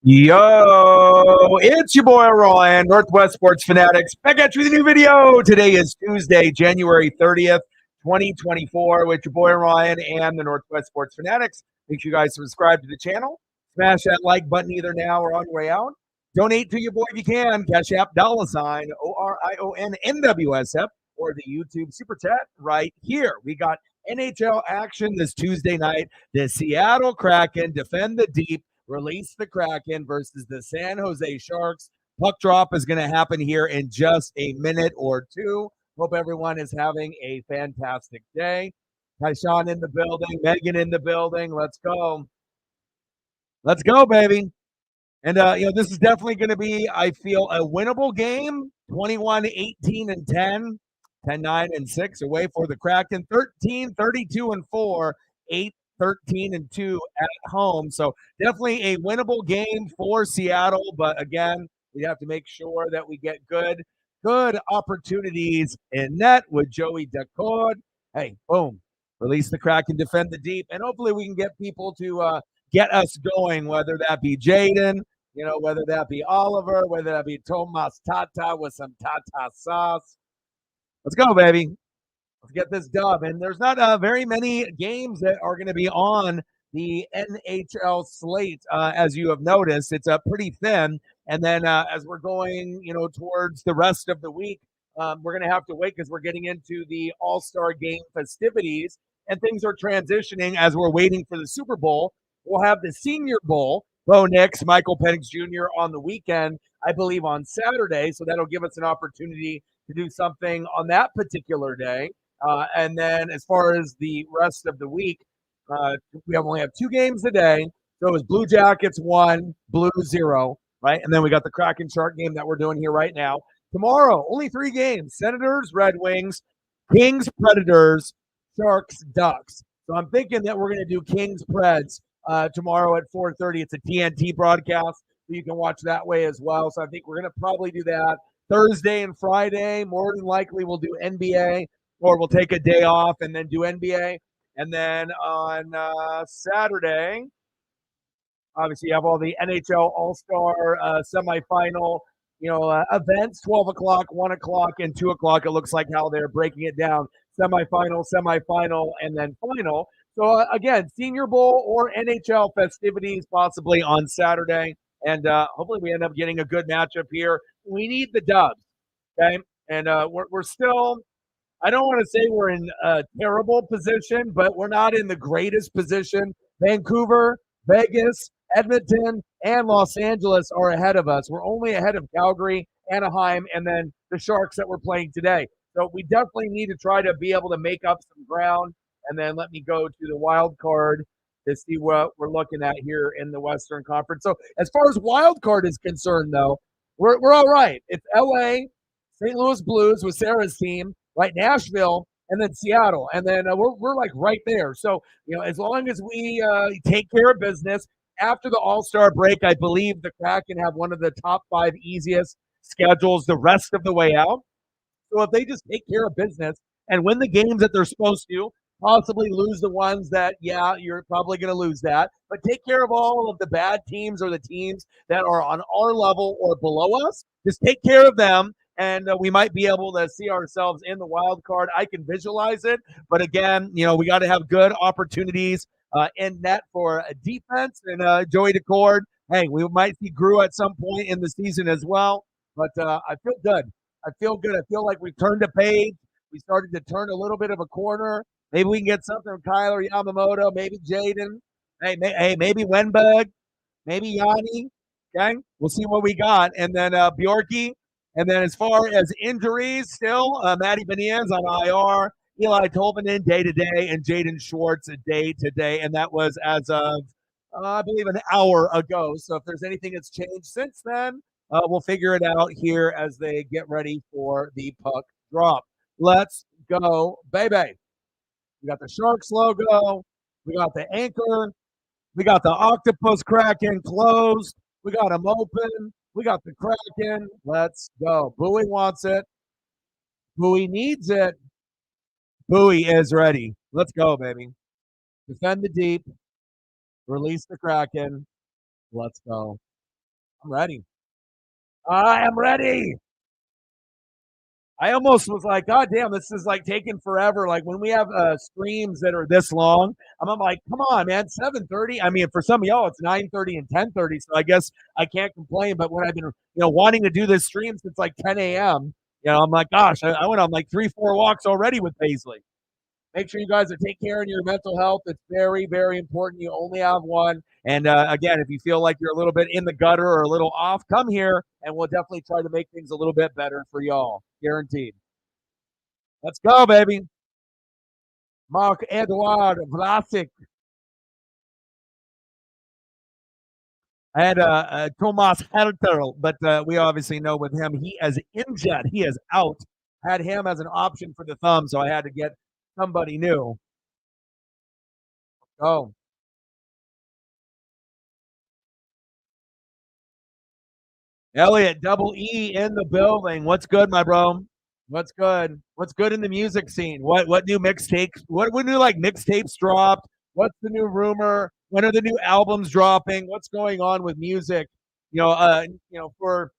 Yo, it's your boy Ryan, Northwest Sports Fanatics, back at you with a new video. Today is Tuesday, January 30th, 2024, with your boy Ryan and the Northwest Sports Fanatics. Make sure you guys subscribe to the channel. Smash that like button either now or on your way out. Donate to your boy if you can. Cash App, $ ORION NWSF, or the YouTube Super Chat right here. We got NHL action this Tuesday night. The Seattle Kraken defend the deep, release the Kraken versus the San Jose Sharks. Puck drop is going to happen here in just a minute or two. Hope everyone is having a fantastic day. Hi, Sean in the building, Megan in the building. Let's go. Let's go, baby. And, this is definitely going to be, I feel, a winnable game. 21-18-10, 10-9-6 away for the Kraken. 13-32-4, 8-13-2 at home. So definitely a winnable game for Seattle. But again, we have to make sure that we get good opportunities in net with Joey Decord. Hey, boom. Release the Kraken, defend the deep, and hopefully we can get people to get us going, whether that be Jaden, whether that be Oliver, whether that be Tomas Tata with some Tata sauce. Let's go, baby. Let's get this dub. And there's not very many games that are going to be on the NHL slate, as you have noticed. It's pretty thin. And then as we're going, towards the rest of the week, we're going to have to wait because we're getting into the All-Star Game festivities, and things are transitioning as we're waiting for the Super Bowl. We'll have the Senior Bowl. Bo Nix, Michael Penix Jr. on the weekend, I believe on Saturday. So that'll give us an opportunity to do something on that particular day. And then as far as the rest of the week, we only have 2 games a day. So it was Blue Jackets 1, Blue 0, right? And then we got the Kraken Shark game that we're doing here right now. Tomorrow, only 3 games: Senators, Red Wings, Kings, Predators, Sharks, Ducks. So I'm thinking that we're going to do Kings, Preds tomorrow at 4:30. It's a TNT broadcast, so you can watch that way as well. So I think we're going to probably do that Thursday and Friday. More than likely, we'll do NBA, or we'll take a day off and then do NBA. And then on Saturday, obviously, you have all the NHL All-Star semifinal, events, 12 o'clock, 1 o'clock, and 2 o'clock. It looks like how they're breaking it down: semifinal, and then final. So, again, Senior Bowl or NHL festivities possibly on Saturday. And hopefully we end up getting a good matchup here. We need the dubs, okay? And we're still – I don't want to say we're in a terrible position, but we're not in the greatest position. Vancouver, Vegas, Edmonton, and Los Angeles are ahead of us. We're only ahead of Calgary, Anaheim, and then the Sharks that we're playing today. So we definitely need to try to be able to make up some ground. And then let me go to the wild card to see what we're looking at here in the Western Conference. So as far as wild card is concerned, though, we're all right. It's L.A., St. Louis Blues with Sarah's team, right? Nashville, and then Seattle. And then we're like right there. So, as long as we take care of business, after the All-Star break, I believe the Kraken have one of the top 5 easiest schedules the rest of the way out. So if they just take care of business and win the games that they're supposed to, possibly lose the ones that, you're probably going to lose that, but take care of all of the bad teams or the teams that are on our level or below us. Just take care of them, and we might be able to see ourselves in the wild card. I can visualize it, but again, we got to have good opportunities in net for a defense. And Joey Decord, hey, we might see Grew at some point in the season as well, but I feel good. I feel good. I feel like we've turned a page. We started to turn a little bit of a corner. Maybe we can get something from Kyler Yamamoto, maybe Jaden. Hey, maybe Wenberg, maybe Yanni. Okay, we'll see what we got. And then Bjorky. And then as far as injuries, still, Matty Beniaz on IR, Eli Tolvanen day-to-day, and Jaden Schwartz day-to-day. And that was as of, I believe, an hour ago. So if there's anything that's changed since then, we'll figure it out here as they get ready for the puck drop. Let's go, baby. We got the Sharks logo. We got the anchor. We got the octopus Kraken closed. We got them open. We got the Kraken. Let's go. Bowie wants it. Bowie needs it. Bowie is ready. Let's go, baby. Defend the deep. Release the Kraken. Let's go. I'm ready. I am ready. I almost was like, God damn, this is like taking forever. Like when we have streams that are this long, I'm like, come on, man, 7:30. I mean, for some of y'all, it's 9:30 and 10:30. So I guess I can't complain. But when I've been, wanting to do this stream since like 10 a.m., I'm like, gosh, I went on like 3, 4 walks already with Paisley. Make sure you guys are take care of your mental health. It's very, very important. You only have one. And again, if you feel like you're a little bit in the gutter or a little off, come here and we'll definitely try to make things a little bit better for y'all. Guaranteed. Let's go, baby. Mark Edward Vlasic. I had Tomas Hertel, but we obviously know with him, he is injured. He is out. Had him as an option for the thumb, so I had to get somebody new. Oh, Elliot, double E in the building. What's good, my bro? What's good? What's good in the music scene? What new mixtapes? What new like mixtapes dropped? What's the new rumor? When are the new albums dropping? What's going on with music? For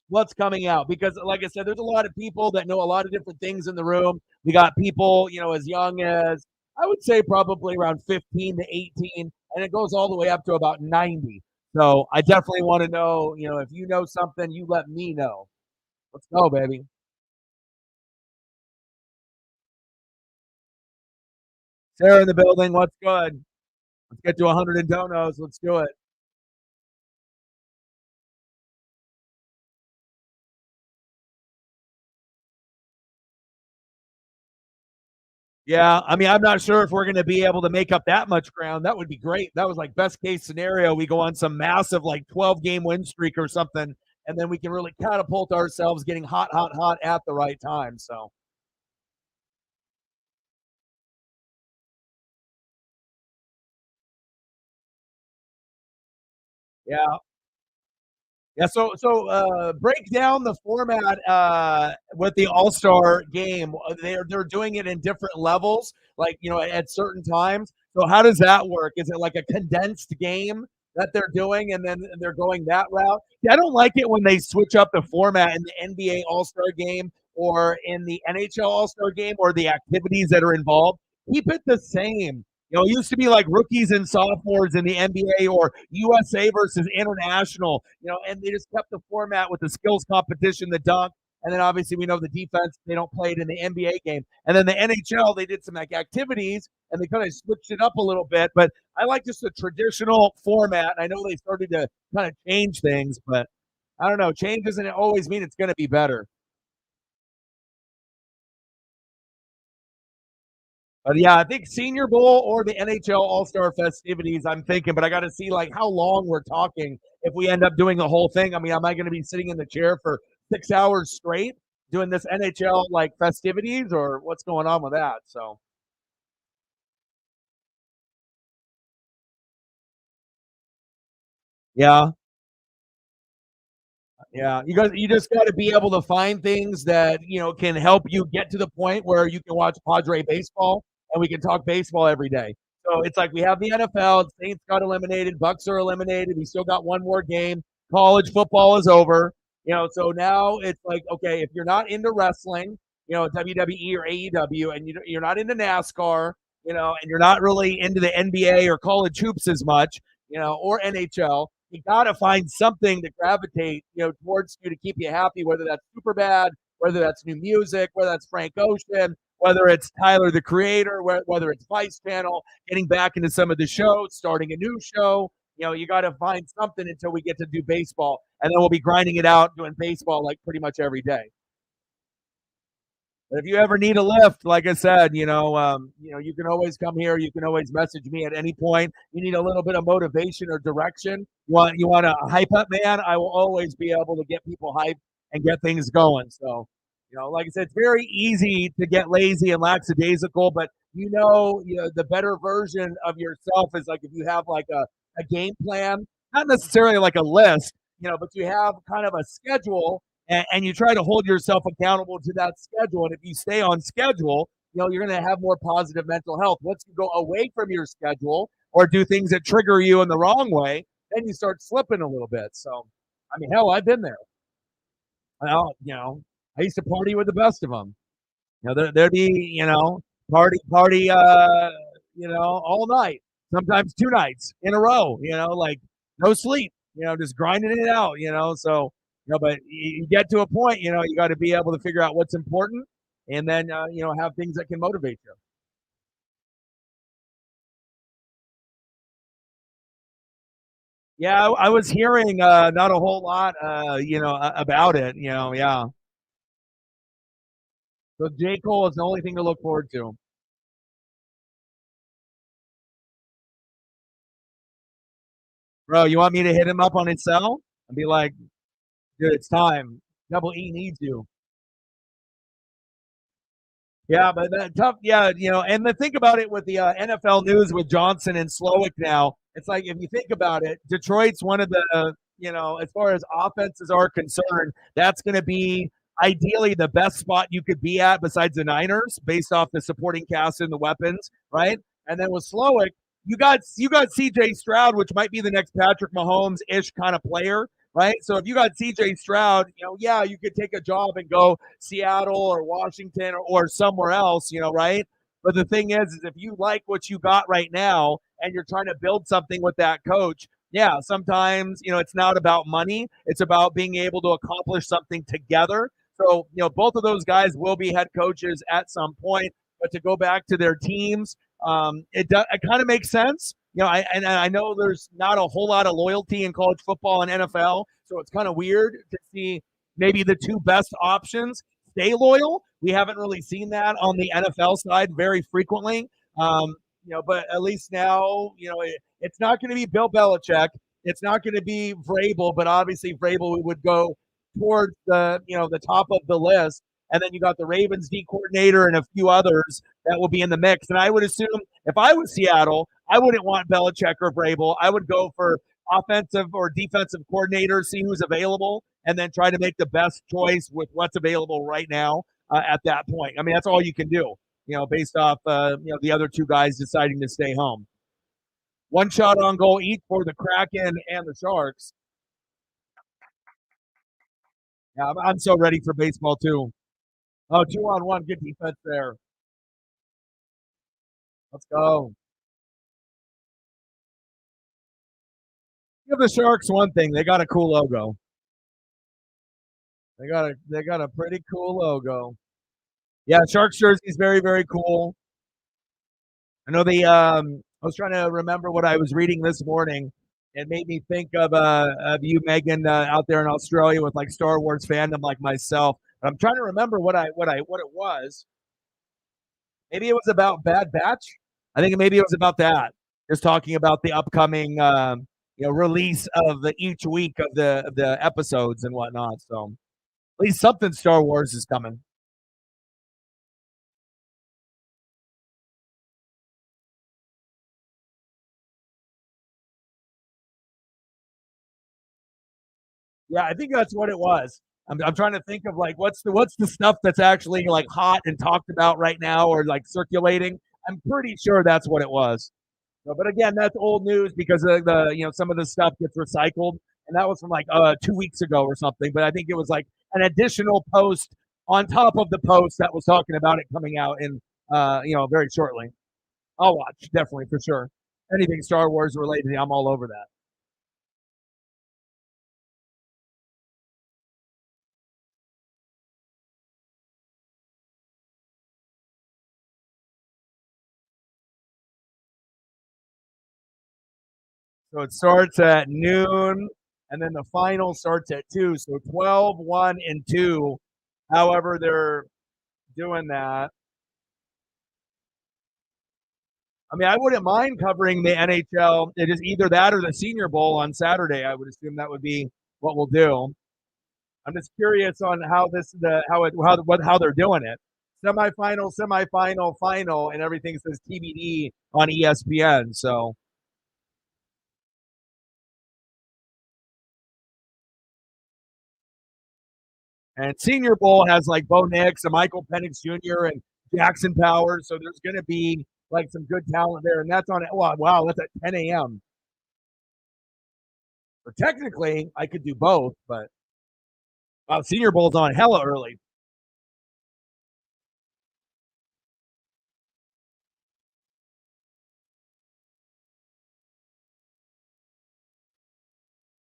what's coming out, because like I said, there's a lot of people that know a lot of different things in the room. We got people, as young as I would say probably around 15 to 18, and it goes all the way up to about 90. So I definitely want to know, if you know something, you let me know. Let's go, baby. Sarah in the building. What's good? Let's get to 100 and donos. Let's do it. Yeah, I mean, I'm not sure if we're going to be able to make up that much ground. That would be great. That was like best case scenario. We go on some massive like 12-game win streak or something, and then we can really catapult ourselves getting hot, hot, hot at the right time. So, yeah, yeah, break down the format with the All Star game. They're doing it in different levels, like at certain times. So how does that work? Is it like a condensed game that they're doing, and then they're going that route? Yeah, I don't like it when they switch up the format in the NBA All Star game or in the NHL All Star game or the activities that are involved. Keep it the same. It used to be like rookies and sophomores in the NBA or USA versus international, and they just kept the format with the skills competition, the dunk, and then obviously we know the defense, they don't play it in the NBA game. And then the NHL, they did some like activities and they kind of switched it up a little bit. But I like just the traditional format. I know they started to kind of change things, but I don't know. Change doesn't always mean it's going to be better. But yeah, I think Senior Bowl or the NHL All Star festivities. I'm thinking, but I got to see like how long we're talking if we end up doing the whole thing. I mean, am I going to be sitting in the chair for 6 hours straight doing this NHL like festivities, or what's going on with that? So yeah, yeah, you just got to be able to find things that can help you get to the point where you can watch Padre baseball and we can talk baseball every day. So it's like we have the NFL, Saints got eliminated, Bucks are eliminated, we still got one more game. College football is over. So now it's like, okay, if you're not into wrestling, WWE or AEW, and you're not into NASCAR, and you're not really into the NBA or college hoops as much, or NHL, you got to find something to gravitate, towards you to keep you happy, whether that's super bad, whether that's new music, whether that's Frank Ocean, whether it's Tyler the Creator, whether it's Vice Channel, getting back into some of the shows, starting a new show. You got to find something until we get to do baseball, and then we'll be grinding it out doing baseball like pretty much every day. But if you ever need a lift, like I said, you can always come here. You can always message me at any point. You need a little bit of motivation or direction. You want a hype up man? I will always be able to get people hyped and get things going. So, like I said, it's very easy to get lazy and lackadaisical, but the better version of yourself is like if you have like a game plan, not necessarily like a list, but you have kind of a schedule and you try to hold yourself accountable to that schedule. And if you stay on schedule, you're going to have more positive mental health. Once you go away from your schedule or do things that trigger you in the wrong way, then you start slipping a little bit. So I mean, hell, I've been there. Well, I used to party with the best of them. There'd be, party, all night, sometimes 2 nights in a row, like no sleep, just grinding it out, so, but you get to a point, you got to be able to figure out what's important and then, have things that can motivate you. Yeah, I was hearing not a whole lot, about it, yeah. So J. Cole is the only thing to look forward to. Bro, you want me to hit him up on his cell and be like, dude, it's time. Double E needs you. Yeah, but that tough. Yeah, and the think about it with the NFL news with Johnson and Slowick now, it's like if you think about it, Detroit's one of the, as far as offenses are concerned, that's going to be ideally the best spot you could be at besides the Niners, based off the supporting cast and the weapons, right? And then with Slowick, you got C.J. Stroud, which might be the next Patrick Mahomes ish kind of player, right? So if you got CJ Stroud, yeah, you could take a job and go Seattle or Washington or somewhere else, right? But the thing is if you like what you got right now and you're trying to build something with that coach, yeah, sometimes, it's not about money. It's about being able to accomplish something together. So, both of those guys will be head coaches at some point. But to go back to their teams, it kind of makes sense. I know there's not a whole lot of loyalty in college football and NFL, so it's kind of weird to see maybe the two best options stay loyal. We haven't really seen that on the NFL side very frequently. But at least now, it's not going to be Bill Belichick. It's not going to be Vrabel, but obviously Vrabel would go towards the top of the list. And then you got the Ravens D coordinator and a few others that will be in the mix. And I would assume if I was Seattle, I wouldn't want Belichick or Vrabel. I would go for offensive or defensive coordinator, see who's available, and then try to make the best choice with what's available right now at that point. I mean, that's all you can do, based off, the other two guys deciding to stay home. One shot on goal each for the Kraken and the Sharks. Yeah, I'm so ready for baseball, too. Oh, 2-on-1, good defense there. Let's go. Give the Sharks one thing. They got a cool logo. They got a pretty cool logo. Yeah, Sharks jersey is very, very cool. I know I was trying to remember what I was reading this morning. It made me think of you, Megan, out there in Australia with like Star Wars fandom like myself. I'm trying to remember what it was. Maybe it was about Bad Batch. I think maybe it was about that. Just talking about the upcoming release of each week of the episodes and whatnot. So at least something Star Wars is coming. Yeah, I think that's what it was. I'm trying to think of like what's the stuff that's actually like hot and talked about right now or like circulating. I'm pretty sure that's what it was. No, but again, that's old news because of the some of the stuff gets recycled, and that was from like 2 weeks ago or something. But I think it was like an additional post on top of the post that was talking about it coming out in very shortly. I'll watch definitely for sure. Anything Star Wars related, I'm all over that. So it starts at noon, and then the final starts at 2. So 12, 1, and 2. However, they're doing that. I mean, I wouldn't mind covering the NHL. It is either that or the Senior Bowl on Saturday. I would assume that would be what we'll do. I'm just curious on how how they're doing it. Semifinal, semifinal, final, and everything says TBD on ESPN. So, and Senior Bowl has like Bo Nix and Michael Penix Jr. and Jackson Powers. So there's going to be like some good talent there, and that's on. Wow, that's at 10 a.m. Or technically, I could do both, but Senior Bowl's on hella early.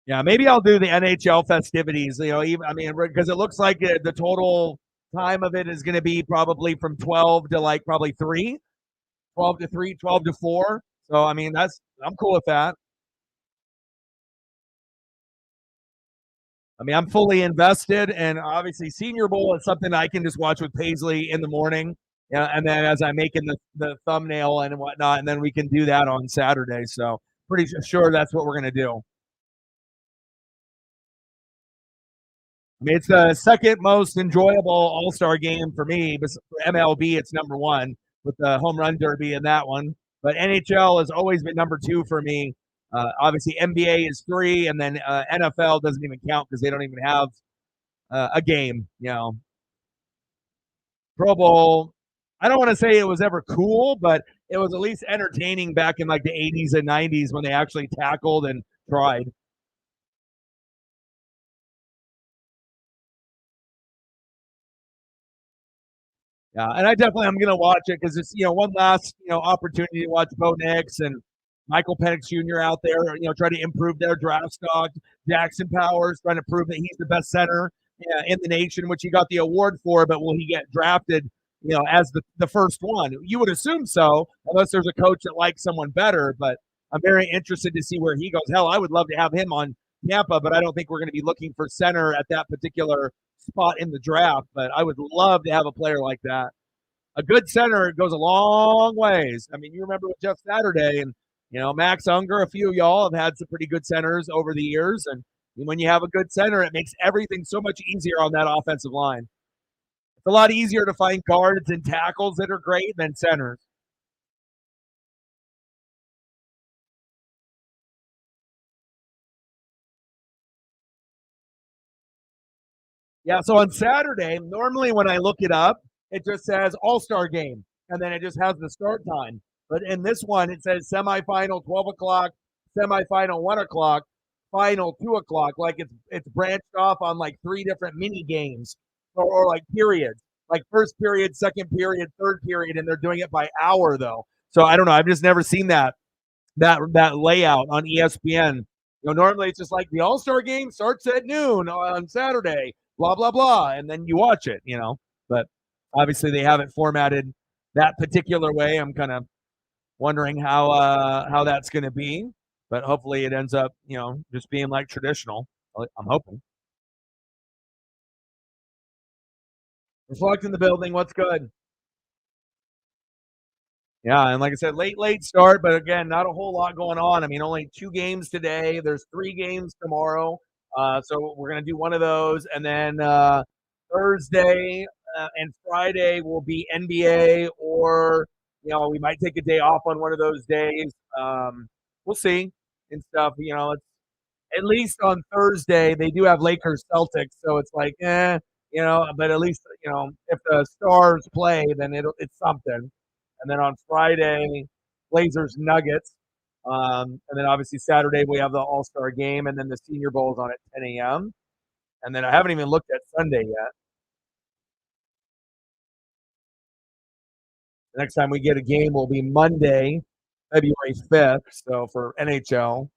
Yeah, maybe I'll do the NHL festivities. Even I mean, because it looks like the total time of it is going to be probably from 12 to like probably 3, 12 to 3, 12 to 4. So I mean, I'm cool with that. I mean, I'm fully invested, and obviously, Senior Bowl is something I can just watch with Paisley in the morning. Yeah, and then as I'm making the thumbnail and whatnot, and then we can do that on Saturday. So pretty sure that's what we're gonna do. I mean, it's the second most enjoyable All Star game for me. But for MLB, it's number one with the home run derby and that one. But NHL has always been number two for me. Obviously, NBA is three, and then NFL doesn't even count because they don't even have a game. Pro Bowl. I don't want to say it was ever cool, but it was at least entertaining back in like the 80s and 90s when they actually tackled and tried. Yeah, and I definitely I'm gonna watch it because it's one last opportunity to watch Bo Nix and Michael Penix Jr. out there try to improve their draft stock. Jackson Powers trying to prove that he's the best center in the nation, which he got the award for. But will he get drafted? As the first one, you would assume so, unless there's a coach that likes someone better. But I'm very interested to see where he goes. Hell, I would love to have him on Tampa, but I don't think we're going to be looking for center at that particular spot in the draft. But I would love to have a player like that. A good center goes a long ways. I mean, you remember with Jeff Saturday and Max Unger. A few of y'all have had some pretty good centers over the years, and when you have a good center, it makes everything so much easier on that offensive line. It's a lot easier to find guards and tackles that are great than centers. Yeah, so on Saturday, normally when I look it up, it just says All Star game, and then it just has the start time. But in this one, it says semifinal 12 o'clock, semifinal 1 o'clock, final 2 o'clock. Like it's branched off on like three different mini games or like periods, like first period, second period, third period, and they're doing it by hour though. So I don't know. I've just never seen that layout on ESPN. Normally it's just like the All Star game starts at noon on Saturday, blah blah blah, and then you watch it. But obviously they have it formatted that particular way. I'm kind of wondering how that's going to be, but hopefully it ends up just being like traditional. I'm hoping. Reflect in the building. What's good? Yeah, and like I said, late start, but again, not a whole lot going on. I mean, only 2 games today. There's 3 games tomorrow, so we're gonna do one of those, and then Thursday and Friday will be NBA, or we might take a day off on one of those days. We'll see and stuff. It's at least on Thursday they do have Lakers Celtics, so it's like, but at least if the Stars play, then it's something. And then on Friday, Blazers Nuggets, and then obviously Saturday we have the All Star game, and then the Senior Bowl is on at 10 a.m. And then I haven't even looked at Sunday yet. The next time we get a game will be Monday, February 5th. So for NHL,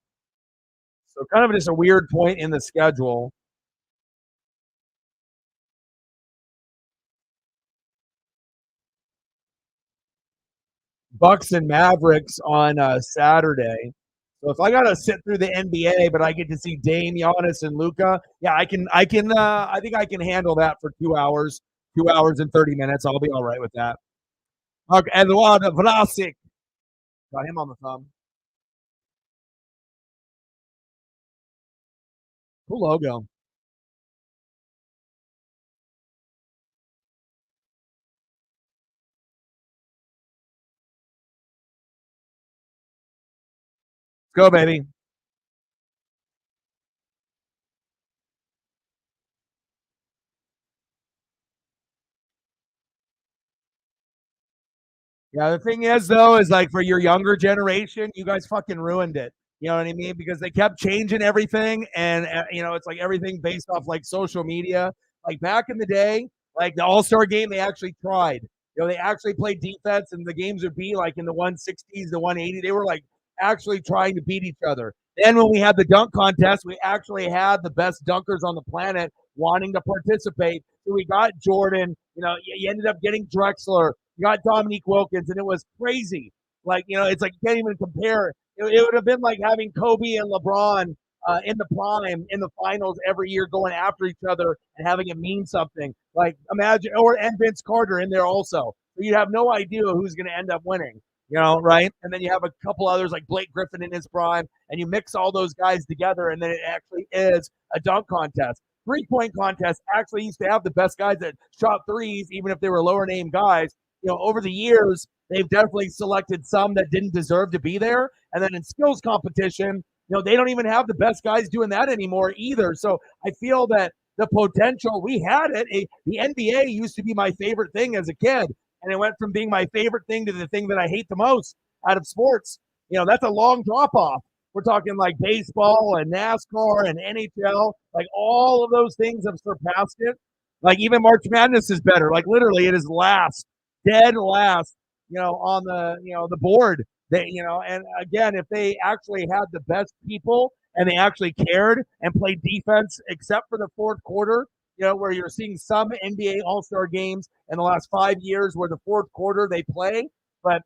so kind of just a weird point in the schedule. Bucks and Mavericks on Saturday. So if I gotta sit through the NBA, but I get to see Dame, Giannis, and Luca, yeah, I can. I can. I think I can handle that for 2 hours, 2 hours and 30 minutes. I'll be all right with that. Okay, Eduardo Vlasic, got him on the thumb. Cool logo. Let's go, baby. Yeah, the thing is though, is like for your younger generation, you guys fucking ruined it. You know what I mean? Because they kept changing everything, and it's like everything based off like social media. Like back in the day, like the All Star game, they actually tried. They actually played defense, and the games would be like in the 160s, the 180. They were like actually trying to beat each other. Then when we had the dunk contest, we actually had the best dunkers on the planet wanting to participate. So we got Jordan. You ended up getting Drexler. You got Dominique Wilkins, and it was crazy. Like, it's like you can't even compare. It would have been like having Kobe and LeBron in the prime in the finals every year going after each other and having it mean something. Like imagine, and Vince Carter in there also. So you have no idea who's going to end up winning, right? And then you have a couple others like Blake Griffin in his prime, and you mix all those guys together, and then it actually is a dunk contest. 3-point contest actually used to have the best guys that shot threes, even if they were lower name guys. Over the years, they've definitely selected some that didn't deserve to be there. And then in skills competition, they don't even have the best guys doing that anymore either. So I feel that the potential, we had it. The NBA used to be my favorite thing as a kid. And it went from being my favorite thing to the thing that I hate the most out of sports. That's a long drop off. We're talking like baseball and NASCAR and NHL. Like all of those things have surpassed it. Like even March Madness is better. Like literally it is last, dead last, on the board. And again, if they actually had the best people and they actually cared and played defense, except for the fourth quarter, where you're seeing some NBA All-Star games in the last 5 years where the fourth quarter they play, but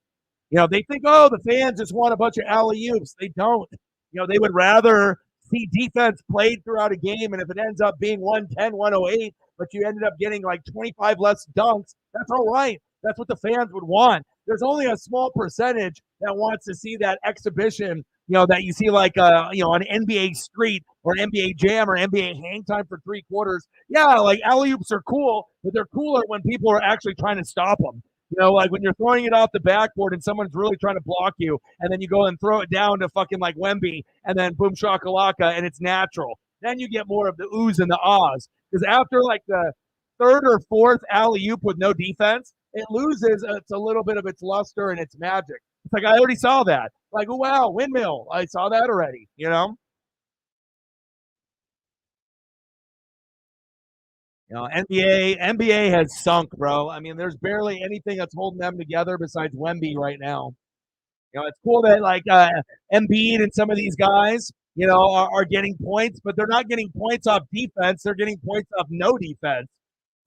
they think, oh, the fans just want a bunch of alley-oops. They don't. They would rather see defense played throughout a game, and if it ends up being 110, 108, but you ended up getting like 25 less dunks, that's all right. That's what the fans would want. There's only a small percentage that wants to see that exhibition, that you see like, on NBA Street or NBA Jam or NBA Hang Time for 3 quarters. Yeah, like alley-oops are cool, but they're cooler when people are actually trying to stop them. Like when you're throwing it off the backboard and someone's really trying to block you, and then you go and throw it down to fucking like Wemby, and then boom shakalaka, and it's natural. Then you get more of the oohs and the ahs. Because after like the third or fourth alley-oop with no defense, it loses it's a little bit of its luster and its magic. It's like, I already saw that. Like, oh, wow, windmill. I saw that already, NBA has sunk, bro. I mean, there's barely anything that's holding them together besides Wemby right now. It's cool that like Embiid and some of these guys, are getting points, but they're not getting points off defense. They're getting points off no defense.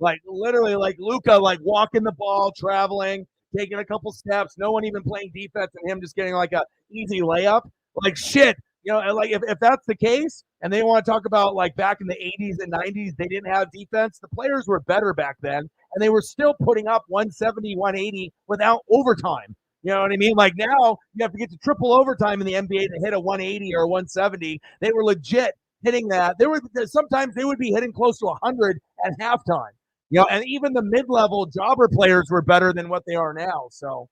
Like literally, like Luka, like walking the ball, traveling, taking a couple steps, no one even playing defense, and him just getting like a easy layup. Like shit, like if that's the case, and they want to talk about like back in the 80s and 90s, they didn't have defense. The players were better back then, and they were still putting up 170, 180 without overtime. You know what I mean? Like now, you have to get to triple overtime in the NBA to hit a 180 or a 170. They were legit hitting that. Sometimes they would be hitting close to 100 at halftime. And even the mid-level jobber players were better than what they are now. So,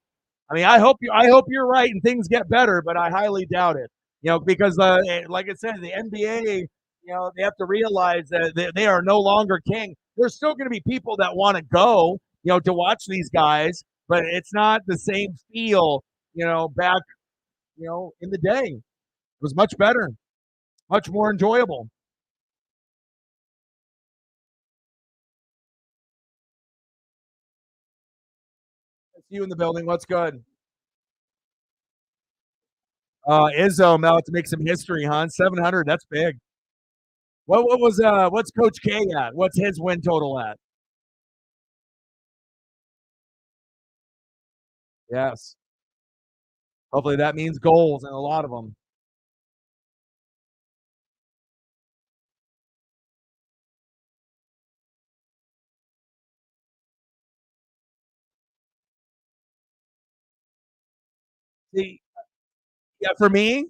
I mean, I hope you're right and things get better, but I highly doubt it. Because like I said, the NBA, they have to realize that they are no longer king. There's still going to be people that want to go, to watch these guys, but it's not the same feel, back, in the day. It was much better, much more enjoyable. It's you in the building. What's good? Izzo about to make some history, huh? 700, that's big. What's Coach K at? What's his win total at? Yes. Hopefully that means goals and a lot of them. See, yeah, for me,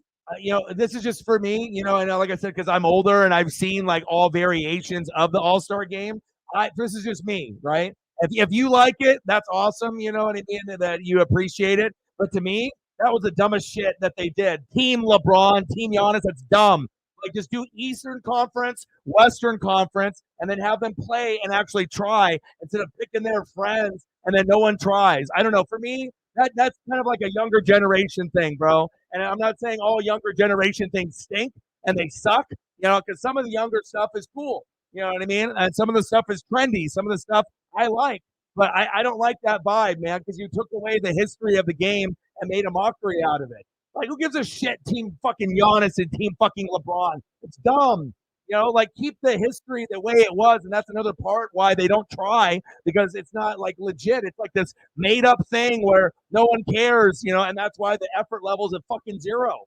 this is just for me, and like I said, because I'm older and I've seen like all variations of the All Star game. This is just me, right? If you like it, that's awesome. You know what I mean? That you appreciate it. But to me, that was the dumbest shit that they did. Team LeBron, Team Giannis, that's dumb. Like just do Eastern Conference, Western Conference, and then have them play and actually try instead of picking their friends and then no one tries. I don't know. For me, that's kind of like a younger generation thing, bro. And I'm not saying all younger generation things stink and they suck, because some of the younger stuff is cool. You know what I mean? And some of the stuff is trendy. Some of the stuff I like. But I don't like that vibe, man, because you took away the history of the game and made a mockery out of it. Like, who gives a shit, team fucking Giannis and team fucking LeBron? It's dumb. Like, keep the history the way it was. And that's another part why they don't try, because it's not like legit. It's like this made up thing where no one cares, and that's why the effort levels are fucking zero.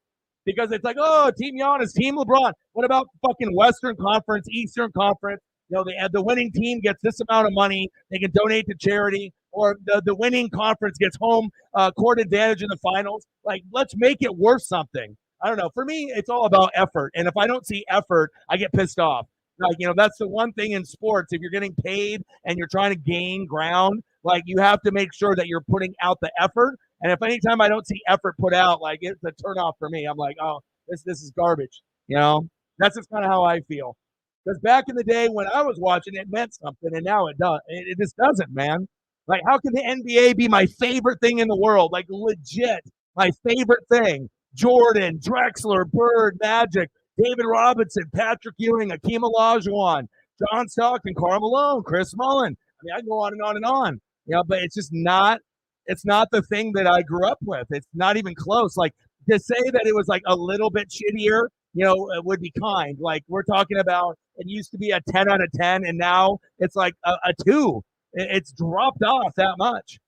Because it's like, oh, team Giannis, team LeBron. What about fucking Western Conference, Eastern Conference? The winning team gets this amount of money. They can donate to charity, or the winning conference gets home court advantage in the finals. Like, let's make it worth something. I don't know. For me, it's all about effort. And if I don't see effort, I get pissed off. Like, that's the one thing in sports. If you're getting paid and you're trying to gain ground, like, you have to make sure that you're putting out the effort. And if anytime I don't see effort put out, like, it's a turnoff for me. I'm like, oh, this is garbage. That's just kind of how I feel. Because back in the day when I was watching, it meant something, and now it does. It just doesn't, man. Like, how can the NBA be my favorite thing in the world? Like, legit, my favorite thing. Jordan, Drexler, Bird, Magic, David Robinson, Patrick Ewing, Akeem Olajuwon, John Stockton, Karl Malone, Chris Mullin. I mean, I go on and on and on. But it's just not. It's not the thing that I grew up with. It's not even close. Like, to say that it was like a little bit shittier, it would be kind. Like, we're talking about, it used to be a 10 out of 10, and now it's like a 2. It's dropped off that much.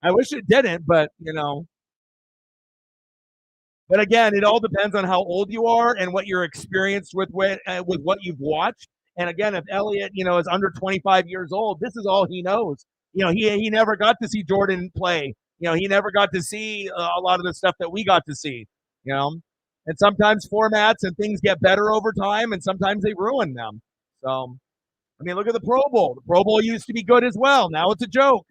I wish it didn't, but But again, it all depends on how old you are and what you're experienced with what you've watched. And again, if Elliot, is under 25 years old, this is all he knows. He never got to see Jordan play. He never got to see a lot of the stuff that we got to see. And sometimes formats and things get better over time, and sometimes they ruin them. So, I mean, look at the Pro Bowl. The Pro Bowl used to be good as well. Now it's a joke.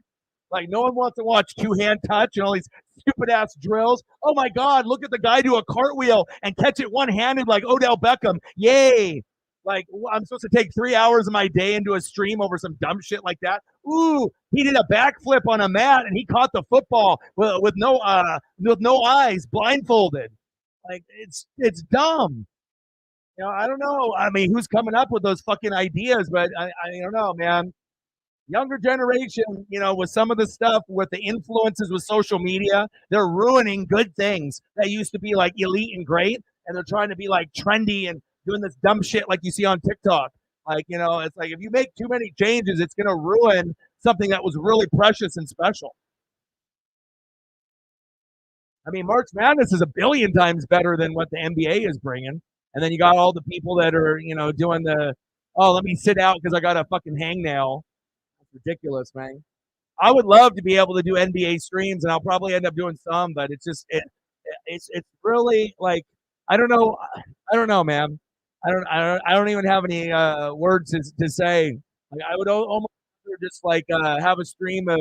Like, no one wants to watch two-hand touch and all these stupid-ass drills. Oh, my God, look at the guy do a cartwheel and catch it one-handed like Odell Beckham. Yay. Like, I'm supposed to take 3 hours of my day into a stream over some dumb shit like that. Ooh, he did a backflip on a mat, and he caught the football with no eyes, blindfolded. Like, it's dumb. I don't know. I mean, who's coming up with those fucking ideas? But I don't know, man. Younger generation, with some of the stuff with the influences with social media, they're ruining good things that used to be like elite and great, and they're trying to be like trendy and doing this dumb shit like you see on TikTok. Like, it's like if you make too many changes, it's going to ruin something that was really precious and special. I mean, March Madness is a billion times better than what the NBA is bringing. And then you got all the people that are, doing let me sit out because I got a fucking hangnail. Ridiculous, man. I would love to be able to do NBA streams, and I'll probably end up doing some, but it's just it's really like I don't know, man. I don't even have any words to say. Like, I would almost just like have a stream of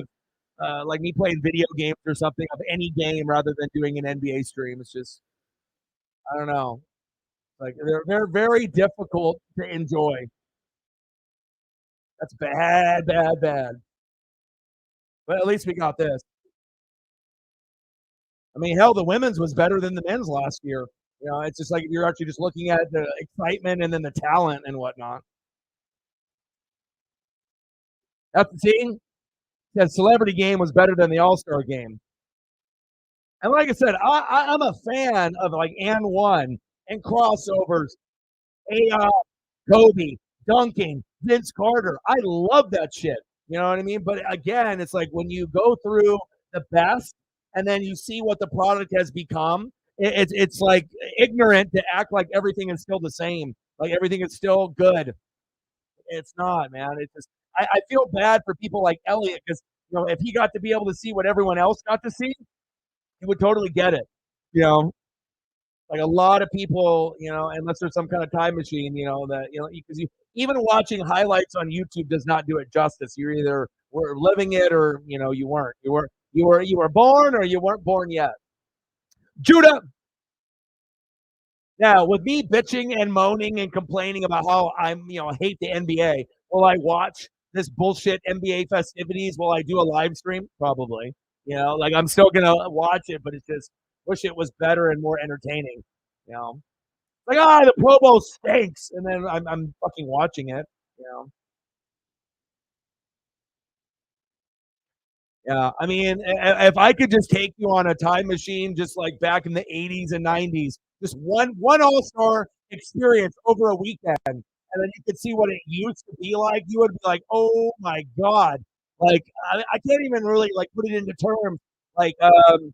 like me playing video games or something of any game rather than doing an NBA stream. It's just I don't know. Like, they're very difficult to enjoy. That's bad, bad, bad. But at least we got this. I mean, hell, the women's was better than the men's last year. It's just like you're actually just looking at the excitement and then the talent and whatnot. That's the team. That celebrity game was better than the All-Star game. And like I said, I'm a fan of like and one and crossovers, AI, Kobe, dunking, Vince Carter. I love that shit. You know what I mean? But again, it's like when you go through the best and then you see what the product has become, it's like ignorant to act like everything is still the same, like everything is still good. It's not, man. It's just I feel bad for people like Elliot because if he got to be able to see what everyone else got to see, he would totally get it. Like a lot of people, unless there's some kind of time machine, that because even watching highlights on YouTube does not do it justice. You either were living it or you weren't. You were born or you weren't born yet. Judah. Now, with me bitching and moaning and complaining about how I'm, hate the NBA, will I watch this bullshit NBA festivities? Will I do a live stream? Probably. Like I'm still gonna watch it, but it's just wish it was better and more entertaining. You know, like the Pro Bowl stinks, and then I'm fucking watching it. You know. Yeah, I mean, if I could just take you on a time machine, just like back in the '80s and '90s, just one All Star experience over a weekend, and then you could see what it used to be like. You would be like, "Oh my god!" Like I can't even really like put it into terms. Like I'm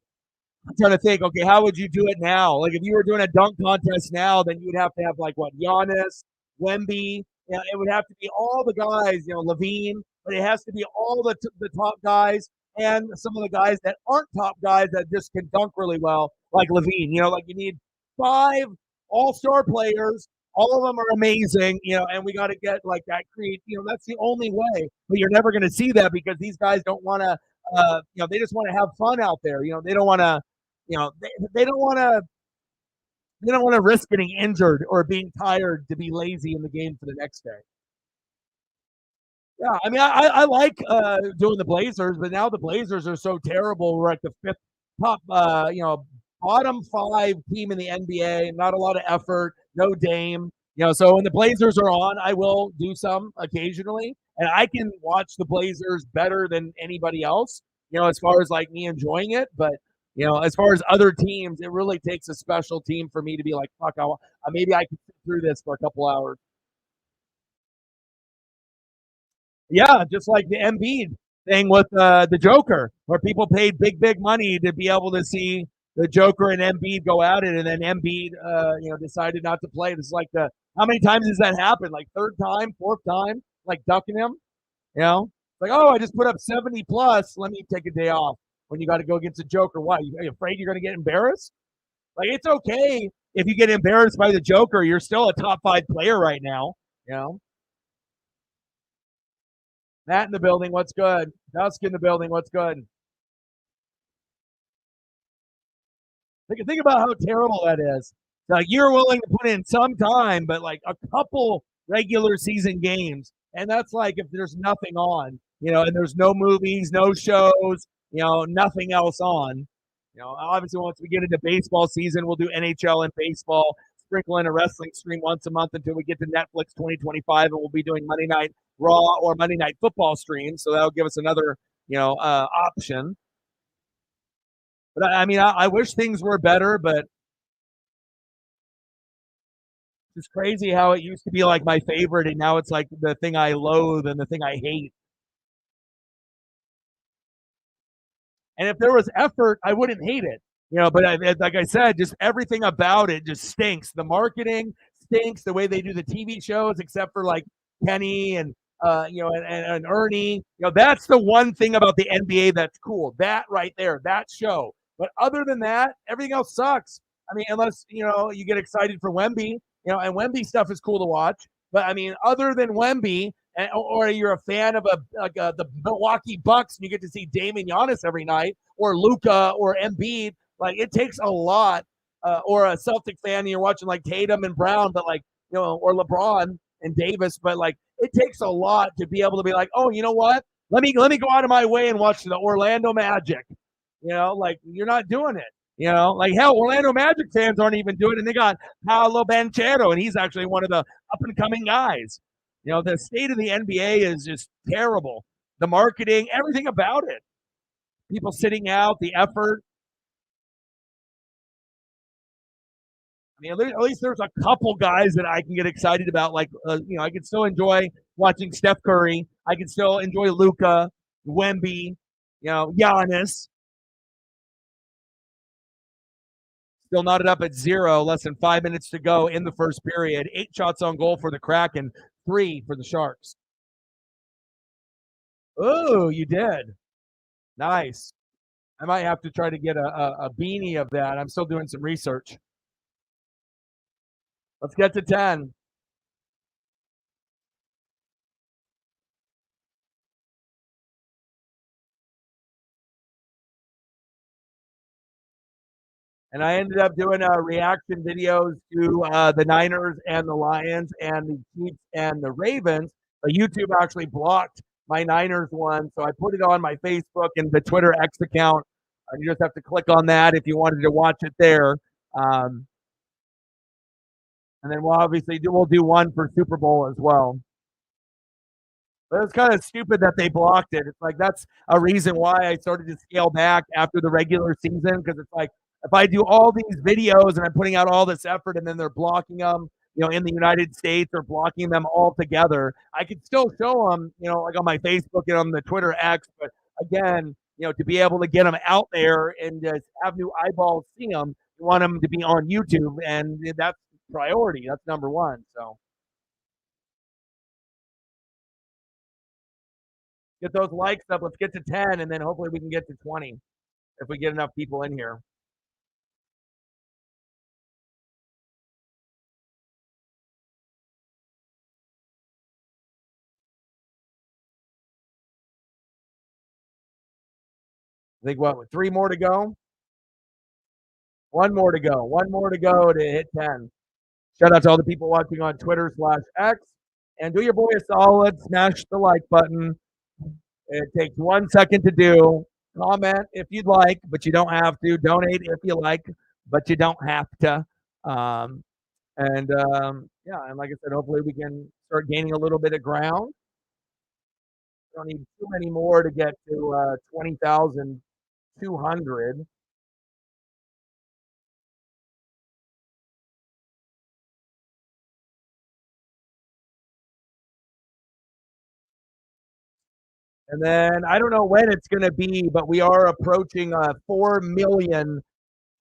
trying to think. Okay, how would you do it now? Like if you were doing a dunk contest now, then you would have to have like what Giannis, Wemby. You know, it would have to be all the guys. You know, Levine, but it has to be all the top guys and some of the guys that aren't top guys that just can dunk really well, like Levine. You know, like you need 5 all-star players. All of them are amazing, you know, and we got to get like that create. You know, that's the only way. But you're never going to see that because these guys don't want to. You know, they just want to have fun out there. You know, they don't want to you know, they don't want to risk getting injured or being tired to be lazy in the game for the next day. Yeah, I mean, I like doing the Blazers, but now the Blazers are so terrible. We're like the 5th top, bottom 5 team in the NBA. Not a lot of effort, no Dame. You know, so when the Blazers are on, I will do some occasionally, and I can watch the Blazers better than anybody else. You know, as far as like me enjoying it, but you know, as far as other teams, it really takes a special team for me to be like, fuck, maybe I can sit through this for a couple hours. Yeah, just like the Embiid thing with the Joker, where people paid big money to be able to see the Joker and Embiid go at it, and then Embiid, decided not to play. This is like the how many times has that happened? Like third time, fourth time, like ducking him. You know, like I just put up 70 plus. Let me take a day off when you got to go against the Joker. Why? Are you afraid you're going to get embarrassed? Like it's okay if you get embarrassed by the Joker. You're still a top 5 player right now. You know. Matt in the building. What's good? Dusk in the building. What's good? Think about how terrible that is. Like you're willing to put in some time, but like a couple regular season games, and that's like if there's nothing on, you know, and there's no movies, no shows, you know, nothing else on. You know, obviously once we get into baseball season, we'll do NHL and baseball, sprinkle in a wrestling stream once a month until we get to Netflix 2025, and we'll be doing Monday Night Raw or Monday Night Football streams. So that'll give us another, option. But I mean, I wish things were better, but it's crazy how it used to be like my favorite, and now it's like the thing I loathe and the thing I hate. And if there was effort, I wouldn't hate it, you know. But like I said, just everything about it just stinks. The marketing stinks. The way they do the TV shows, except for like Kenny and and Ernie. You know, that's the one thing about the NBA that's cool. That right there, that show. But other than that, everything else sucks. I mean, unless you get excited for Wemby, and Wemby stuff is cool to watch. But I mean, other than Wemby, or you're a fan of the Milwaukee Bucks and you get to see Damian Giannis every night, or Luka or Embiid, like it takes a lot. Or a Celtic fan and you're watching like Tatum and Brown, but like or LeBron and Davis, but like it takes a lot to be able to be like, oh, you know what? Let me go out of my way and watch the Orlando Magic. Like you're not doing it. Like hell, Orlando Magic fans aren't even doing it, and they got Paolo Banchero, and he's actually one of the up and coming guys. The state of the NBA is just terrible. The marketing, everything about it. People sitting out, the effort. I mean, at least there's a couple guys that I can get excited about. Like, I can still enjoy watching Steph Curry. I can still enjoy Luka, Wemby, Giannis. Still knotted up at 0, less than 5 minutes to go in the first period. 8 shots on goal for the Kraken, 3 for the Sharks. Oh, you did. Nice. I might have to try to get a beanie of that. I'm still doing some research. Let's get to 10. And I ended up doing reaction videos to the Niners and the Lions and the Chiefs and the Ravens. But YouTube actually blocked my Niners one, so I put it on my Facebook and the Twitter X account. and you just have to click on that if you wanted to watch it there. Um, and then we'll do one for Super Bowl as well. But it's kind of stupid that they blocked it. It's like that's a reason why I started to scale back after the regular season, because it's like if I do all these videos and I'm putting out all this effort and then they're blocking them, in the United States or blocking them all together, I could still show them, like on my Facebook and on the Twitter X. But again, to be able to get them out there and just have new eyeballs see them, you want them to be on YouTube, and that's priority. That's number one. So get those likes up. Let's get to 10, and then hopefully we can get to 20 if we get enough people in here. I think what, 3 more to go? 1 more to go. 1 more to go to hit 10. Shout out to all the people watching on Twitter/X. And do your boy a solid. Smash the like button. It takes 1 second to do. Comment if you'd like, but you don't have to. Donate if you like, but you don't have to. Yeah, and like I said, hopefully we can start gaining a little bit of ground. Don't need too many more to get to 20,200. And then I don't know when it's going to be, but we are approaching 4 million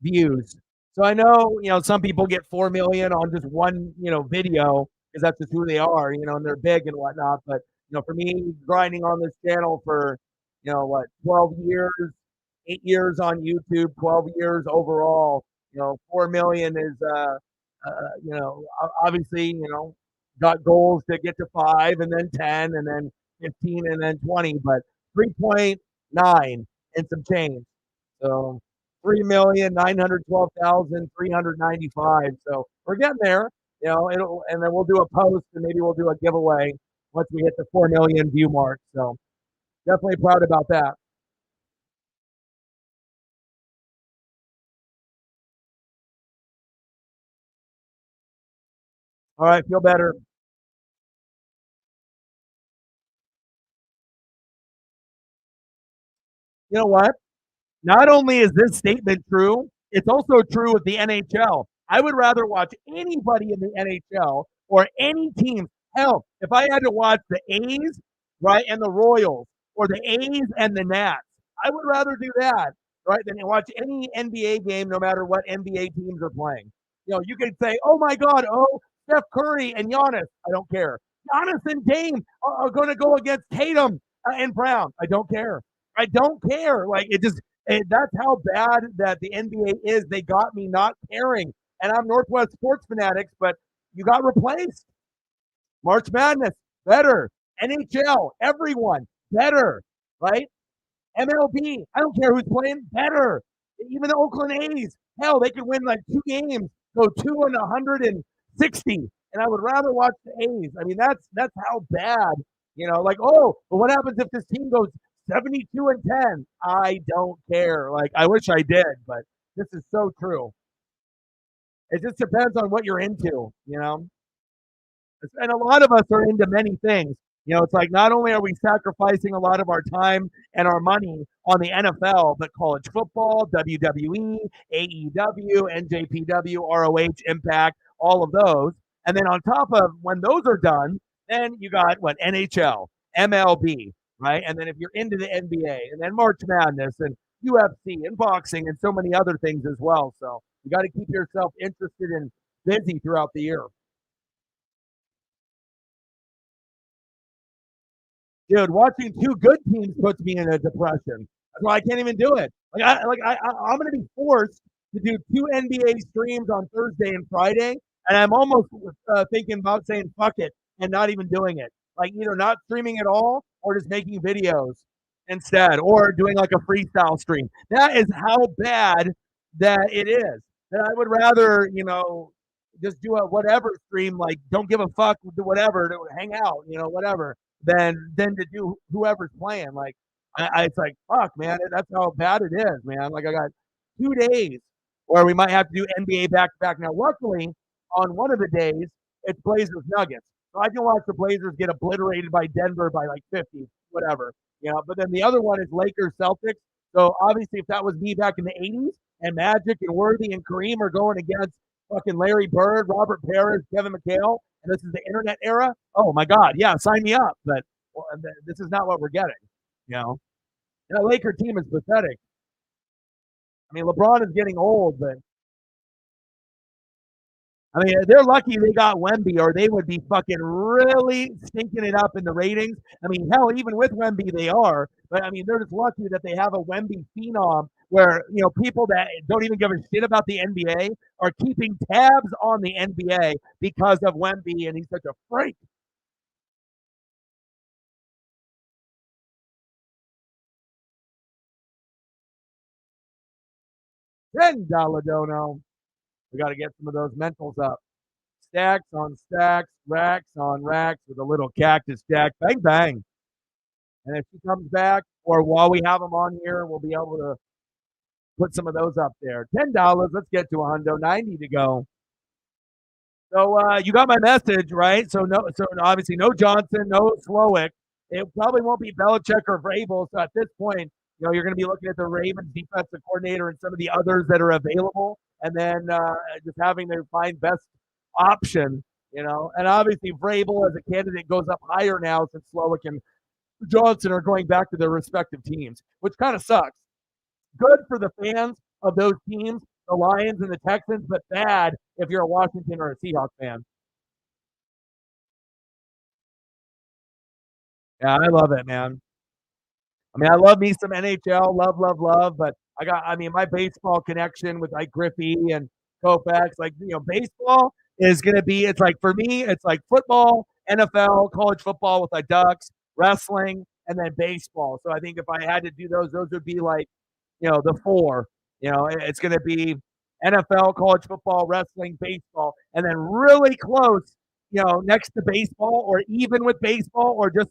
views. So I know, some people get 4 million on just one, video because that's just who they are, and they're big and whatnot. But, for me, grinding on this channel for, 12 years, 8 years on YouTube, 12 years overall, 4 million is, obviously, got goals to get to 5 and then 10 and then 15 and then 20, but 3.9 and some change. So 3,912,395. So we're getting there. And then we'll do a post and maybe we'll do a giveaway once we hit the 4 million view mark. So definitely proud about that. All right, feel better. You know what? Not only is this statement true, it's also true with the NHL. I would rather watch anybody in the NHL or any team. Hell, if I had to watch the A's, right, and the Royals, or the A's and the Nats, I would rather do that, right, than watch any NBA game, no matter what NBA teams are playing. You could say, oh my God, oh, Steph Curry and Giannis. I don't care. Giannis and Dame are going to go against Tatum and Brown. I don't care. I don't care. Like, that's how bad that the NBA is. They got me not caring. And I'm Northwest Sports Fanatics, but you got replaced. March Madness, better. NHL, everyone, better, right? MLB, I don't care who's playing, better. Even the Oakland A's, hell, they could win like 2 games, go 260, and I would rather watch the A's. I mean, that's how bad, like, oh, but what happens if this team goes 72-10? I don't care. Like, I wish I did, but this is so true. It just depends on what you're into. And a lot of us are into many things. It's like not only are we sacrificing a lot of our time and our money on the NFL, but college football, WWE, AEW, NJPW, ROH, Impact, all of those. And then on top of when those are done, then you got what, NHL, MLB, right? And then if you're into the NBA, and then March Madness and UFC and boxing and so many other things as well. So you got to keep yourself interested and busy throughout the year. Dude, watching two good teams puts me in a depression. That's why I can't even do it. I'm going to be forced to do 2 NBA streams on Thursday and Friday, and I'm almost thinking about saying fuck it and not even doing it. Like either not streaming at all or just making videos instead, or doing like a freestyle stream. That is how bad that it is. That I would rather, just do a whatever stream, like don't give a fuck, do whatever, to hang out, whatever than to do whoever's playing. Like It's like, fuck, man, that's how bad it is, man. Like I got 2 days where we might have to do NBA back to back. Now, luckily, on one of the days, it's Blazers Nuggets, so I can watch the Blazers get obliterated by Denver by like 50, whatever, you know. But then the other one is Lakers Celtics. So obviously, if that was me back in the '80s, and Magic and Worthy and Kareem are going against fucking Larry Bird, Robert Parrish, Kevin McHale, and this is the internet era. Oh my God, yeah, sign me up. But well, this is not what we're getting. You know, that Laker team is pathetic. I mean, LeBron is getting old, but I mean, they're lucky they got Wemby, or they would be fucking really stinking it up in the ratings. I mean, hell, even with Wemby, they are. But I mean, they're just lucky that they have a Wemby phenom, where people that don't even give a shit about the NBA are keeping tabs on the NBA because of Wemby, and he's such a freak. $10 dono. We got to get some of those mentals up. Stacks on stacks, racks on racks with a little cactus jack. Bang, bang. And if she comes back, or while we have them on here, we'll be able to put some of those up there. $10. Let's get to a hundo. 90 to go. So you got my message, right? So obviously no Johnson, no Slowick. It probably won't be Belichick or Vrabel. So at this point, you're going to be looking at the Ravens defensive coordinator and some of the others that are available, and then just having to find best option. And obviously Vrabel as a candidate goes up higher now since Slowick and Johnson are going back to their respective teams, which kind of sucks. Good for the fans of those teams, the Lions and the Texans, but bad if you're a Washington or a Seahawks fan. Yeah, I love it, man. I mean, I love me some NHL, love, love, love, but my baseball connection with like Griffey and Koufax, like, baseball is going to be, it's like, for me, it's like football, NFL, college football with the Ducks, wrestling, and then baseball. So I think if I had to do those would be like, the four. It's going to be NFL, college football, wrestling, baseball, and then really close, next to baseball, or even with baseball, or just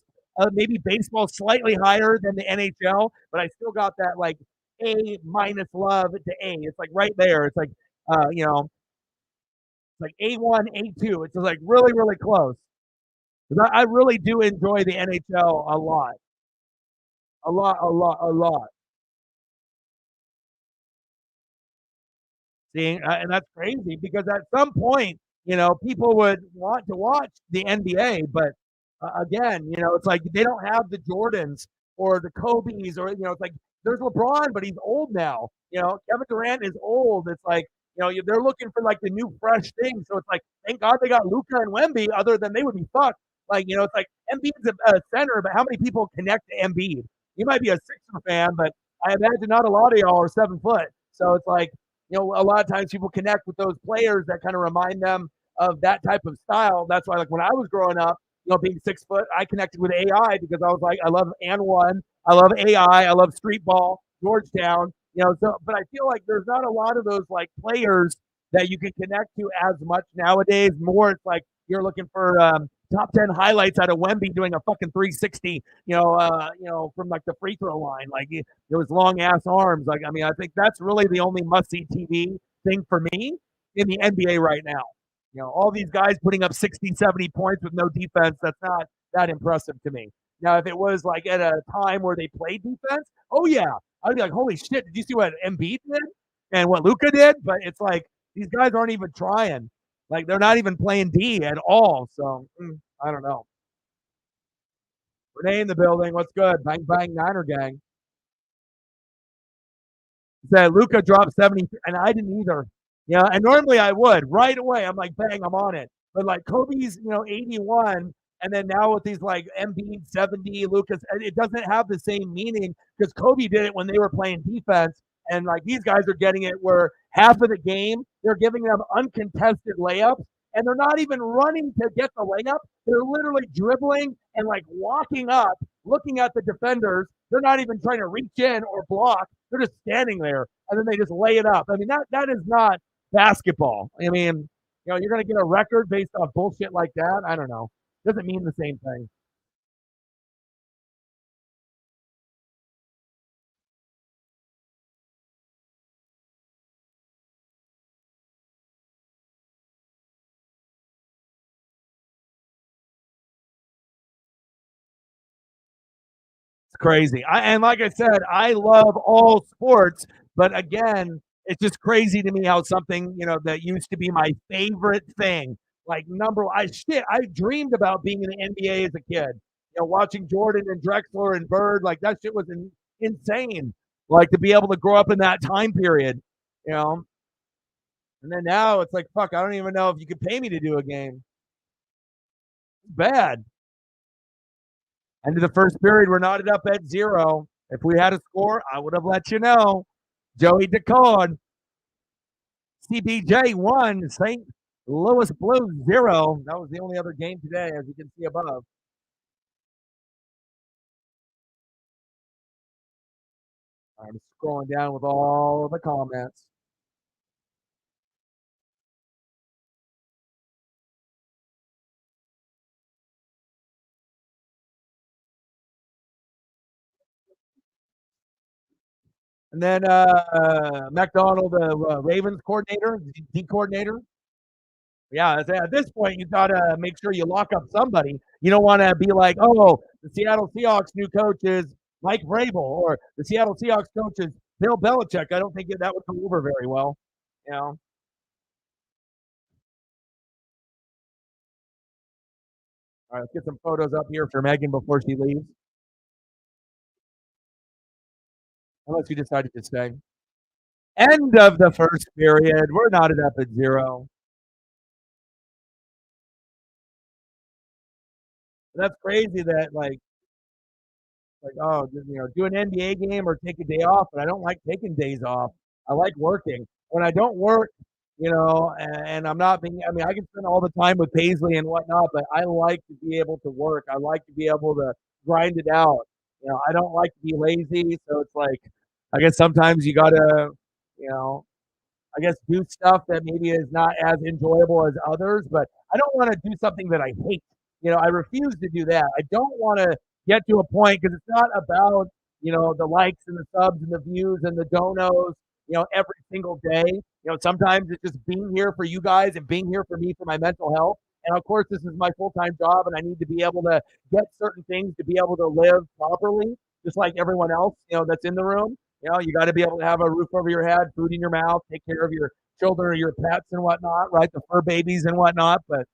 maybe baseball slightly higher than the NHL, but I still got that like A minus love to A. It's like right there. It's like, it's like A1, A2. It's just like really, really close. I really do enjoy the NHL a lot. A lot, a lot, a lot. Seeing, and that's crazy because at some point, people would want to watch the NBA, but again, it's like they don't have the Jordans or the Kobe's, or it's like there's LeBron, but he's old now. Kevin Durant is old. It's like they're looking for like the new fresh thing. So it's like thank God they got Luka and Wemby. Other than they would be fucked. Like it's like Embiid's a center, but how many people connect to Embiid? You might be a Sixer fan, but I imagine not a lot of y'all are 7 foot. So it's like a lot of times people connect with those players that kind of remind them of that type of style. That's why, like when I was growing up, being 6 foot, I connected with AI because I was like, I love and one, I love AI, I love street ball, Georgetown. So but I feel like there's not a lot of those like players that you can connect to as much nowadays. More, it's like you're looking for top 10 highlights out of Wemby doing a fucking 360, from like the free throw line, like those long ass arms. Like, I mean, I think that's really the only must see TV thing for me in the NBA right now. All these guys putting up 60, 70 points with no defense, that's not that impressive to me. Now, if it was like at a time where they played defense, oh yeah, I'd be like, holy shit, did you see what Embiid did and what Luka did? But it's like these guys aren't even trying. Like they're not even playing D at all. So I don't know. Renee in the building. What's good? Bang bang Niner gang. Said Luca dropped 70, and I didn't either. Yeah, and normally I would right away. I'm like, bang, I'm on it. But like Kobe's, 81, and then now with these like Embiid 70, Lucas, it doesn't have the same meaning because Kobe did it when they were playing defense, and like these guys are getting it where half of the game they're giving them uncontested layups, and they're not even running to get the layup. They're literally dribbling and like walking up, looking at the defenders. They're not even trying to reach in or block. They're just standing there and then they just lay it up. I mean, that is not basketball. I mean, you're going to get a record based off bullshit like that. I don't know. Doesn't mean the same thing. crazy. And like I said, I love all sports, but again, it's just crazy to me how something that used to be my favorite thing, like I dreamed about being in the NBA as a kid. Watching Jordan and Drexler and Bird, like that shit was insane. Like to be able to grow up in that time period, you know. And then now it's like, fuck, I don't even know if you could pay me to do a game. It's bad. End of the first period, we're knotted up at 0. If we had a score, I would have let you know. Joey DeCord, CBJ 1, St. Louis Blues 0. That was the only other game today, as you can see above. I'm scrolling down with all the comments. And then McDonald, the Ravens coordinator, D coordinator. Yeah, at this point, you got to make sure you lock up somebody. You don't want to be like, oh, the Seattle Seahawks new coach is Mike Vrabel, or the Seattle Seahawks coach is Bill Belichick. I don't think that would go over very well. You know. All right, let's get some photos up here for Megan before she leaves. Unless you decided to stay. End of the first period. We're knotted up at 0. That's crazy that oh, do an NBA game or take a day off, but I don't like taking days off. I like working. When I don't work, and I'm not being, I mean, I can spend all the time with Paisley and whatnot, but I like to be able to work. I like to be able to grind it out. I don't like to be lazy. So it's like, I guess sometimes you got to, you know, I guess do stuff that maybe is not as enjoyable as others, but I don't want to do something that I hate. I refuse to do that. I don't want to get to a point because it's not about, the likes and the subs and the views and the donos, every single day. Sometimes it's just being here for you guys and being here for me for my mental health. And of course, this is my full time job, and I need to be able to get certain things to be able to live properly, just like everyone else, that's in the room. You got to be able to have a roof over your head, food in your mouth, take care of your children or your pets and whatnot, right? The fur babies and whatnot. But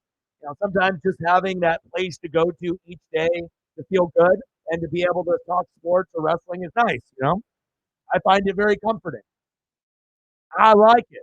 sometimes just having that place to go to each day to feel good and to be able to talk sports or wrestling is nice. I find it very comforting. I like it.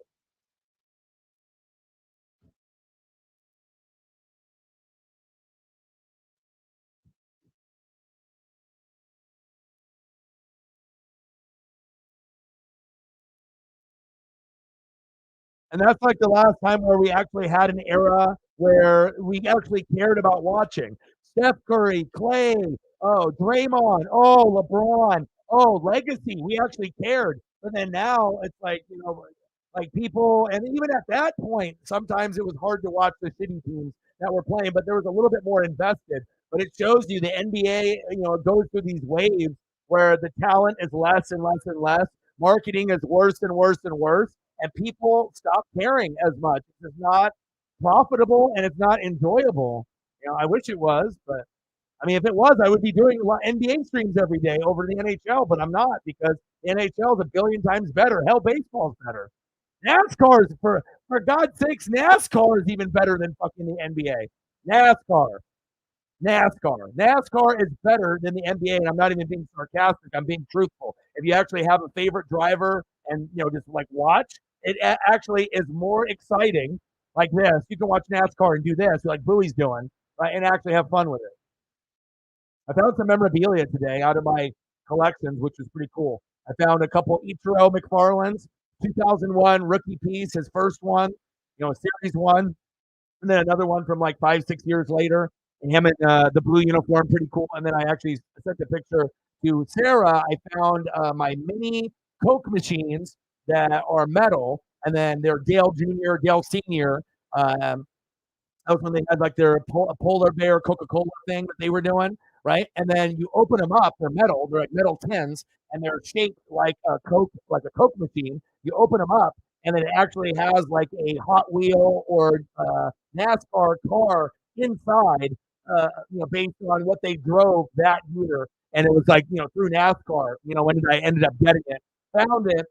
And that's like the last time where we actually had an era where we actually cared about watching. Steph Curry, Clay, oh, Draymond, oh, LeBron, oh, legacy. We actually cared. But then now it's like, like people, and even at that point, sometimes it was hard to watch the shitty teams that were playing, but there was a little bit more invested. But it shows you the NBA, goes through these waves where the talent is less and less and less. Marketing is worse and worse and worse, and people stop caring as much. It's not profitable and it's not enjoyable. I wish it was, but I mean, if it was, I would be doing NBA streams every day over the NHL, but I'm not because the NHL is a billion times better. Hell, baseball's better. NASCAR is for God's sakes, NASCAR is even better than fucking the NBA. NASCAR. NASCAR is better than the NBA, and I'm not even being sarcastic. I'm being truthful. If you actually have a favorite driver and just like watch, it actually is more exciting. Like this, you can watch NASCAR and do this, like Bowie's doing, right, and actually have fun with it. I found some memorabilia today out of my collections, which was pretty cool. I found a couple Ichiro McFarland's 2001 rookie piece, his first one, series one, and then another one from like 5-6 years later, and him in the blue uniform, pretty cool. And then I actually sent a picture to Sarah. I found my mini Coke machines that are metal, and then they're Dale Jr., Dale Senior. That was when they had like their polar bear Coca-Cola thing that they were doing, right? And then you open them up, they're metal, they're like metal tins, and they're shaped like a Coke machine. You open them up, and then it actually has like a Hot Wheel or NASCAR car inside, based on what they drove that year. and it was like, through NASCAR, when I ended up getting it, found it,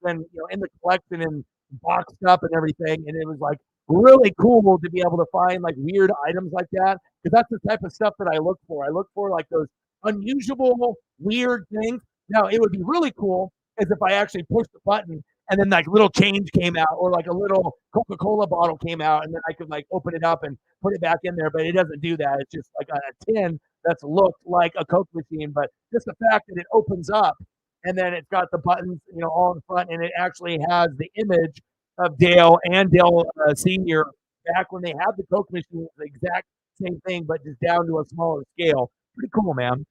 then, in the collection and boxed up and everything, and it was like really cool to be able to find like weird items like that because that's the type of stuff that I look for. I look for like those unusual, weird things. Now, it would be really cool is if I actually pushed the button and then like little change came out or like a little Coca-Cola bottle came out and then I could like open it up and put it back in there, but it doesn't do that. It's just like a tin that's looked like a Coke machine, but just the fact that it opens up and then it's got the buttons, all in front, and it actually has the image of Dale and Dale Senior back when they had the Coke machine, the exact same thing, but just down to a smaller scale. Pretty cool, man.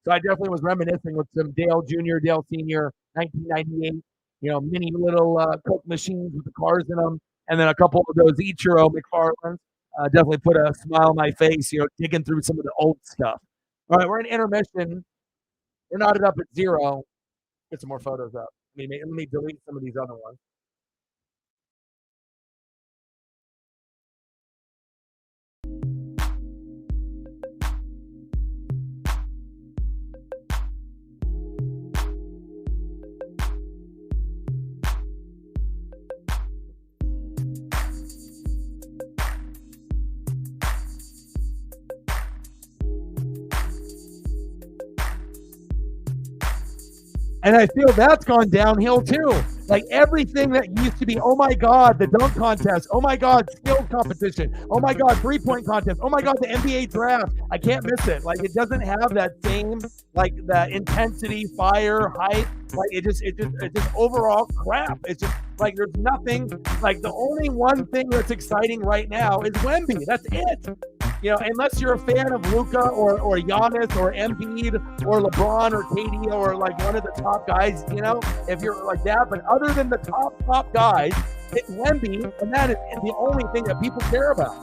So I definitely was reminiscing with some Dale Jr., Dale Senior, 1998, mini little Coke machines with the cars in them, and then a couple of those Ichiro McFarlanes. Definitely put a smile on my face, digging through some of the old stuff. All right, we're in intermission. We're knotted up at 0. Get some more photos up. Let me delete some of these other ones. And I feel that's gone downhill too. Like everything that used to be, oh my God, the dunk contest. Oh my God, skills competition. Oh my God, 3-point contest. Oh my God, the NBA draft. I can't miss it. Like it doesn't have that same, like the intensity, fire, hype. Like it just overall crap. It's just like there's nothing. Like the only one thing that's exciting right now is Wemby. That's it. Unless you're a fan of Luka or Giannis or Embiid or LeBron or KD or like one of the top guys, if you're like that. But other than the top guys, it's Wemby, and that is the only thing that people care about.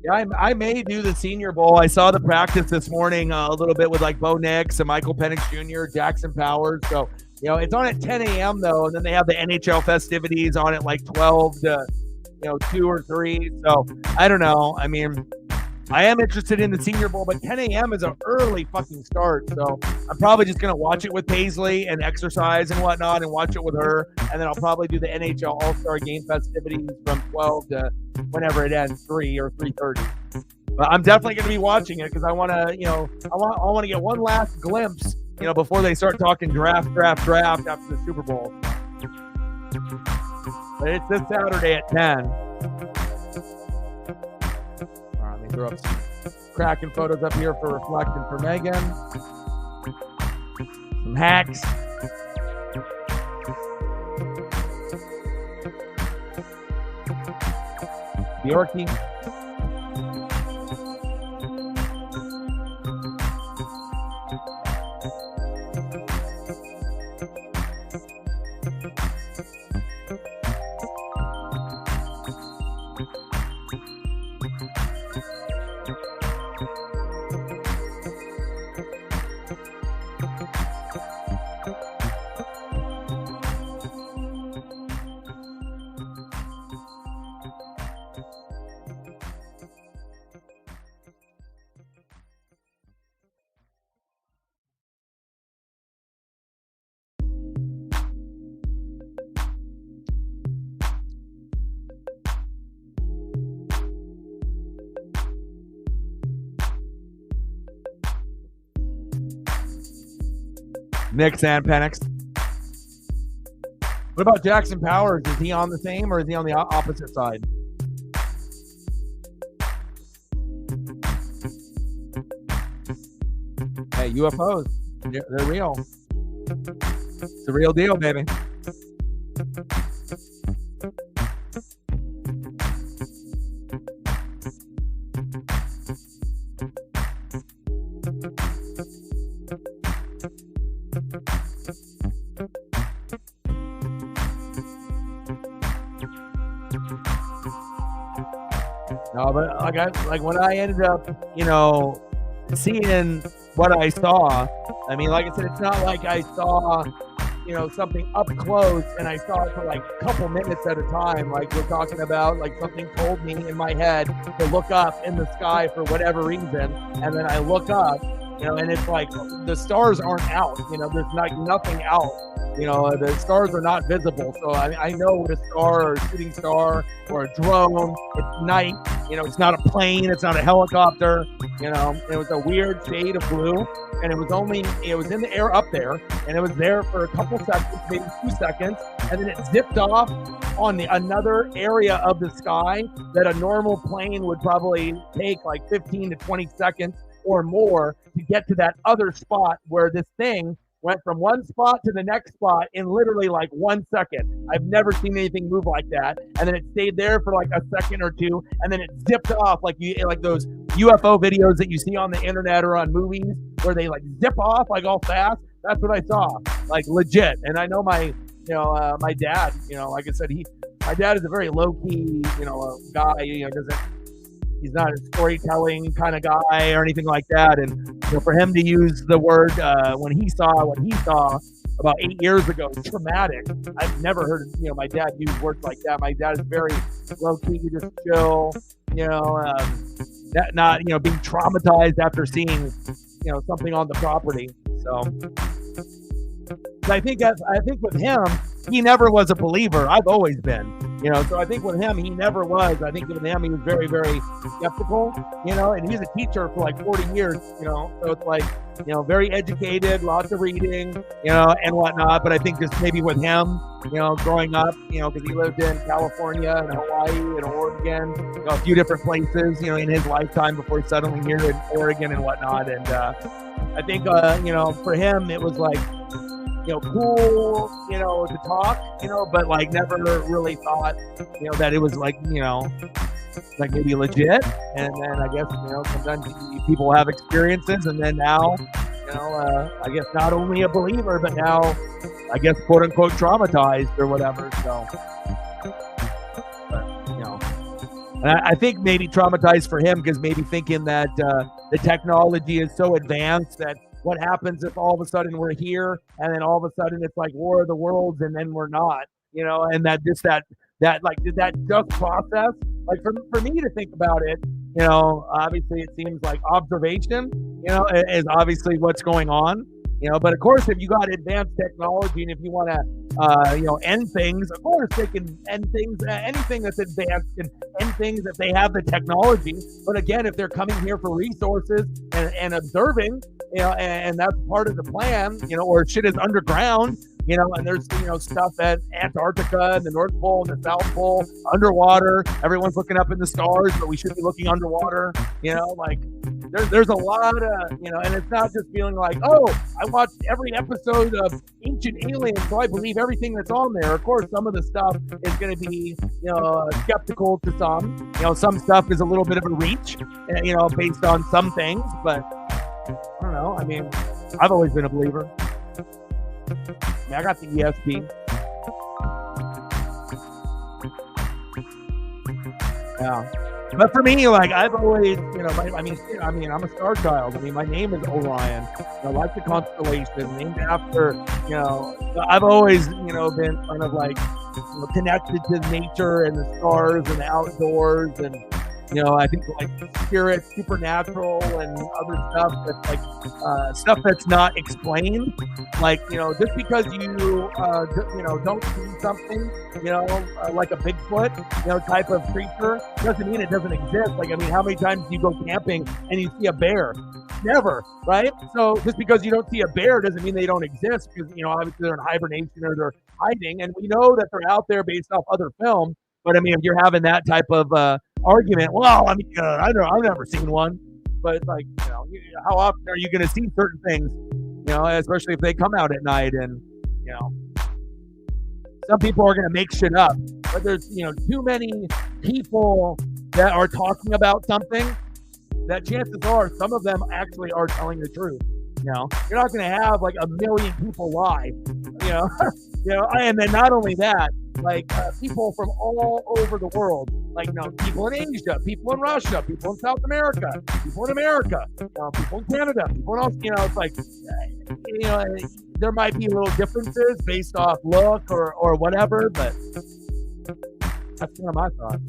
Yeah, I may do the Senior Bowl. I saw the practice this morning a little bit with like Bo Nix and Michael Penix Jr., Jackson Powers. So, it's on at 10 a.m. though, and then they have the NHL festivities on at like 12 to, 2 or 3. So I don't know. I mean, I am interested in the Senior Bowl, but 10 a.m. is an early fucking start. So I'm probably just going to watch it with Paisley and exercise and whatnot and watch it with her. And then I'll probably do the NHL All-Star Game festivities from 12 to whenever it ends, 3 or 3:30. But I'm definitely going to be watching it because I want to, I want to get one last glimpse, before they start talking draft after the Super Bowl. But it's this Saturday at 10. Throw up some Kraken photos up here for reflecting for Megan. Some hacks. Bjorky. Nix and Penix. What about Jackson Powers? Is he on the same or is he on the opposite side? Hey, UFOs, they're real. It's the real deal, baby. No, but like when I ended up, seeing what I saw. I mean, like I said, it's not like I saw, something up close and I saw it for like a couple minutes at a time. Like we're talking about, like something told me in my head to look up in the sky for whatever reason, and then I look up, and it's like the stars aren't out. There's like nothing out. The stars are not visible. So I know what a star or a shooting star or a drone, it's night. It's not a plane. It's not a helicopter. It was a weird shade of blue. And it was in the air up there. And it was there for a couple seconds, maybe 2 seconds. And then it zipped off on another area of the sky that a normal plane would probably take like 15 to 20 seconds or more to get to that other spot where this thing went from one spot to the next spot in literally like 1 second. I've never seen anything move like that. And then it stayed there for like a second or two, and then it zipped off like those UFO videos that you see on the internet or on movies where they like zip off like all fast. That's what I saw, like legit. And I know my dad, like I said, my dad is a very low key, guy. He's not a storytelling kind of guy or anything like that. And for him to use the word when he saw what he saw about 8 years ago, traumatic. I've never heard my dad use words like that. My dad is very low key, just chill. Not being traumatized after seeing something on the property. So I think with him, he never was a believer. I've always been. So I think with him, he never was. I think with him, he was very, very skeptical, and he's a teacher for like 40 years, so it's like, very educated, lots of reading, and whatnot. But I think just maybe with him, growing up, because he lived in California and Hawaii and Oregon, a few different places, in his lifetime before settling here in Oregon and whatnot. And I think, for him, it was like, cool, to talk, but like never really thought, that it was like, like maybe legit. And then I guess, sometimes people have experiences, and then now, I guess not only a believer, but now, I guess, quote unquote, traumatized or whatever. So, but, and I think maybe traumatized for him because maybe thinking that the technology is so advanced that what happens if all of a sudden we're here and then all of a sudden it's like War of the Worlds and then we're not, and that just that like, did that just process? Like for me to think about it, obviously it seems like observation, is obviously what's going on, but of course, if you got advanced technology and if you want to, end things, of course they can end things, anything that's advanced can end things if they have the technology. But again, if they're coming here for resources and observing, and that's part of the plan, or shit is underground, and there's, stuff at Antarctica and the North Pole and the South Pole, underwater. Everyone's looking up in the stars, but we should be looking underwater, like there's a lot of, and it's not just feeling like, oh, I watched every episode of Ancient Aliens, so I believe everything that's on there. Of course, some of the stuff is going to be, skeptical to some. Some stuff is a little bit of a reach, based on some things, but I don't know. I mean, I've always been a believer. I got the ESP. Yeah. But for me, like, I've always, I'm a star child. I mean, my name is Orion. I like the constellation, named after, I've always, been kind of like, connected to nature and the stars and the outdoors, and I think like spirit, supernatural, and other stuff that's like stuff that's not explained. Like, just because you don't see something, like a Bigfoot, type of creature, doesn't mean it doesn't exist. Like, I mean, how many times do you go camping and you see a bear? never, right? So just because you don't see a bear doesn't mean they don't exist because, obviously they're in hibernation or they're hiding. And we know that they're out there based off other film. But I mean, if you're having that type of argument, well, I mean, I've never seen one. But it's like, how often are you going to see certain things, especially if they come out at night and, some people are going to make shit up. But there's, too many people that are talking about something that chances are some of them actually are telling the truth. You're not going to have like a million people lie. And then not only that, like people from all over the world, like people in Asia, people in Russia, people in South America, people in America, people in Canada, people else. It's like there might be little differences based off look or whatever, but that's kind of my thought.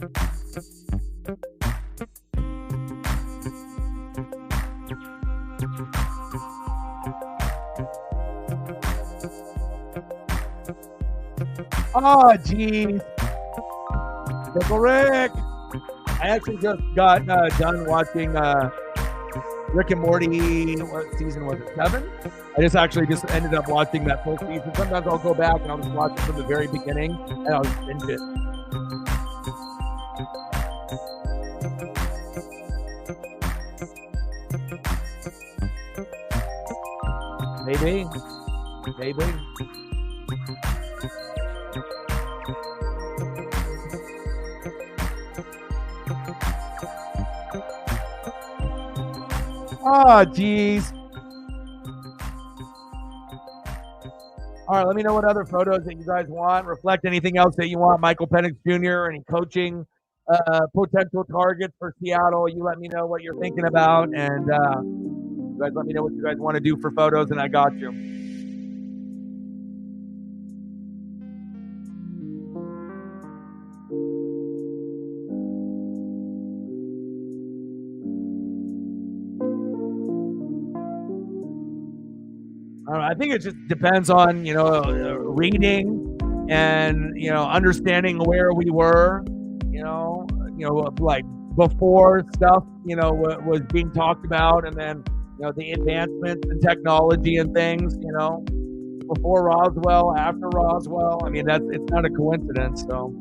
Oh, geez. Pickle Rick. I actually just got done watching Rick and Morty. What season was it? 7? I just ended up watching that full season. Sometimes I'll go back and I'll just watch it from the very beginning and I'll just binge it. Maybe. Oh, geez. All right, let me know what other photos that you guys want. Reflect anything else that you want. Michael Penix Jr., any coaching potential targets for Seattle. You let me know what you're thinking about, and you guys let me know what you guys want to do for photos, and I got you. I think it just depends on, reading and, understanding where we were, like before stuff, was being talked about, and then, the advancements in technology and things, before Roswell, after Roswell. I mean, it's not a coincidence. So,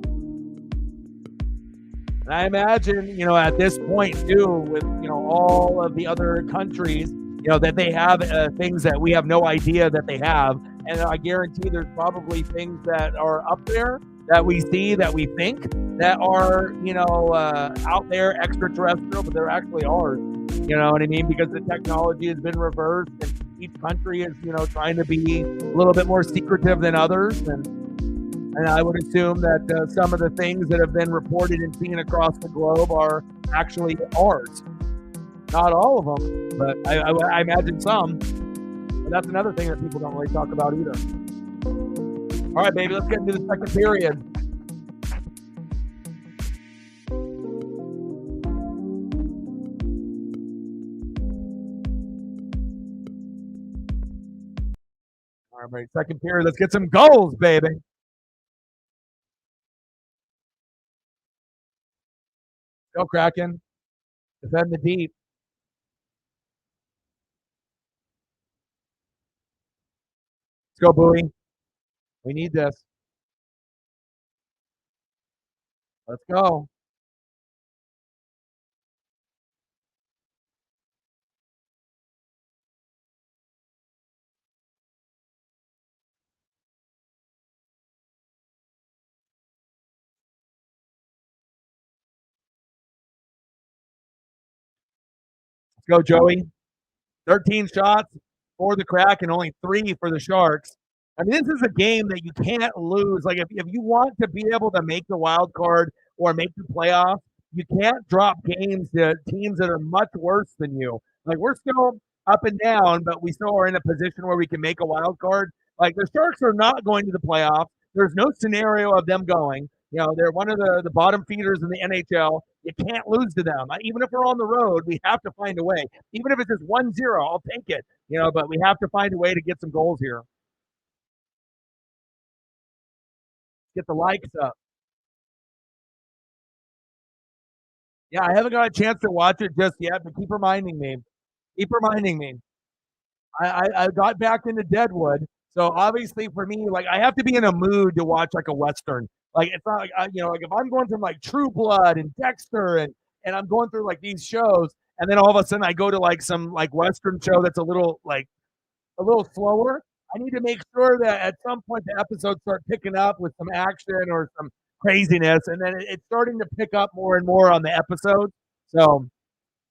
and I imagine, at this point too, with, all of the other countries, that they have things that we have no idea that they have. And I guarantee there's probably things that are up there that we see, that we think that are, out there extraterrestrial, but they're actually ours. You know what I mean? Because the technology has been reversed and each country is, trying to be a little bit more secretive than others. And I would assume that some of the things that have been reported and seen across the globe are actually ours. Not all of them, but I imagine some. But that's another thing that people don't really talk about either. All right, baby, let's get into the second period. All right, second period. Let's get some goals, baby. Go Kraken. Defend the deep. Let's go, Bowie. We need this. Let's go. Let's go, Joey. 13 shots for the Kraken, only 3 for the Sharks. I mean, this is a game that you can't lose. Like, if you want to be able to make the wild card or make the playoffs, you can't drop games to teams that are much worse than you. Like, we're still up and down, but we still are in a position where we can make a wild card. Like, the Sharks are not going to the playoffs. There's no scenario of them going. They're one of the bottom feeders in the NHL. You can't lose to them. Even if we're on the road, we have to find a way. Even if it's just 1-0, I'll take it. But we have to find a way to get some goals here. Get the likes up. Yeah, I haven't got a chance to watch it just yet, but keep reminding me. Keep reminding me. I got back into Deadwood, so obviously for me, like I have to be in a mood to watch like a western. Like it's not like like if I'm going through like True Blood and Dexter and I'm going through like these shows, and then all of a sudden I go to like some like western show that's a little slower. I need to make sure that at some point the episodes start picking up with some action or some craziness, and then it's starting to pick up more and more on the episodes. So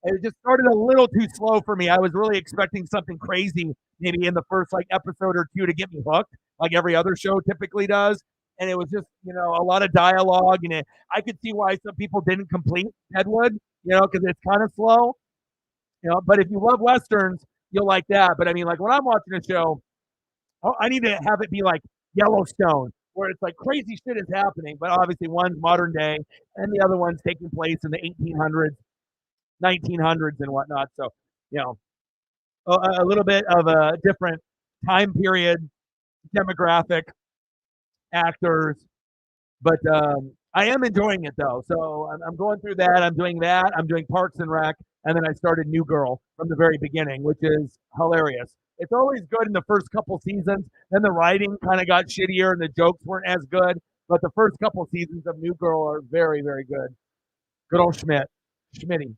it just started a little too slow for me. I was really expecting something crazy, maybe in the first like episode or two to get me hooked, like every other show typically does. And it was just, a lot of dialogue, and I could see why some people didn't complete Deadwood, because it's kind of slow. But if you love westerns, you'll like that. But I mean, like when I'm watching a show, I need to have it be like Yellowstone, where it's like crazy shit is happening, but obviously one's modern day and the other one's taking place in the 1800s, 1900s, and whatnot. So, you know, a little bit of a different time period, demographic, actors, but I am enjoying it though. So I'm going through that. I'm doing that. I'm doing Parks and Rec, and then I started New Girl from the very beginning, which is hilarious. It's always good in the first couple seasons. Then the writing kind of got shittier, and the jokes weren't as good. But the first couple seasons of New Girl are very, very good. Good old Schmitty.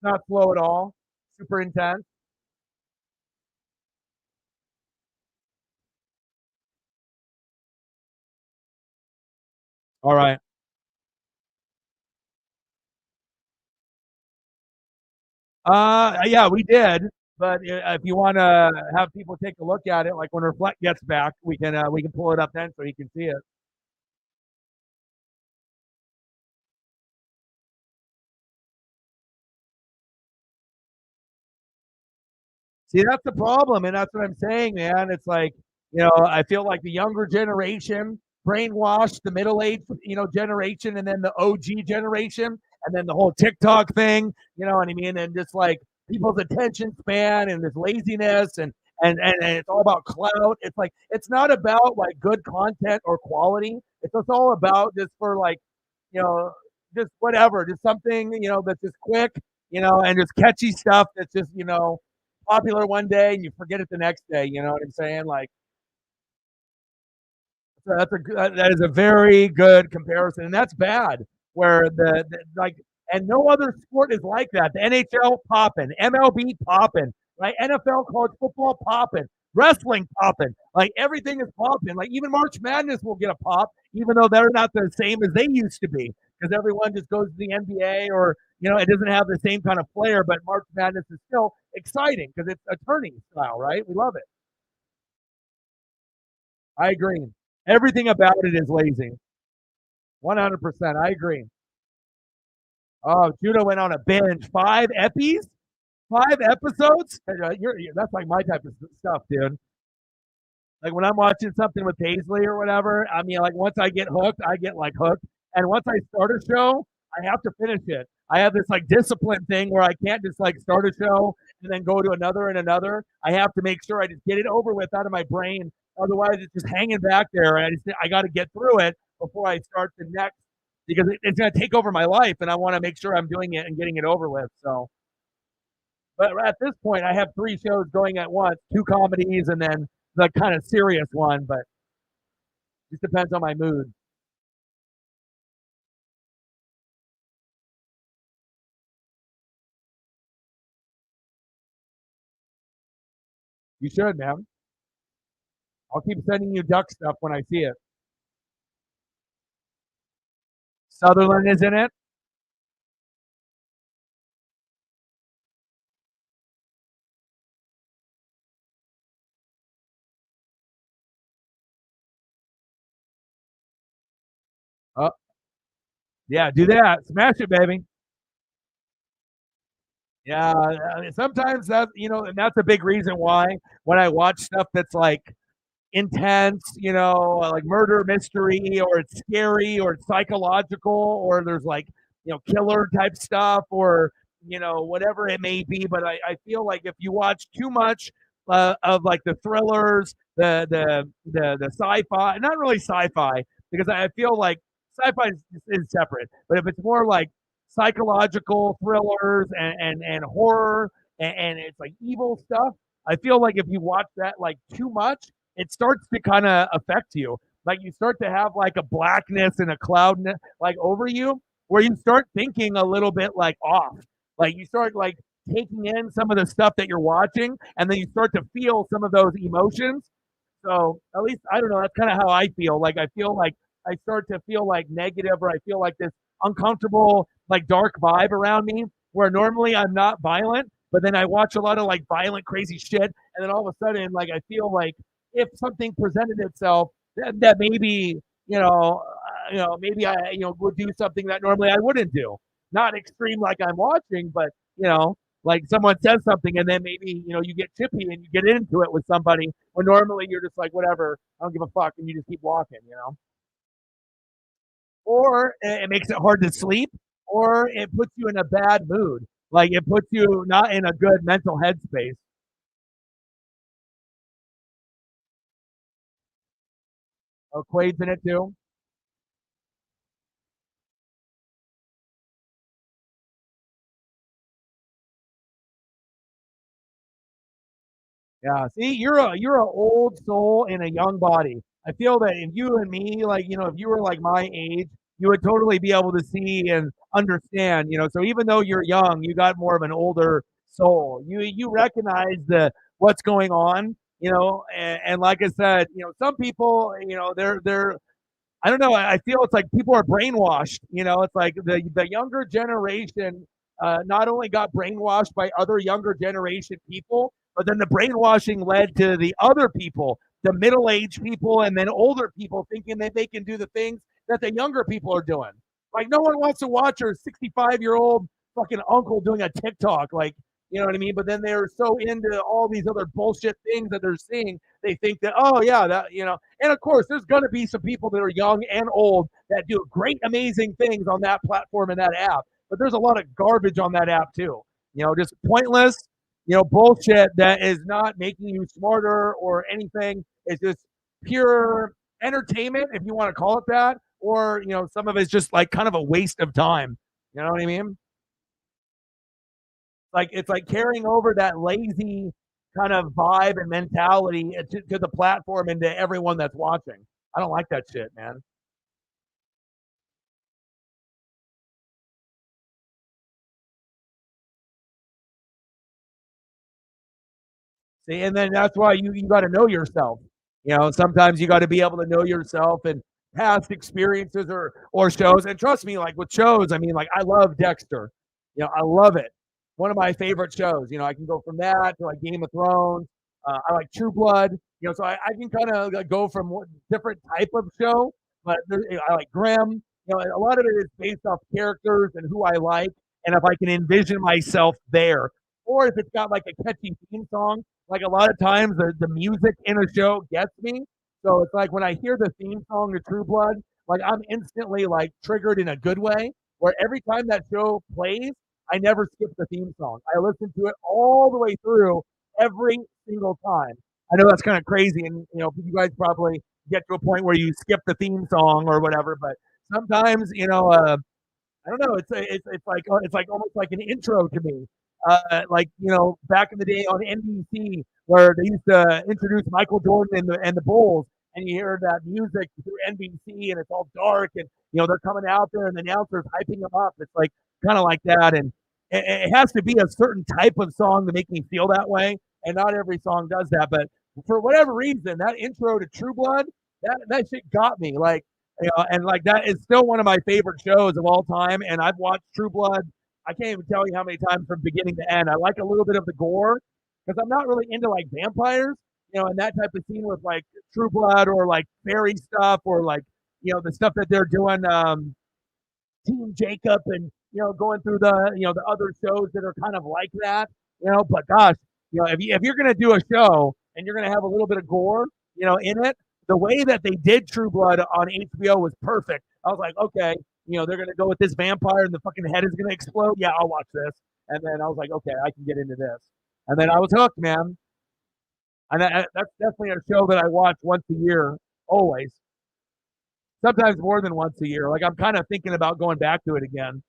Not slow at all. Super intense. All right. Yeah, we did. But if you want to have people take a look at it, like when Reflect gets back, we can pull it up then so you can see it. See, that's the problem, and that's what I'm saying, man. It's like, I feel like the younger generation brainwashed the middle-aged, generation, and then the OG generation, and then the whole TikTok thing. You know what I mean? And just like people's attention span and this laziness, and it's all about clout. It's like it's not about like good content or quality. It's just all about just for like, you know, just whatever, just something that's just quick, and just catchy stuff that's just popular one day and you forget it the next day. You know what I'm saying? Like that is a very good comparison, and that's bad. Where the like, and no other sport is like that. The NHL popping, MLB popping, right? NFL, college football popping, wrestling popping. Like everything is popping. Like even March Madness will get a pop, even though they're not the same as they used to be, because everyone just goes to the NBA or it doesn't have the same kind of flair. But March Madness is still exciting because it's a turning style, right? We love it. I agree. Everything about it is lazy. 100%. I agree. Oh, Judah went on a binge. 5 episodes? 5 episodes? That's like my type of stuff, dude. Like when I'm watching something with Paisley or whatever, I mean, like once I get hooked, I get like hooked. And once I start a show, I have to finish it. I have this like discipline thing where I can't just like start a show and then go to another and another. I have to make sure I just get it over with out of my brain. Otherwise, it's just hanging back there. And I got to get through it before I start the next, because it's going to take over my life, and I want to make sure I'm doing it and getting it over with. So, but at this point, I have 3 shows going at once, 2 comedies, and then the kind of serious one. But it just depends on my mood. You should, man. I'll keep sending you duck stuff when I see it. Sutherland is in it. Oh, yeah, do that. Smash it, baby. Yeah, sometimes and that's a big reason why when I watch stuff that's like intense, like murder mystery, or it's scary, or it's psychological, or there's like, killer type stuff, or, whatever it may be. But I feel like if you watch too much of like the thrillers, the sci-fi, not really sci-fi, because I feel like sci-fi is separate, but if it's more like psychological thrillers and horror and it's like evil stuff, I feel like if you watch that like too much, it starts to kind of affect you. Like you start to have like a blackness and a cloudness like over you, where you start thinking a little bit like off. Like you start like taking in some of the stuff that you're watching, and then you start to feel some of those emotions. So at least I don't know. That's kind of how I feel. Like I feel like I start to feel like negative, or I feel like this uncomfortable, like dark vibe around me. Where normally I'm not violent, but then I watch a lot of like violent, crazy shit, and then all of a sudden, like I feel like if something presented itself that maybe maybe I would do something that normally I wouldn't do. Not extreme like I'm watching, but like someone says something and then maybe you get chippy and you get into it with somebody when normally you're just like whatever, I don't give a fuck, and you just keep walking. Or it makes it hard to sleep, or it puts you in a bad mood. Like it puts you not in a good mental headspace. Oh, Quaid's in it too. Yeah. See, you're a old soul in a young body. I feel that if you and me, like, if you were like my age, you would totally be able to see and understand. So even though you're young, you got more of an older soul. You recognize the what's going on, and like I said, some people, they're I don't know. I feel it's like people are brainwashed. It's like the younger generation not only got brainwashed by other younger generation people, but then the brainwashing led to the other people, the middle aged people, and then older people thinking that they can do the things that the younger people are doing. Like no one wants to watch her 65-year-old fucking uncle doing a TikTok. Like, you know what I mean? But then they're so into all these other bullshit things that they're seeing, they think that, oh yeah, that. And of course, there's going to be some people that are young and old that do great, amazing things on that platform and that app. But there's a lot of garbage on that app too. Just pointless, bullshit that is not making you smarter or anything. It's just pure entertainment, if you want to call it that. Or, some of it's just like kind of a waste of time. You know what I mean? Like it's like carrying over that lazy kind of vibe and mentality to the platform and to everyone that's watching. I don't like that shit, man. See, and then that's why you got to know yourself. Sometimes you got to be able to know yourself and past experiences or shows. And trust me, like with shows, I mean, like I love Dexter. I love it. One of my favorite shows. I can go from that to like Game of Thrones. I like True Blood. So I can kind of like go from different type of show. But I like Grimm. A lot of it is based off characters and who I like, and if I can envision myself there, or if it's got like a catchy theme song. Like a lot of times, the music in a show gets me. So it's like when I hear the theme song to True Blood, like I'm instantly like triggered in a good way. Where every time that show plays, I never skip the theme song. I listen to it all the way through every single time. I know that's kind of crazy, and you guys probably get to a point where you skip the theme song or whatever. But sometimes, I don't know. It's like almost like an intro to me. Like back in the day on NBC where they used to introduce Michael Jordan and the Bulls, and you hear that music through NBC, and it's all dark, and they're coming out there, and the announcers hyping them up. It's like kind of like that, and it has to be a certain type of song to make me feel that way, and not every song does that. But for whatever reason, that intro to True Blood, that shit got me. Like and like that is still one of my favorite shows of all time. And I've watched True Blood. I can't even tell you how many times from beginning to end. I like a little bit of the gore because I'm not really into like vampires, and that type of scene with like True Blood or like fairy stuff or like the stuff that they're doing, Team Jacob, and going through the other shows that are kind of like that. But gosh, if you're gonna do a show and you're gonna have a little bit of gore, in it, the way that they did True Blood on HBO was perfect. I was like, okay, they're gonna go with this vampire and the fucking head is gonna explode. Yeah, I'll watch this. And then I was like, okay, I can get into this. And then I was hooked, man. And that's definitely a show that I watch once a year, always. sometimes more than once a year. Like I'm kind of thinking about going back to it again.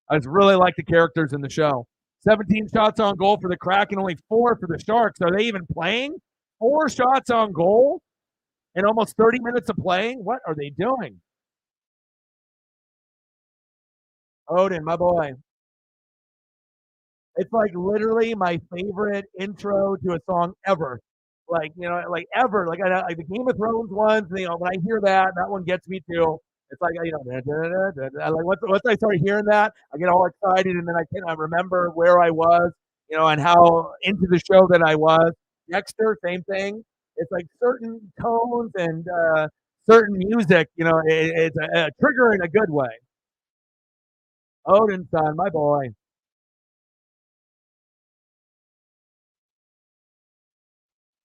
I just really like the characters in the show. 17 shots on goal for the Kraken, only 4 for the Sharks. Are they even playing? 4 shots on goal in almost 30 minutes of playing? What are they doing? Odin, my boy. It's like literally my favorite intro to a song ever. Like, like ever. Like, like the Game of Thrones ones, when I hear that, that one gets me too. It's like, da, da, da, da, da. Like once I start hearing that, I get all excited and then I remember where I was, and how into the show that I was. Dexter, same thing. It's like certain tones and certain music, it's a trigger in a good way. Odin son, my boy.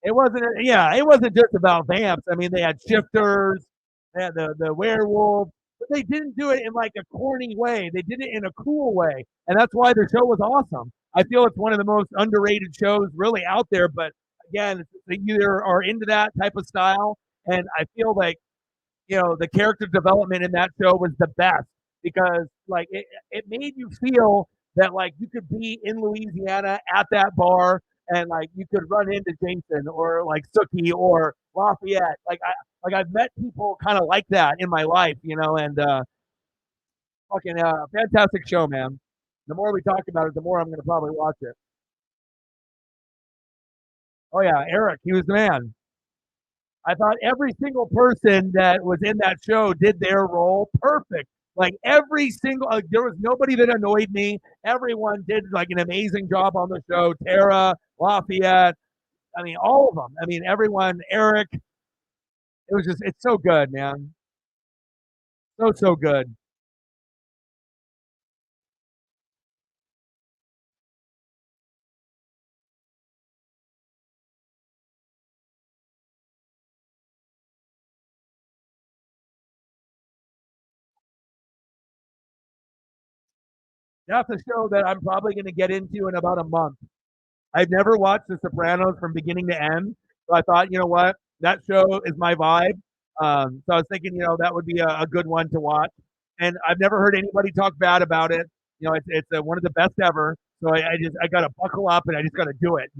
It wasn't just about vamps. I mean, they had shifters, they had the werewolf, but they didn't do it in like a corny way. They did it in a cool way, and that's why the show was awesome. I feel it's one of the most underrated shows really out there. But again, they either are into that type of style, and I feel like the character development in that show was the best because like it made you feel that like you could be in Louisiana at that bar and like you could run into Jason or like Sookie or Lafayette. I've met people kind of like that in my life, and fucking fantastic show, man. The more we talk about it, the more I'm gonna probably watch it. Oh yeah, Eric, he was the man. I thought every single person that was in that show did their role perfect. Like every single, there was nobody that annoyed me. Everyone did like an amazing job on the show. Tara, Lafayette, I mean, all of them. I mean, everyone. Eric. It was just, it's so good, man. So good. That's a show that I'm probably going to get into in about a month. I've never watched The Sopranos from beginning to end. So I thought, you know what? That show is my vibe. So I was thinking, that would be a good one to watch. And I've never heard anybody talk bad about it. It's one of the best ever. So I got to buckle up and I just got to do it.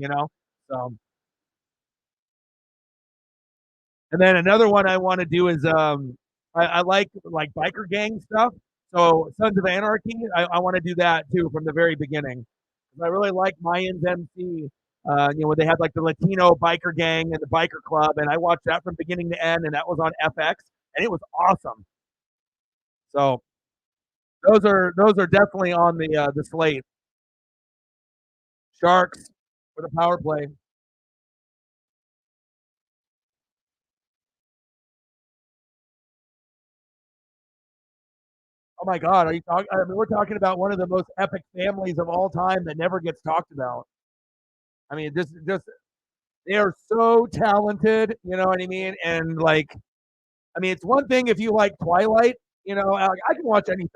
So, and then another one I want to do is I like biker gang stuff. So Sons of Anarchy, I want to do that too from the very beginning. I really like Mayans MC. When they had like the Latino biker gang and the biker club, and I watched that from beginning to end, and that was on FX, and it was awesome. So those are definitely on the slate. Sharks with a power play. Oh my God, are you talking? I mean, we're talking about one of the most epic families of all time that never gets talked about. I mean, just they are so talented. You know what I mean? And like I mean, it's one thing if you like Twilight, I can watch anything.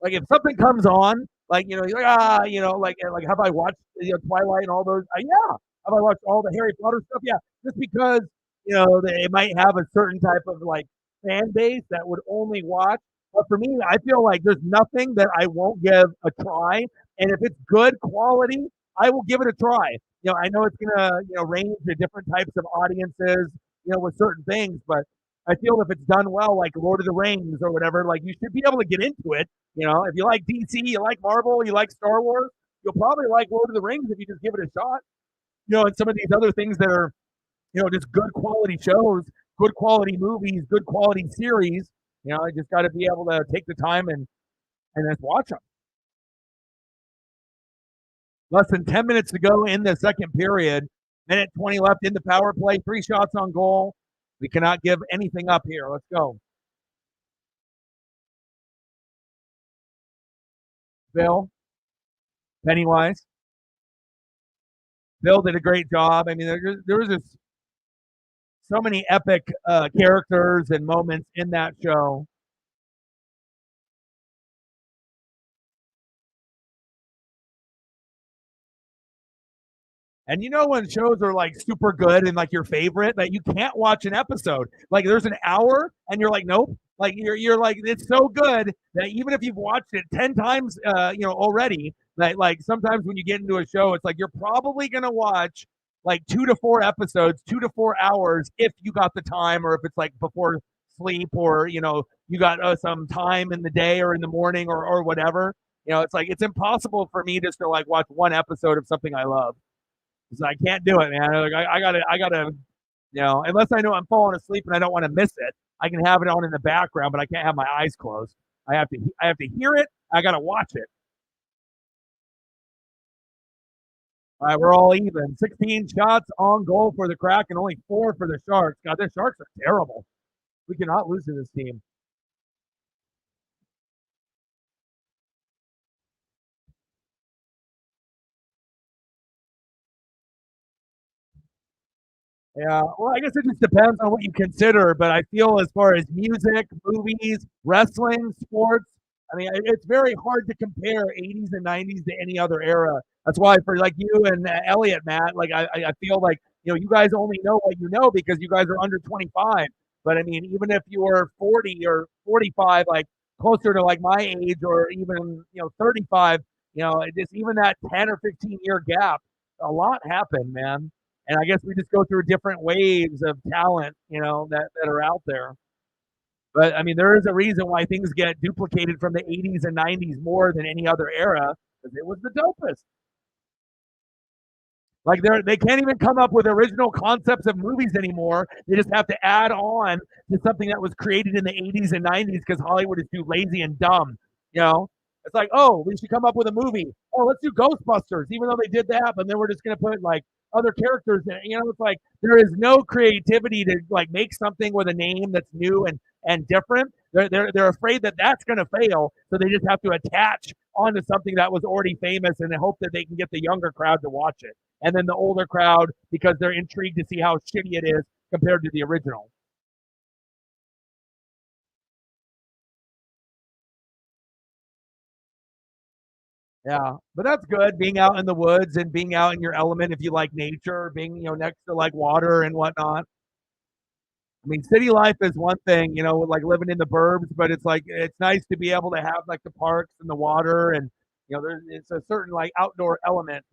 Like if something comes on, like you're like like have I watched Twilight and all those? Yeah, have I watched all the Harry Potter stuff? Yeah, just because they might have a certain type of like fan base that would only watch. But for me, I feel like there's nothing that I won't give a try, and if it's good quality, I will give it a try. I know it's gonna range to different types of audiences, with certain things, but I feel if it's done well, like Lord of the Rings or whatever, like you should be able to get into it. If you like DC, you like Marvel, you like Star Wars, you'll probably like Lord of the Rings if you just give it a shot. And some of these other things that are, just good quality shows, good quality movies, good quality series. I just got to be able to take the time and just watch them. Less than 10 minutes to go in the second period. Minute 20 left in the power play. 3 shots on goal. We cannot give anything up here. Let's go. Bill, Pennywise. Bill did a great job. I mean, there was just so many epic characters and moments in that show. And you know when shows are like super good and like your favorite that you can't watch an episode. Like there's an hour and you're like, nope. Like you're like it's so good that even if you've watched it 10 times, already, like sometimes when you get into a show, it's like you're probably gonna watch like 2 to 4 episodes, 2 to 4 hours if you got the time, or if it's like before sleep, or you got some time in the day or in the morning or whatever. It's like it's impossible for me just to like watch one episode of something I love. So I can't do it, man. Like I gotta, unless I know I'm falling asleep and I don't want to miss it, I can have it on in the background, but I can't have my eyes closed. I have to hear it. I gotta watch it. All right, we're all even. 16 shots on goal for the Kraken, only 4 for the Sharks. God, the Sharks are terrible. We cannot lose to this team. Yeah, well, I guess it just depends on what you consider, but I feel as far as music, movies, wrestling, sports, I mean, it's very hard to compare 80s and 90s to any other era. That's why for like you and Elliot, Matt, like I feel like you guys only know what you know because you guys are under 25. But I mean, even if you were 40 or 45, like closer to like my age, or even 35, just even that 10 or 15-year gap, a lot happened, man. And I guess we just go through different waves of talent, that are out there. But I mean, there is a reason why things get duplicated from the 80s and 90s more than any other era, because it was the dopest. Like they can't even come up with original concepts of movies anymore. They just have to add on to something that was created in the 80s and 90s because Hollywood is too lazy and dumb. You know, it's like, oh, we should come up with a movie. Oh, let's do Ghostbusters, even though they did that, but then we're just gonna put like other characters in it. It's like there is no creativity to like make something with a name that's new and different. They're afraid that that's gonna fail, so they just have to attach onto something that was already famous and hope that they can get the younger crowd to watch it, and then the older crowd because they're intrigued to see how shitty it is compared to the original. Yeah, but that's good being out in the woods and being out in your element if you like nature, being next to like water and whatnot. I mean, city life is one thing, like living in the burbs, but it's like it's nice to be able to have like the parks and the water, and there's it's a certain like outdoor element,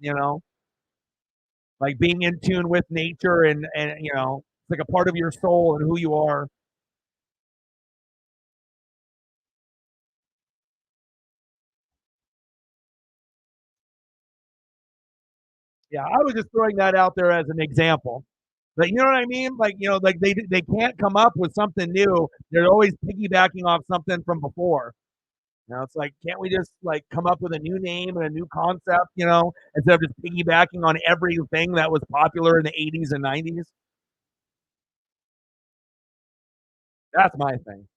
like being in tune with nature, and it's like a part of your soul and who you are. Yeah, I was just throwing that out there as an example. But you know what I mean? Like, like they can't come up with something new. They're always piggybacking off something from before. It's like, can't we just like come up with a new name and a new concept, instead of just piggybacking on everything that was popular in the 80s and 90s? That's my thing.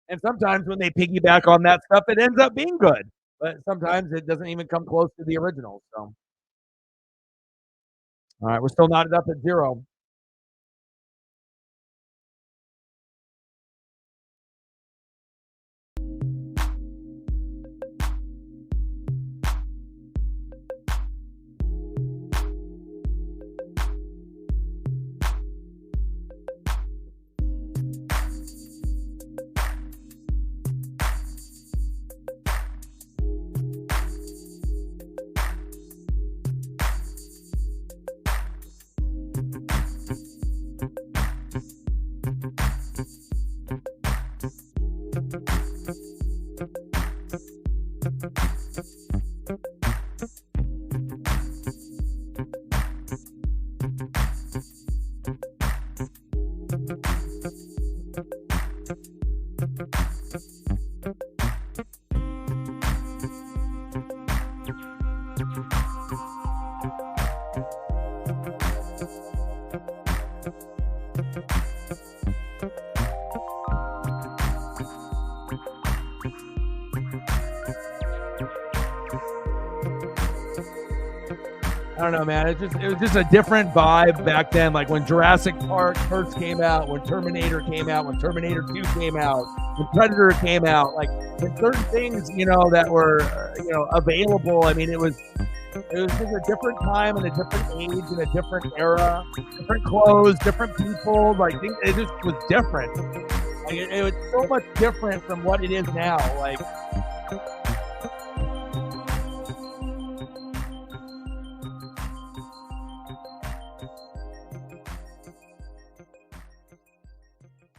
And sometimes when they piggyback on that stuff, it ends up being good. But sometimes it doesn't even come close to the original. So, all right, we're still knotted up at 0. I don't know, man. It was just a different vibe back then. Like when Jurassic Park first came out, when Terminator came out, when Terminator 2 came out, when Predator came out. Like when certain things, that were available. I mean, it was It was just a different time and a different age and a different era, different clothes, different people. Like it just was different. Like it was so much different from what it is now. Like.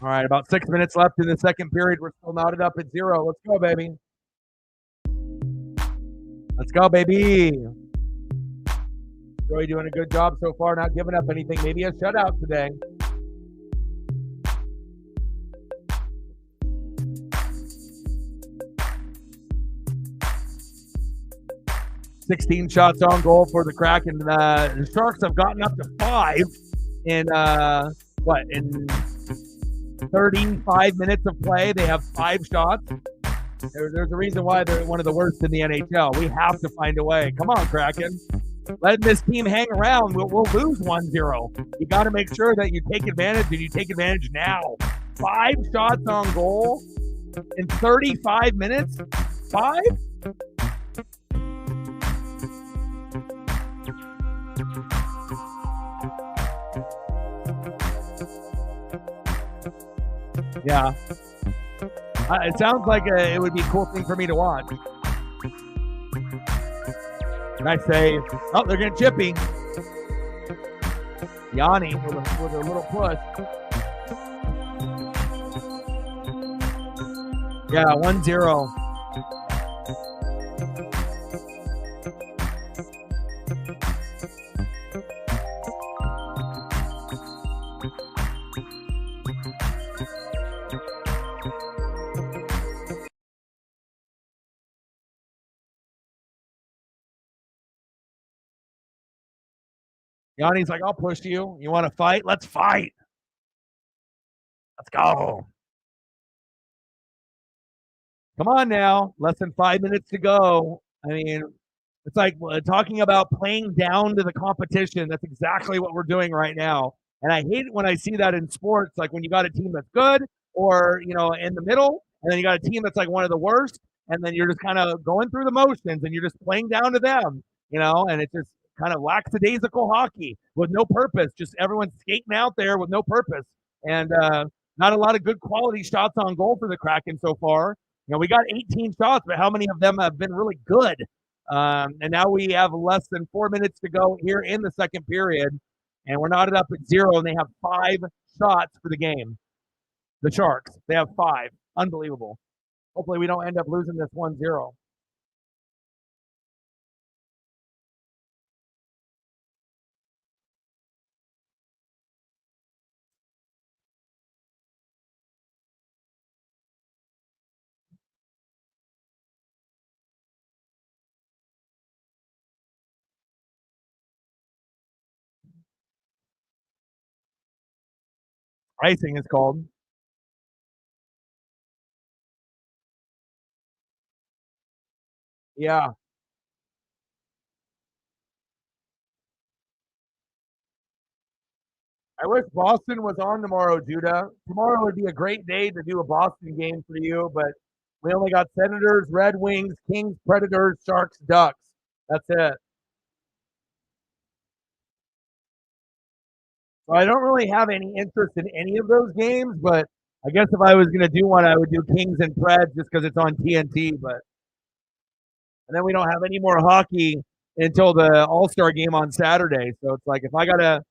All right, about 6 minutes left in the second period. We're still knotted up at 0. Let's go, baby. Let's go, baby. Joey doing a good job so far, not giving up anything. Maybe a shutout today. $16 shots on goal for the Kraken. The Sharks have gotten up to 5 in in 35 minutes of play. They have 5 shots. There's a reason why they're one of the worst in the NHL. We have to find a way. Come on, Kraken. Letting this team hang around, we'll lose 1-0. You got to make sure that you take advantage, and you take advantage now. 5 shots on goal in 35 minutes? 5? Yeah. It sounds like it would be a cool thing for me to watch. Nice save. Oh, they're getting chippy. Yanni with a little push. Yeah, 1-0. Yanni's like, I'll push you. You want to fight? Let's fight. Let's go. Come on now. Less than 5 minutes to go. I mean, it's like talking about playing down to the competition. That's exactly what we're doing right now. And I hate it when I see that in sports, like when you got a team that's good or, in the middle, and then you got a team that's like one of the worst, and then you're just kind of going through the motions and you're just playing down to them, and it's just kind of lackadaisical hockey with no purpose. Just everyone's skating out there with no purpose. And not a lot of good quality shots on goal for the Kraken so far. We got 18 shots, but how many of them have been really good? And now we have less than 4 minutes to go here in the second period, and we're knotted up at 0, and they have 5 shots for the game. The Sharks, they have 5. Unbelievable. Hopefully we don't end up losing this 1-0. Icing is called. Yeah. I wish Boston was on tomorrow, Judah. Tomorrow would be a great day to do a Boston game for you, but we only got Senators, Red Wings, Kings, Predators, Sharks, Ducks. That's it. So I don't really have any interest in any of those games, but I guess if I was going to do one, I would do Kings and Preds just because it's on TNT. And then we don't have any more hockey until the All-Star game on Saturday. So it's like if I got to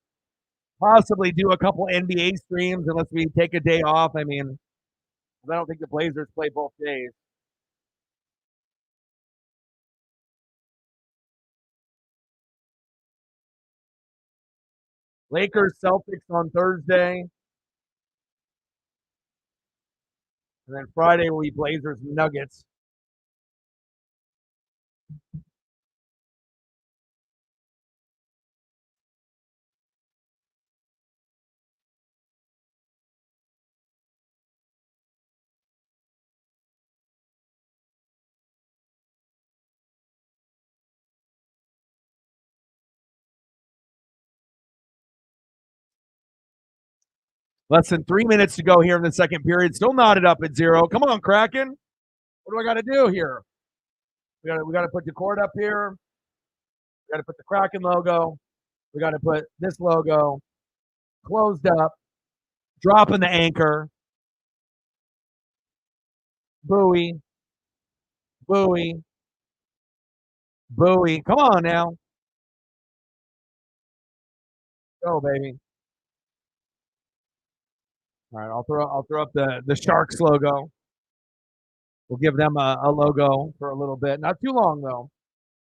possibly do a couple NBA streams unless we take a day off, I mean, I don't think the Blazers play both days. Lakers, Celtics on Thursday. And then Friday will be Blazers, Nuggets. Less than 3 minutes to go here in the second period. Still knotted up at 0. Come on, Kraken. What do I got to do here? We got to put the cord up here. We got to put the Kraken logo. We got to put this logo closed up, dropping the anchor, buoy, buoy, buoy. Come on now, go baby. All right, I'll throw up the Sharks logo. We'll give them a logo for a little bit. Not too long though.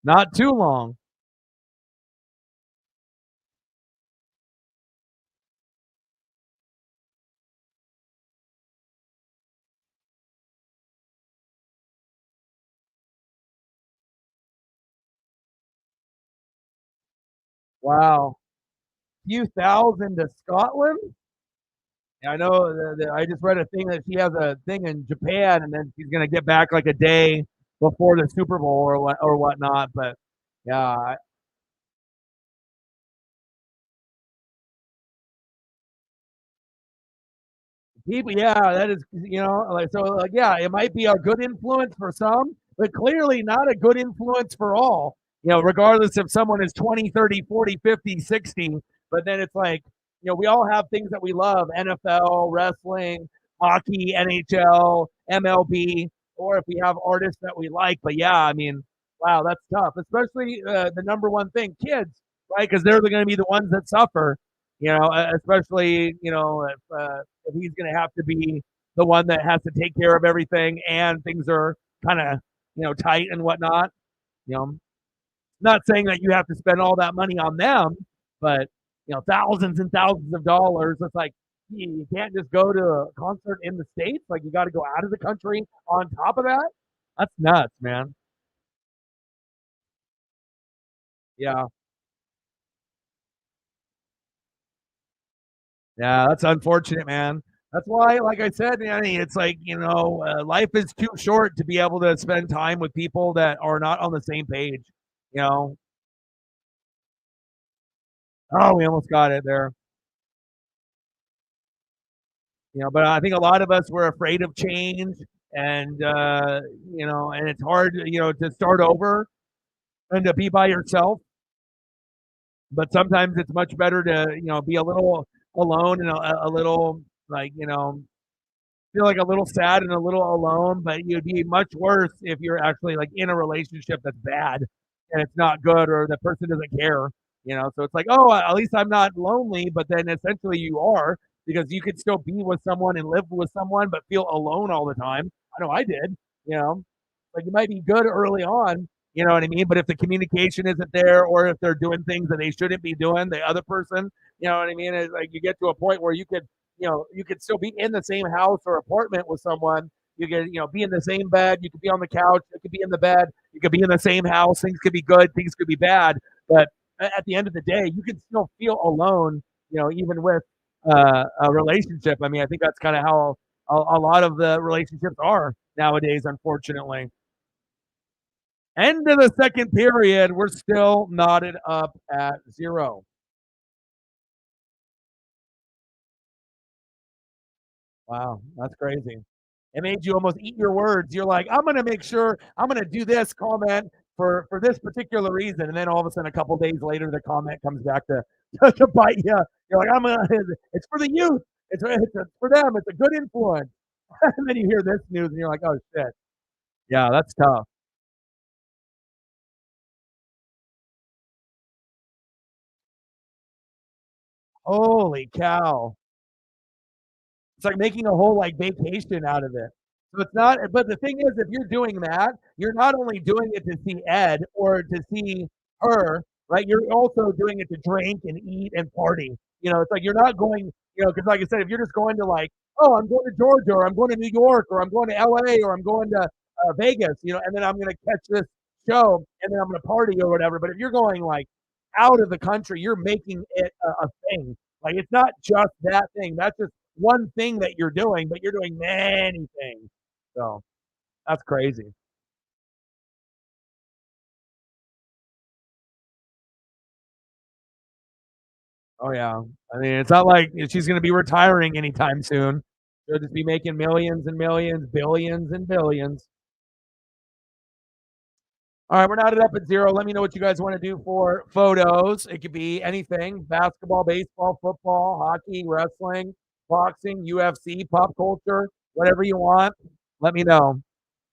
Not too long. Wow. Few thousand to Scotland? Yeah, I know. I just read a thing that she has a thing in Japan, and then she's gonna get back like a day before the Super Bowl or whatnot. But yeah, people, yeah, that is, like so, like yeah, it might be a good influence for some, but clearly not a good influence for all. Regardless if someone is 20, 30, 40, 50, 60, but then it's like, we all have things that we love: NFL, wrestling, hockey, NHL, MLB, or if we have artists that we like. But yeah, I mean, wow, that's tough, especially the number one thing, kids, right? Because they're going to be the ones that suffer. Especially if he's going to have to be the one that has to take care of everything and things are kind of tight and whatnot. You know, not saying that you have to spend all that money on them, but thousands and thousands of dollars. It's like you can't just go to a concert in the States. Like you got to go out of the country on top of that. That's nuts, man. Yeah. Yeah, that's unfortunate, man. That's why, like I said, Annie, it's like, life is too short to be able to spend time with people that are not on the same page. You know, oh, we almost got it there. But I think a lot of us were afraid of change, and and it's hard, to start over and to be by yourself. But sometimes it's much better to, be a little alone and a little like, feel like a little sad and a little alone, but you'd be much worse if you're actually like in a relationship that's bad and it's not good or the person doesn't care. So it's like, oh, at least I'm not lonely, but then essentially you are because you could still be with someone and live with someone, but feel alone all the time. I know I did. You know, like you might be good early on, you know what I mean? But if the communication isn't there or if they're doing things that they shouldn't be doing, the other person, you know what I mean? It's like you get to a point where you could still be in the same house or apartment with someone. You could, be in the same bed. You could be on the couch. You could be in the bed. You could be in the same house. Things could be good. Things could be bad. But at the end of the day, you can still feel alone, even with a relationship. I mean, I think that's kind of how a lot of the relationships are nowadays, unfortunately. End of the second period, we're still knotted up at 0. Wow, that's crazy. It made you almost eat your words. You're like, I'm gonna make sure I'm gonna do this comment for this particular reason, and then all of a sudden, a couple days later, the comment comes back to to bite you. You're like, I'm gonna. It's for the youth. It's for them. It's a good influence. And then you hear this news, and you're like, oh shit. Yeah, that's tough. Holy cow. It's like making a whole like vacation out of it. So it's not, but the thing is, if you're doing that, you're not only doing it to see Ed or to see her, right? You're also doing it to drink and eat and party. It's like you're not going, because like I said, if you're just going to like, oh, I'm going to Georgia or I'm going to New York or I'm going to LA or I'm going to Vegas, and then I'm going to catch this show and then I'm going to party or whatever. But if you're going like out of the country, you're making it a thing. Like it's not just that thing. That's just one thing that you're doing, but you're doing many things. So that's crazy. Oh yeah. I mean, it's not like she's going to be retiring anytime soon. She'll just be making millions and millions, billions and billions. All right, we're not up at 0. Let me know what you guys want to do for photos. It could be anything: basketball, baseball, football, hockey, wrestling, boxing, UFC, pop culture, whatever you want. Let me know.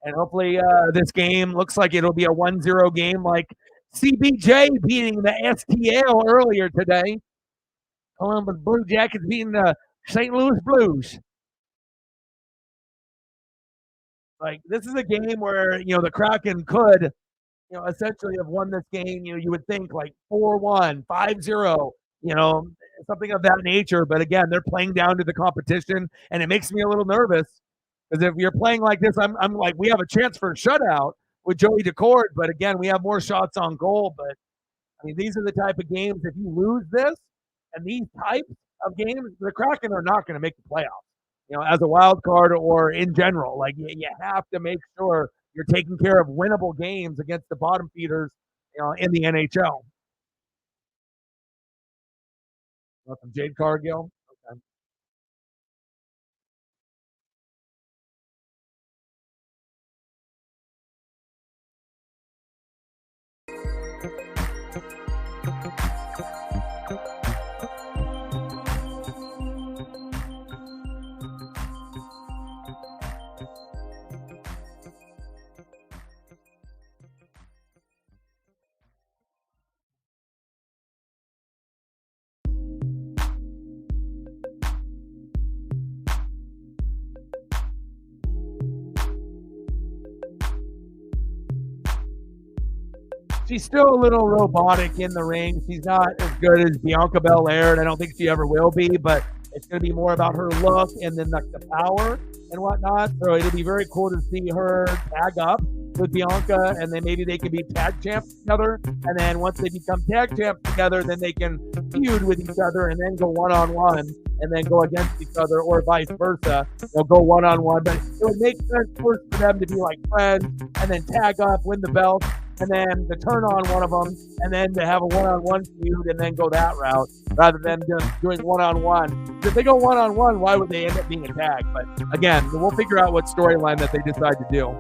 And hopefully this game looks like it'll be a 1-0 game like CBJ beating the STL earlier today. Columbus Blue Jackets beating the St. Louis Blues. Like, this is a game where, the Kraken could, essentially have won this game. You would think like 4-1, 5-0, something of that nature. But again, they're playing down to the competition, and it makes me a little nervous because if you're playing like this, I'm like, we have a chance for a shutout with Joey Decord, but again, we have more shots on goal. But I mean, these are the type of games, if you lose this and these types of games, the Kraken are not going to make the playoffs, as a wild card or in general. Like, you have to make sure you're taking care of winnable games against the bottom feeders, in the NHL. From Jade Cargill. Okay. She's still a little robotic in the ring. She's not as good as Bianca Belair, and I don't think she ever will be, but it's going to be more about her look and then the power and whatnot. So it'll be very cool to see her tag up with Bianca, and then maybe they can be tag champs together. And then once they become tag champs together, then they can feud with each other and then go one-on-one and then go against each other, or vice versa. They'll go one-on-one. But it would make sense first for them to be like friends and then tag up, win the belt, and then to turn on one of them, and then to have a one-on-one feud, and then go that route, rather than just doing one-on-one. If they go one-on-one, why would they end up being a tag? But again, we'll figure out what storyline that they decide to do.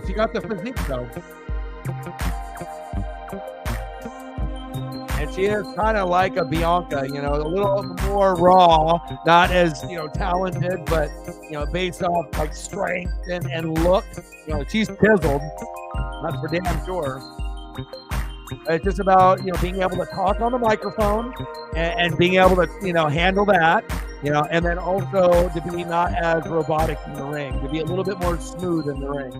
She got the physique, though. And she is kind of like a Bianca, a little more raw, not as, talented, but, based off like strength and look, she's chiseled. That's for damn sure. It's just about, being able to talk on the microphone and being able to, handle that, and then also to be not as robotic in the ring, to be a little bit more smooth in the ring.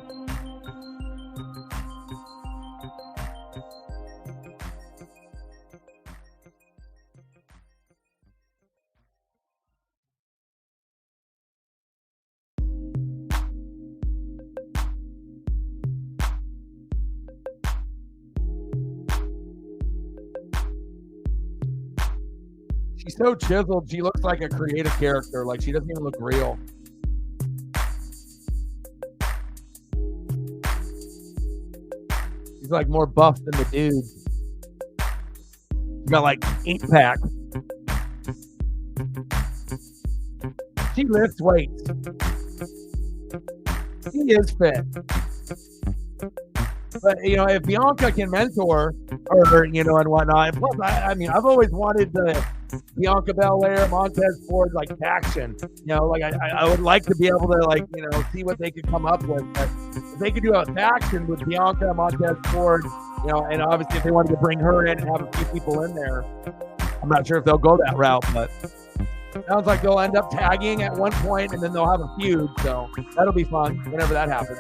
She's so chiseled, she looks like a creative character. Like, she doesn't even look real. She's like more buff than the dude. She's got like 8-pack. She lifts weights. She is fit. But, if Bianca can mentor her, and whatnot. Plus, I've always wanted the Bianca Belair, Montez Ford, like, faction. I would like to be able to, see what they could come up with. But if they could do a faction with Bianca, Montez Ford, and obviously if they wanted to bring her in and have a few people in there, I'm not sure if they'll go that route, but it sounds like they'll end up tagging at one point and then they'll have a feud. So that'll be fun whenever that happens.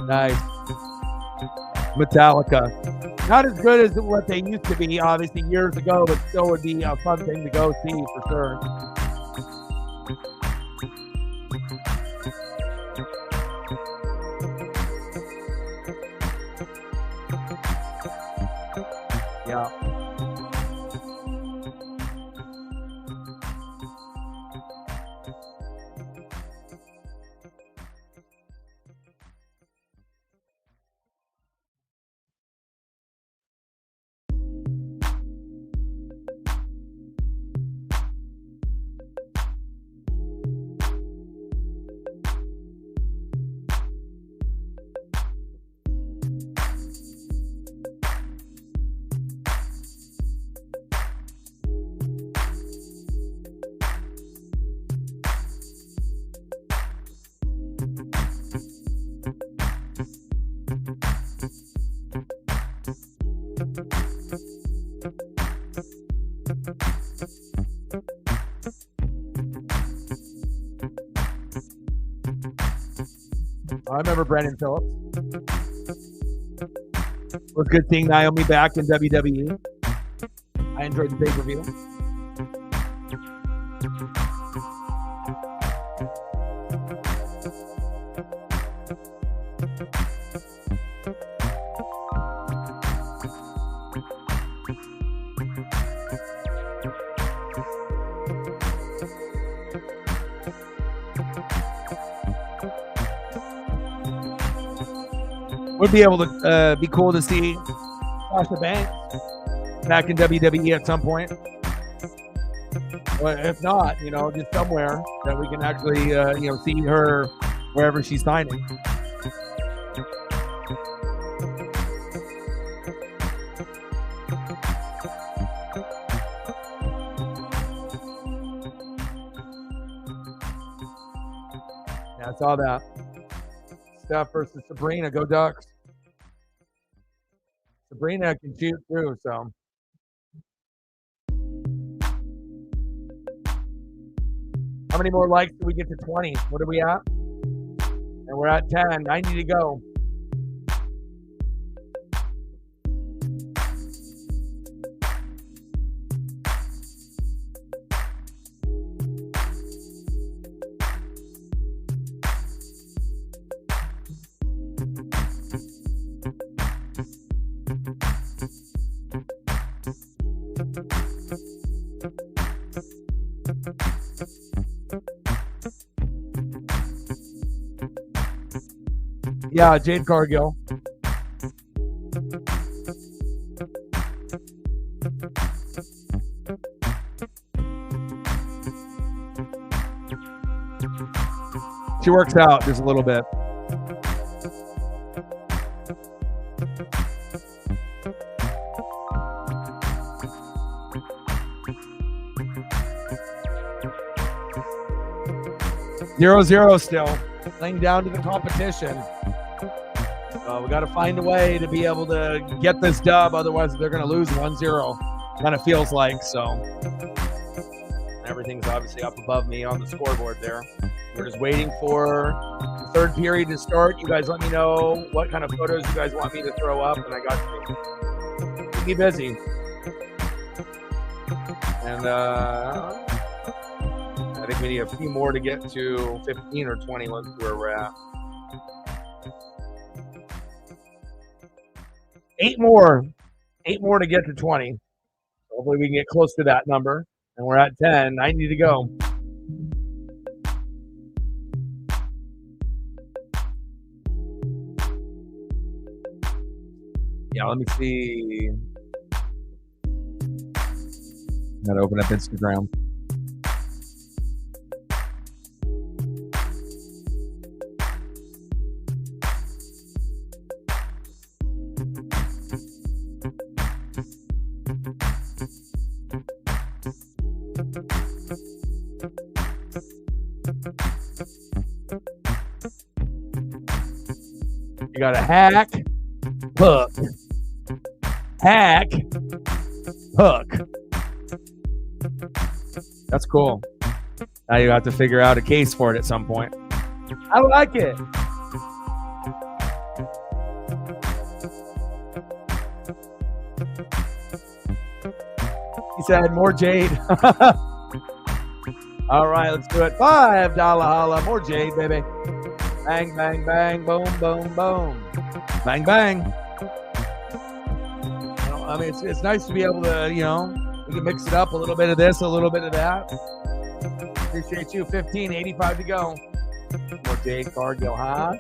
Nice. Metallica. Not as good as what they used to be, obviously, years ago, but still would be a fun thing to go see for sure. Yeah. I remember Brendan Phillips. It was good seeing Naomi back in WWE. I enjoyed the pay-per-view. Would be able to be cool to see Sasha Banks back in WWE at some point. But if not, just somewhere that we can actually, see her wherever she's signing. Yeah, I saw that. Steph versus Sabrina. Go Ducks. Sabrina can shoot through, so. How many more likes do we get to 20? What are we at? And we're at 10. 90 to go. Yeah, Jade Cargill. She works out just a little bit. Zero still. Laying down to the competition. We got to find a way to be able to get this dub. Otherwise, they're going to lose 1-0. Kind of feels like so. Everything's obviously up above me on the scoreboard there. We're just waiting for the third period to start. You guys let me know what kind of photos you guys want me to throw up, and I got you. Keep me busy. And I think we need a few more to get to 15 or 20. Let's see where we're at. 8 more to get to 20. Hopefully we can get close to that number. And we're at 10. 90 to go. Yeah, let me see. Gotta open up Instagram. You got a hack, hook, hack, hook. That's cool. Now you have to figure out a case for it at some point. I like it. He said more Jade. All right, let's do it. $5 holla. More Jade, baby. Bang, bang, bang, boom, boom, boom. Bang, bang. I mean, it's nice to be able to, we can mix it up, a little bit of this, a little bit of that. Appreciate you. 15:85 to go. More Jade Cargill, huh?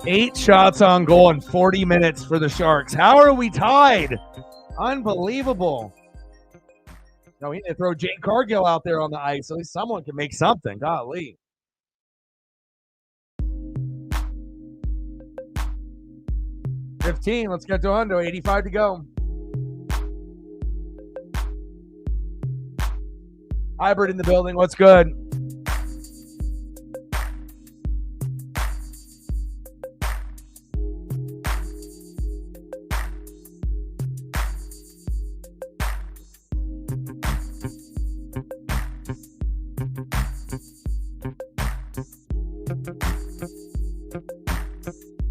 Eight shots on goal in 40 minutes for the Sharks. How are we tied? Unbelievable. No, we need to throw Jake Cargill out there on the ice. At least someone can make something. Golly. $15. Let's get to Hundo. 85 to go. Hybrid in the building. What's good?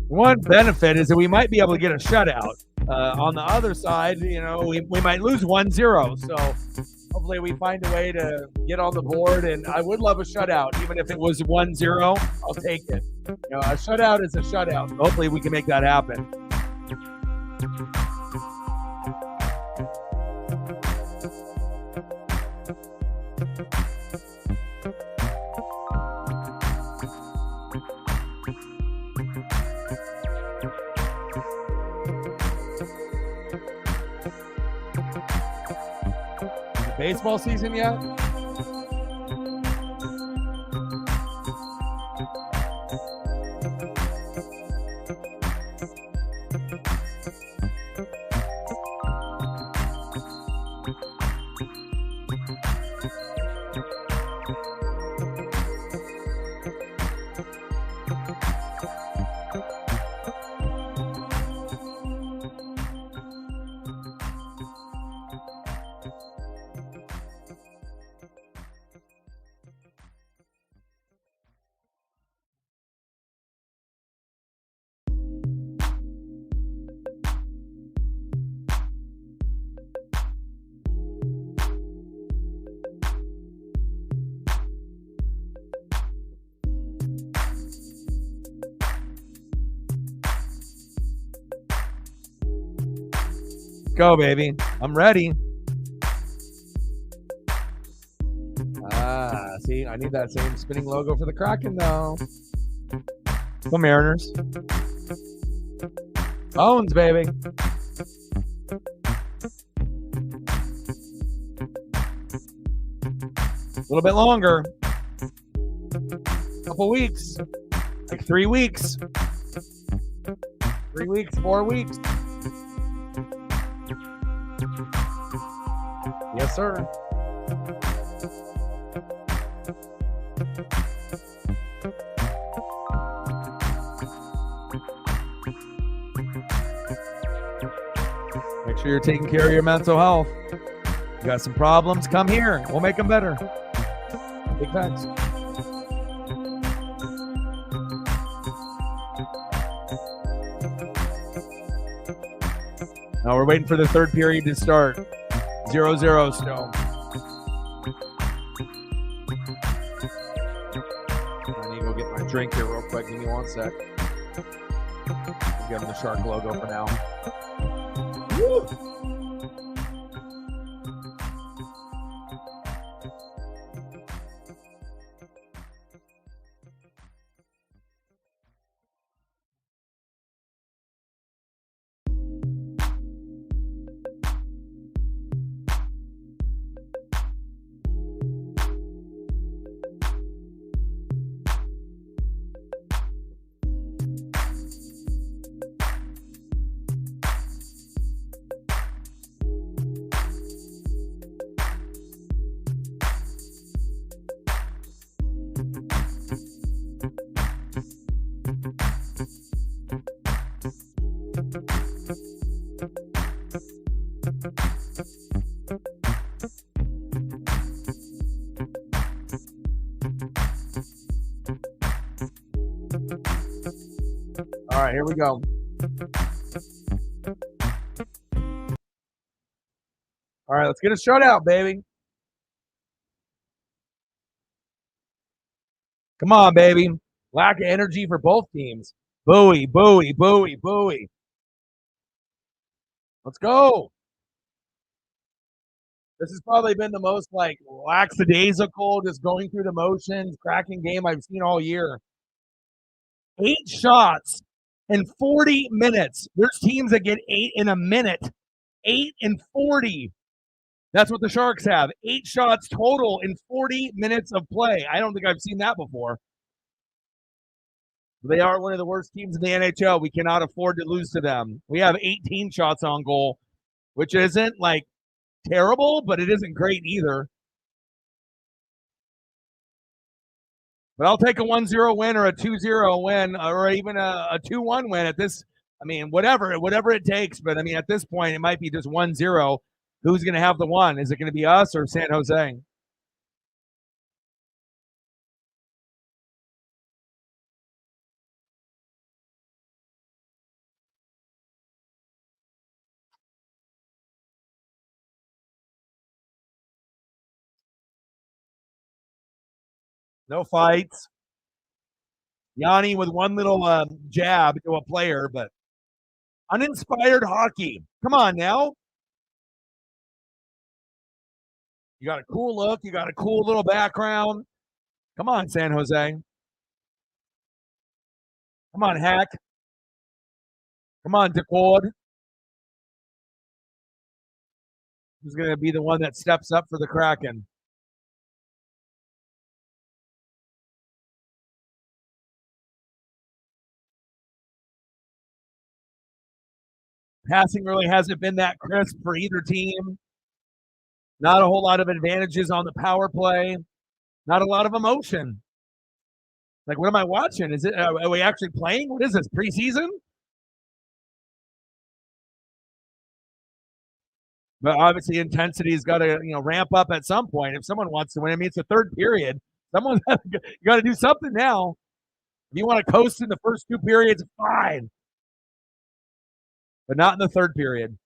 One benefit is that we might be able to get a shutout. On the other side, you know, we might lose 1-0. So hopefully we find a way to get on the board. And I would love a shutout. Even if it was 1-0, I'll take it. You know, a shutout is a shutout. So hopefully we can make that happen. Baseball season yet? Go, baby. I'm ready. See, I need that same spinning logo for the Kraken, though. Go Mariners. Bones, baby. A little bit longer. Couple weeks. Like 3 weeks. 3 weeks, 4 weeks. Yes, sir. Make sure you're taking care of your mental health. You got some problems? Come here. We'll make them better. Big thanks. Now we're waiting for the third period to start. 0-0 still. I need to go get my drink here real quick. Give me 1 sec. I'll give them the Shark logo for now. Woo! right, here we go. All right, let's get a shutout, baby. Come on, baby. Lack of energy for both teams. Bowie, Bowie, Bowie, Bowie. Let's go. This has probably been the most like lackadaisical, just going through the motions, Kraken game I've seen all year. 8 shots in 40 minutes. There's teams that get 8 in a minute. 8 in 40. That's what the Sharks have. 8 shots total in 40 minutes of play. I don't think I've seen that before. They are one of the worst teams in the NHL. We cannot afford to lose to them. We have 18 shots on goal, which isn't like terrible, but it isn't great either. But I'll take a 1-0 win or a 2-0 win or even a 2-1 win at this. I mean, whatever it takes. But I mean, at this point, it might be just 1-0. Who's going to have the one? Is it going to be us or San Jose? No fights. Yanni with one little jab to a player, but uninspired hockey. Come on now. You got a cool look. You got a cool little background. Come on, San Jose. Come on, Hack. Come on, Decord. Who's going to be the one that steps up for the Kraken? Passing really hasn't been that crisp for either team. Not a whole lot of advantages on the power play. Not a lot of emotion. Like, what am I watching? Is it? Are we actually playing? What is this, preseason? But obviously, intensity's got to ramp up at some point if someone wants to win. I mean, it's the third period. Someone you got to do something now. If you want to coast in the first 2 periods, fine, but not in the third period.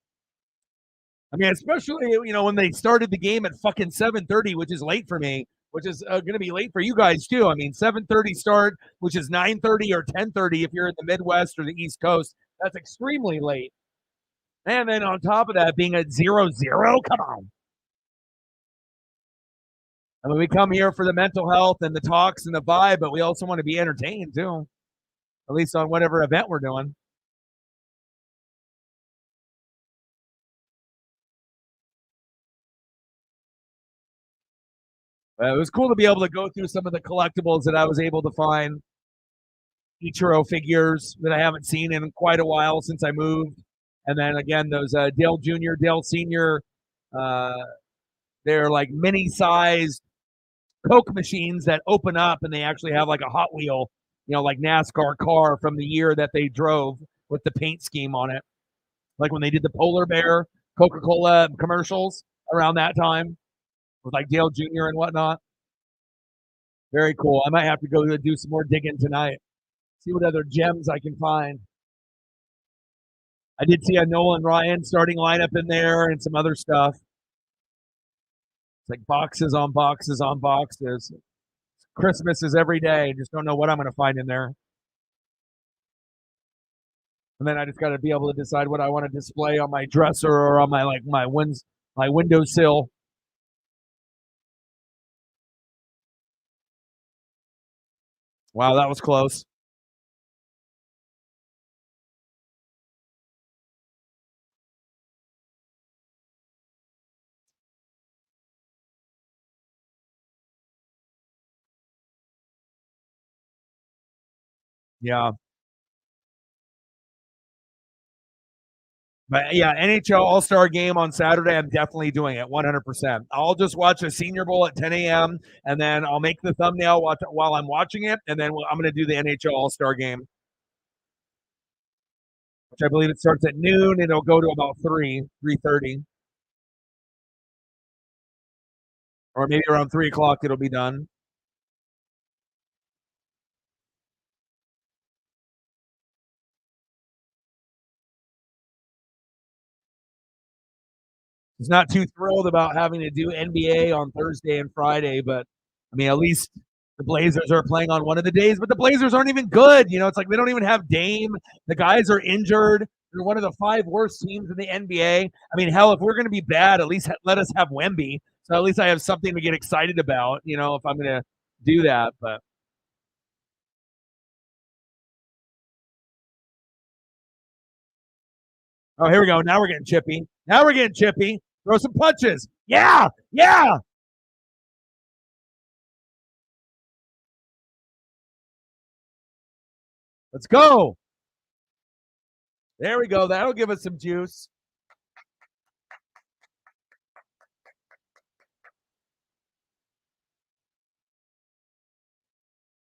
I mean, especially when they started the game at fucking 7:30, which is late for me, which is going to be late for you guys too. I mean, 7:30 start, which is 9:30 or 10:30 if you're in the Midwest or the East Coast. That's extremely late. And then on top of that, being at 0-0, come on. I mean, we come here for the mental health and the talks and the vibe, but we also want to be entertained too, at least on whatever event we're doing. It was cool to be able to go through some of the collectibles that I was able to find. Ichiro figures that I haven't seen in quite a while since I moved. And then again, those Dale Jr., Dale Sr., they're like mini sized Coke machines that open up and they actually have like a Hot Wheel, like NASCAR car from the year that they drove with the paint scheme on it. Like when they did the Polar Bear Coca-Cola commercials around that time with like Dale Jr. and whatnot. Very cool. I might have to go do some more digging tonight. See what other gems I can find. I did see a Nolan Ryan starting lineup in there and some other stuff. It's like boxes on boxes on boxes. Christmas is every day. Just don't know what I'm going to find in there. And then I just got to be able to decide what I want to display on my dresser or on my windowsill. Wow, that was close. Yeah. But yeah, NHL All Star Game on Saturday. I'm definitely doing it 100%. I'll just watch a Senior Bowl at 10 a.m. and then I'll make the thumbnail while I'm watching it, and then I'm going to do the NHL All Star Game, which I believe it starts at noon and it'll go to about 3:30, or maybe around 3 o'clock it'll be done. was not too thrilled about having to do NBA on Thursday and Friday, but I mean, at least the Blazers are playing on one of the days, but the Blazers aren't even good. You know, it's like they don't even have Dame. The guys are injured. They're one of the 5 worst teams in the NBA. I mean, hell, if we're going to be bad, at least let us have Wemby. So at least I have something to get excited about, you know, if I'm going to do that. But oh, here we go. Now we're getting chippy. Now we're getting chippy. Throw some punches. Yeah, yeah. Let's go. There we go. That'll give us some juice.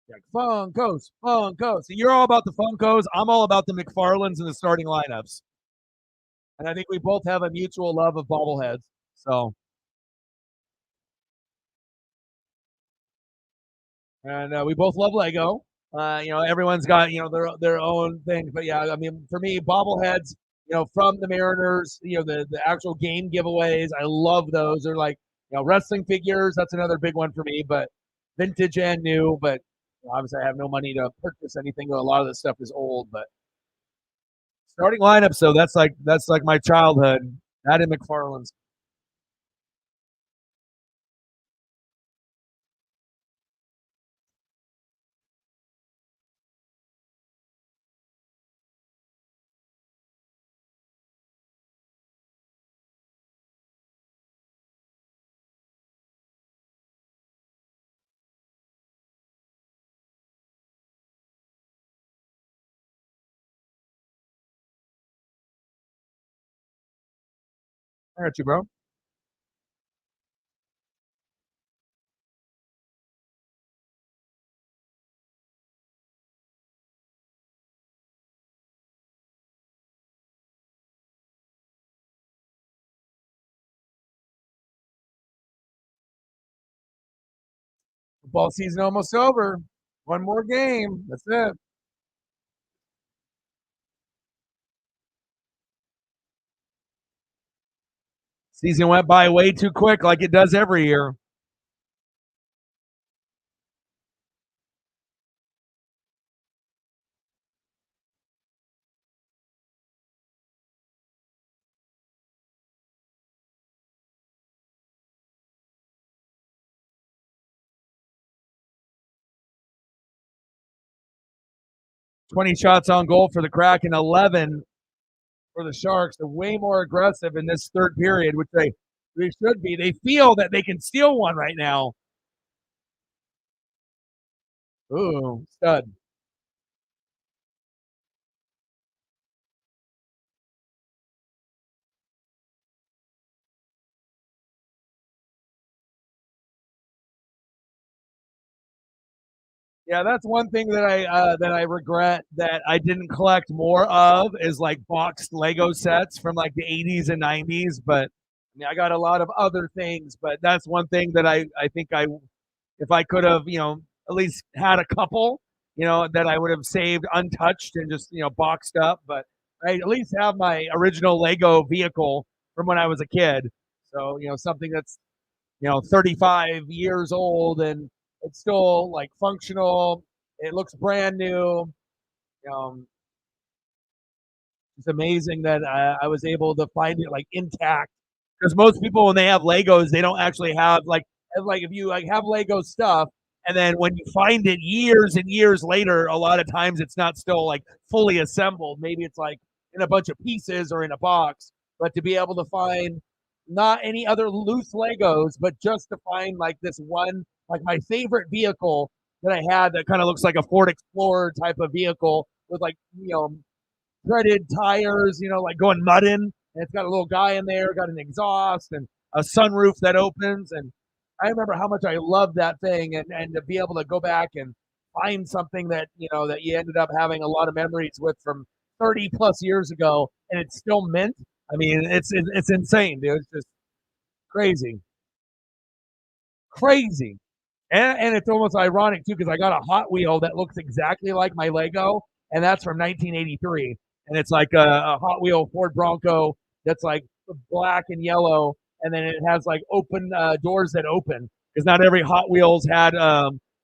Like Funkos, Funkos. So you're all about the Funkos. I'm all about the McFarlands and the starting lineups. And I think we both have a mutual love of bobbleheads. So, and we both love Lego. You know, everyone's got their own things, but yeah, I mean, for me, bobbleheads, from the Mariners, the actual game giveaways, I love those. They're like wrestling figures. That's another big one for me, but vintage and new. But obviously, I have no money to purchase anything. A lot of this stuff is old, but starting lineup. So that's like my childhood. That in McFarland's. I got you, bro. Football season almost over. One more game. That's it. Season went by way too quick, like it does every year. 20 shots on goal for the Kraken, 11 for the Sharks. They're way more aggressive in this third period, which they should be. They feel that they can steal one right now. Ooh, stud. Yeah, that's one thing that I regret that I didn't collect more of is like boxed Lego sets from like the 80s and 90s. But I mean, I got a lot of other things, but that's one thing that I think if I could have at least had a couple that I would have saved untouched and just boxed up. But I at least have my original Lego vehicle from when I was a kid. So something that's 35 years old and it's still like functional. It looks brand new. Um, it's amazing that I was able to find it like intact. Because most people, when they have Legos, they don't actually have like if you like have Lego stuff, and then when you find it years and years later, a lot of times it's not still like fully assembled. Maybe it's like in a bunch of pieces or in a box. But to be able to find not any other loose Legos, but just to find like this one, like my favorite vehicle that I had that kind of looks like a Ford Explorer type of vehicle with like threaded tires, like going mudding. And it's got a little guy in there, got an exhaust and a sunroof that opens. And I remember how much I loved that thing, and to be able to go back and find something that that you ended up having a lot of memories with from 30 plus years ago, and it's still mint. I mean, it's insane, dude. It's just crazy, crazy. And it's almost ironic too because I got a Hot Wheel that looks exactly like my Lego, and that's from 1983. And it's like a Hot Wheel Ford Bronco that's like black and yellow, and then it has like open doors that open because not every Hot Wheels had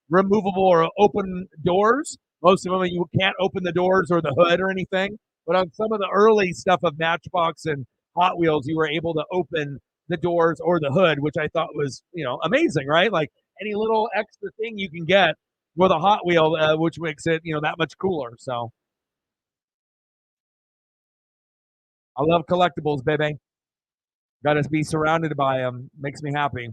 removable or open doors. Most of them you can't open the doors or the hood or anything. But on some of the early stuff of Matchbox and Hot Wheels, you were able to open the doors or the hood, which I thought was amazing, right? Like any little extra thing you can get with a Hot Wheel, which makes it that much cooler. So I love collectibles, baby. Got to be surrounded by them. Makes me happy.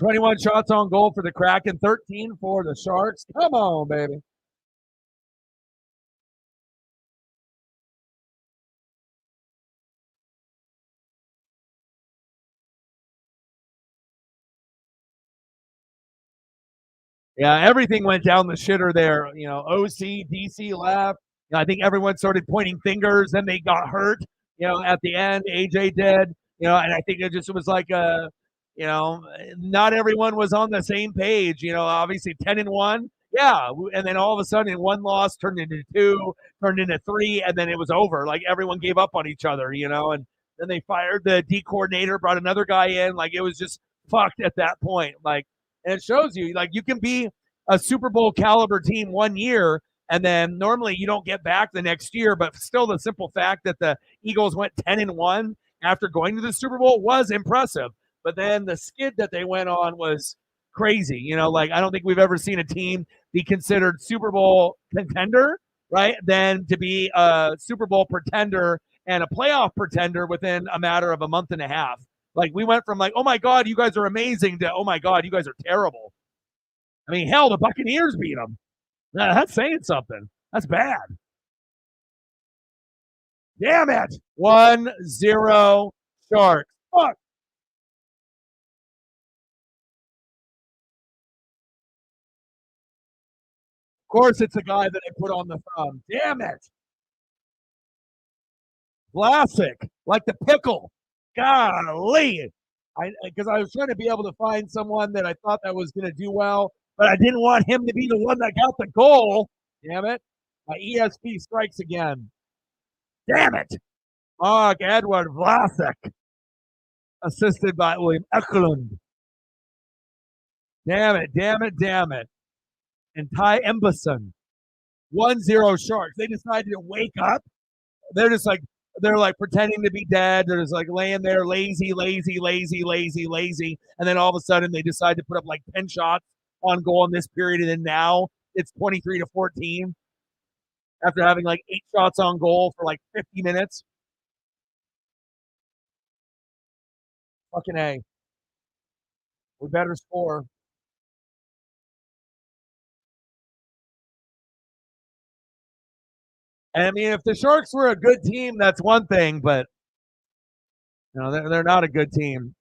21 shots on goal for the Kraken, 13 for the Sharks. Come on, baby. Yeah, everything went down the shitter there. OC, DC left. I think everyone started pointing fingers. Then they got hurt. At the end, AJ did. And I think it just was like not everyone was on the same page. Obviously 10-1. Yeah, and then all of a sudden, one loss turned into two, turned into three, and then it was over. Like everyone gave up on each other. And then they fired the D coordinator, brought another guy in. Like it was just fucked at that point. Like, and it shows you, like, you can be a Super Bowl caliber team one year, and then normally you don't get back the next year. But still, the simple fact that the Eagles went 10-1 after going to the Super Bowl was impressive. But then the skid that they went on was crazy. Like I don't think we've ever seen a team be considered Super Bowl contender, right? Then to be a Super Bowl pretender and a playoff pretender within a matter of a month and a half. Like we went from like, oh my God, you guys are amazing to, oh my God, you guys are terrible. I mean, hell, the Buccaneers beat them. That's saying something. That's bad. Damn it. 1-0 Sharks. Fuck. Of course, it's a guy that I put on the thumb. Damn it. Classic. Like the pickle. Golly. Because I was trying to be able to find someone that I thought that was going to do well, but I didn't want him to be the one that got the goal. Damn it. My ESP strikes again. Damn it. Mark Edward Vlasic, assisted by William Eklund. Damn it, damn it, damn it. And Ty Embison. 1-0 Sharks. They decided to wake up. They're just like, they're like pretending to be dead. They're just like laying there, lazy, lazy, lazy, lazy, lazy. And then all of a sudden they decide to put up like 10 shots on goal in this period. And then now it's 23-14 after having like 8 shots on goal for like 50 minutes. Fucking A. We better score. And I mean, if the Sharks were a good team, that's one thing, but they're not a good team.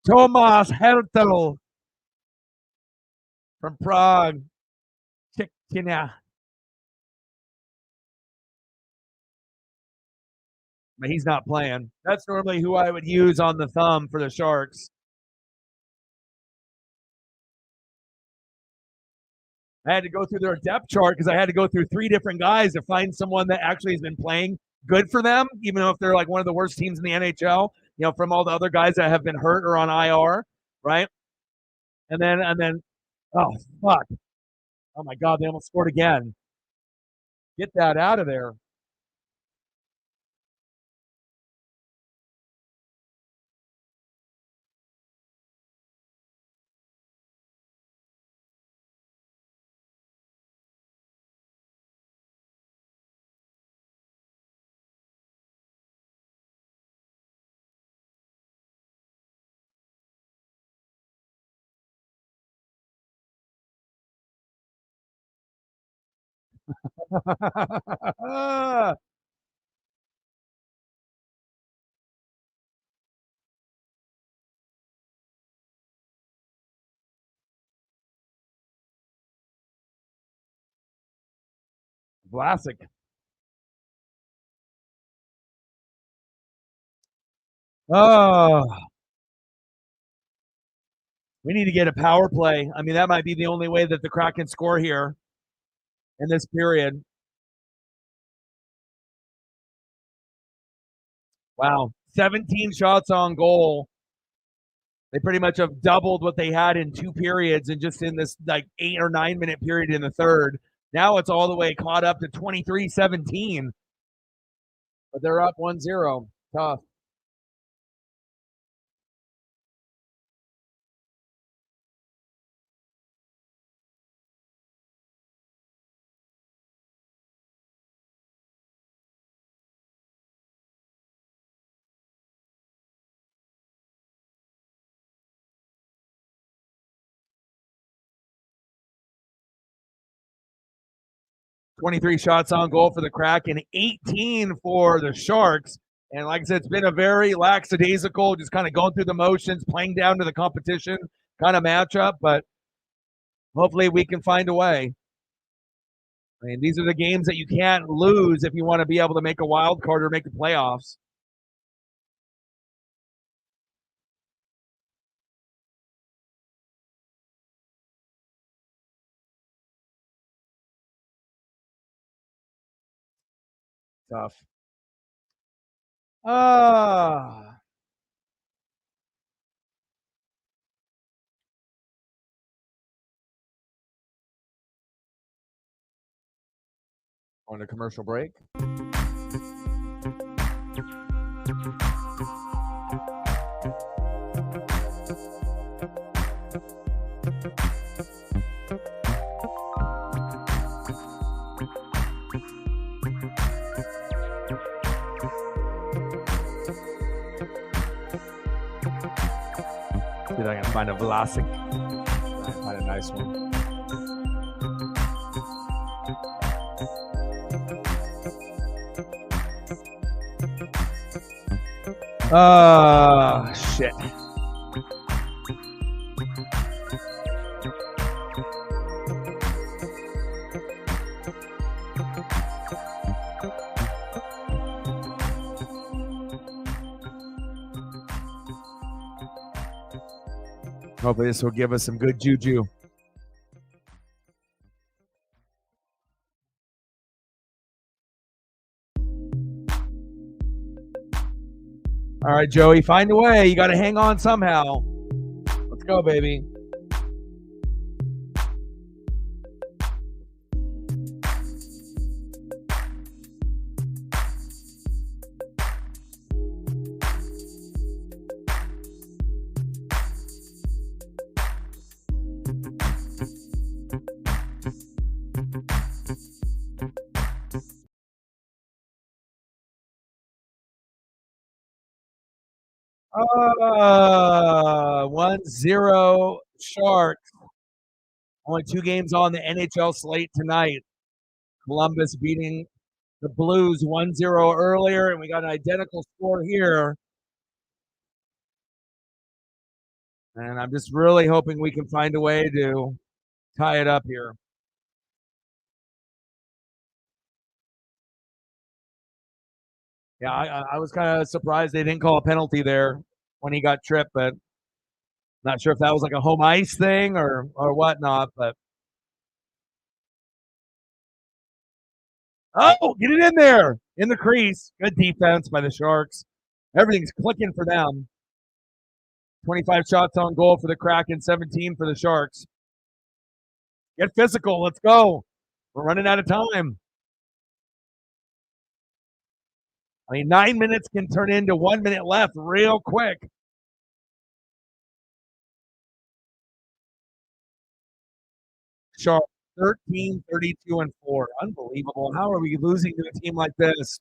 Tomas Hertel from Prague. Czechina. But he's not playing. That's normally who I would use on the thumb for the Sharks. I had to go through their depth chart because I had to go through 3 different guys to find someone that actually has been playing good for them, even though if they're like one of the worst teams in the NHL, from all the other guys that have been hurt or on IR, right? And then, oh fuck. Oh my God, they almost scored again. Get that out of there. Vlasic. Oh, We need to get a power play. I mean, that might be the only way that the Kraken score here in this period. Wow. 17 shots on goal. They pretty much have doubled what they had in 2 periods and just in this like 8 or 9 minute period in the third. Now it's all the way caught up to 23-17. But they're up 1-0. Tough. 23 shots on goal for the Kraken, 18 for the Sharks. And like I said, it's been a very lackadaisical, just kind of going through the motions, playing down to the competition kind of matchup. But hopefully we can find a way. I mean, these are the games that you can't lose if you want to be able to make a wild card or make the playoffs. Tough. Ah. On a commercial break. See if I can find a Vlasic. Find a nice one. Shit. Hopefully this will give us some good juju. All right, Joey, find a way. You got to hang on somehow. Let's go, baby. Uh, 1-0 Sharks. Only 2 games on the NHL slate tonight. Columbus beating the Blues 1-0 earlier, and we got an identical score here. And I'm just really hoping we can find a way to tie it up here. Yeah, I was kind of surprised they didn't call a penalty there when he got tripped, but not sure if that was like a home ice thing or whatnot. But oh, get it in there in the crease. Good defense by the Sharks. Everything's clicking for them. 25 shots on goal for the Kraken, 17 for the Sharks. Get physical. Let's go. We're running out of time. I mean, 9 minutes can turn into 1 minute left real quick. Sharp 13, 32, and 4. Unbelievable. How are we losing to a team like this?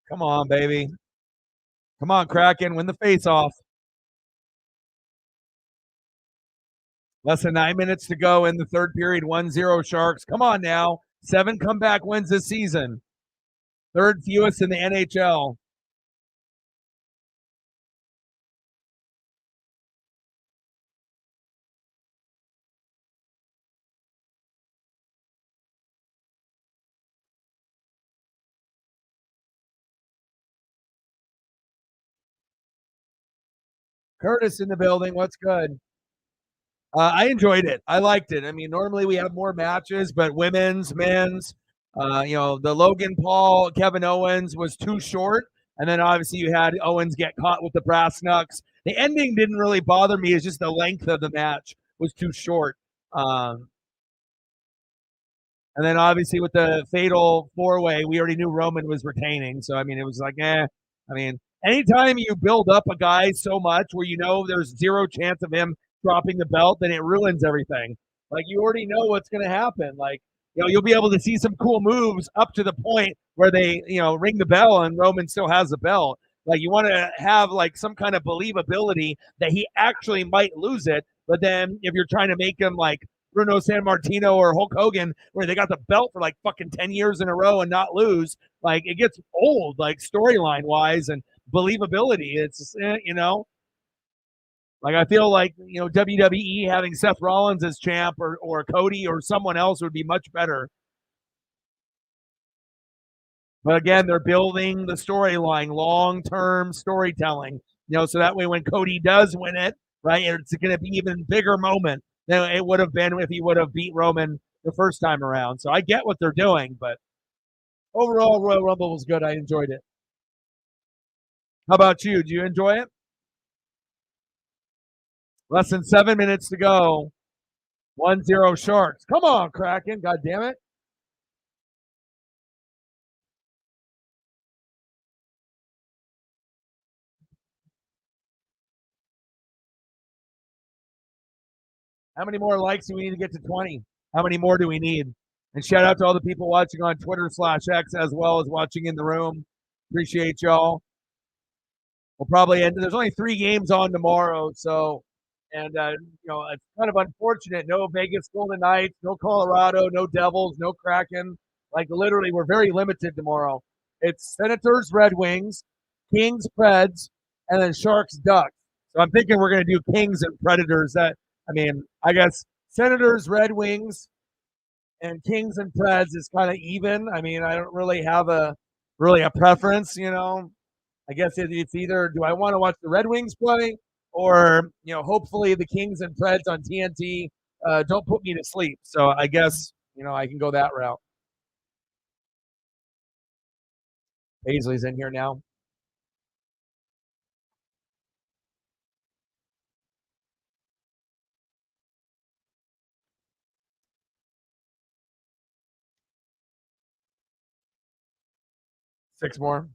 Come on, baby. Come on, Kraken. Win the face off. Less than 9 minutes to go in the third period. 1-0 Sharks. Come on now. 7 comeback wins this season. Third fewest in the NHL. Curtis in the building. What's good? I enjoyed it. I liked it. I mean, normally we have more matches, but women's, men's, the Logan Paul, Kevin Owens was too short. And then obviously you had Owens get caught with the brass knucks. The ending didn't really bother me. It's just the length of the match was too short. Um, and then obviously with the fatal four way, we already knew Roman was retaining. So, I mean, it was like, eh. I mean, anytime you build up a guy so much where you know there's zero chance of him dropping the belt, then it ruins everything. Like, you already know what's going to happen. Like, you'll be able to see some cool moves up to the point where they, ring the bell and Roman still has the belt. Like, you want to have like some kind of believability that he actually might lose it. But then if you're trying to make him like Bruno San Martino or Hulk Hogan, where they got the belt for like fucking 10 years in a row and not lose, like it gets old, like storyline wise and believability. It's, like I feel like, WWE having Seth Rollins as champ or Cody or someone else would be much better. But again, they're building the storyline, long term storytelling, so that way when Cody does win it, right, it's going to be even bigger moment than it would have been if he would have beat Roman the first time around. So I get what they're doing, but overall, Royal Rumble was good. I enjoyed it. How about you? Do you enjoy it? Less than 7 minutes to go. 1-0 Sharks. Come on, Kraken. God damn it. How many more likes do we need to get to 20? How many more do we need? And shout out to all the people watching on Twitter/X as well as watching in the room. Appreciate y'all. We'll probably end. There's only 3 games on tomorrow, so and it's kind of unfortunate. No Vegas Golden Knights, no Colorado, no Devils, no Kraken. Like literally, we're very limited tomorrow. It's Senators, Red Wings, Kings, Preds, and then Sharks, Ducks. So I'm thinking we're going to do Kings and Predators. I guess Senators, Red Wings, and Kings and Preds is kind of even. I mean, I don't really have a preference. I guess it's either do I want to watch the Red Wings play or hopefully the Kings and Preds on TNT don't put me to sleep. So I guess I can go that route. Paisley's in here now. Six more.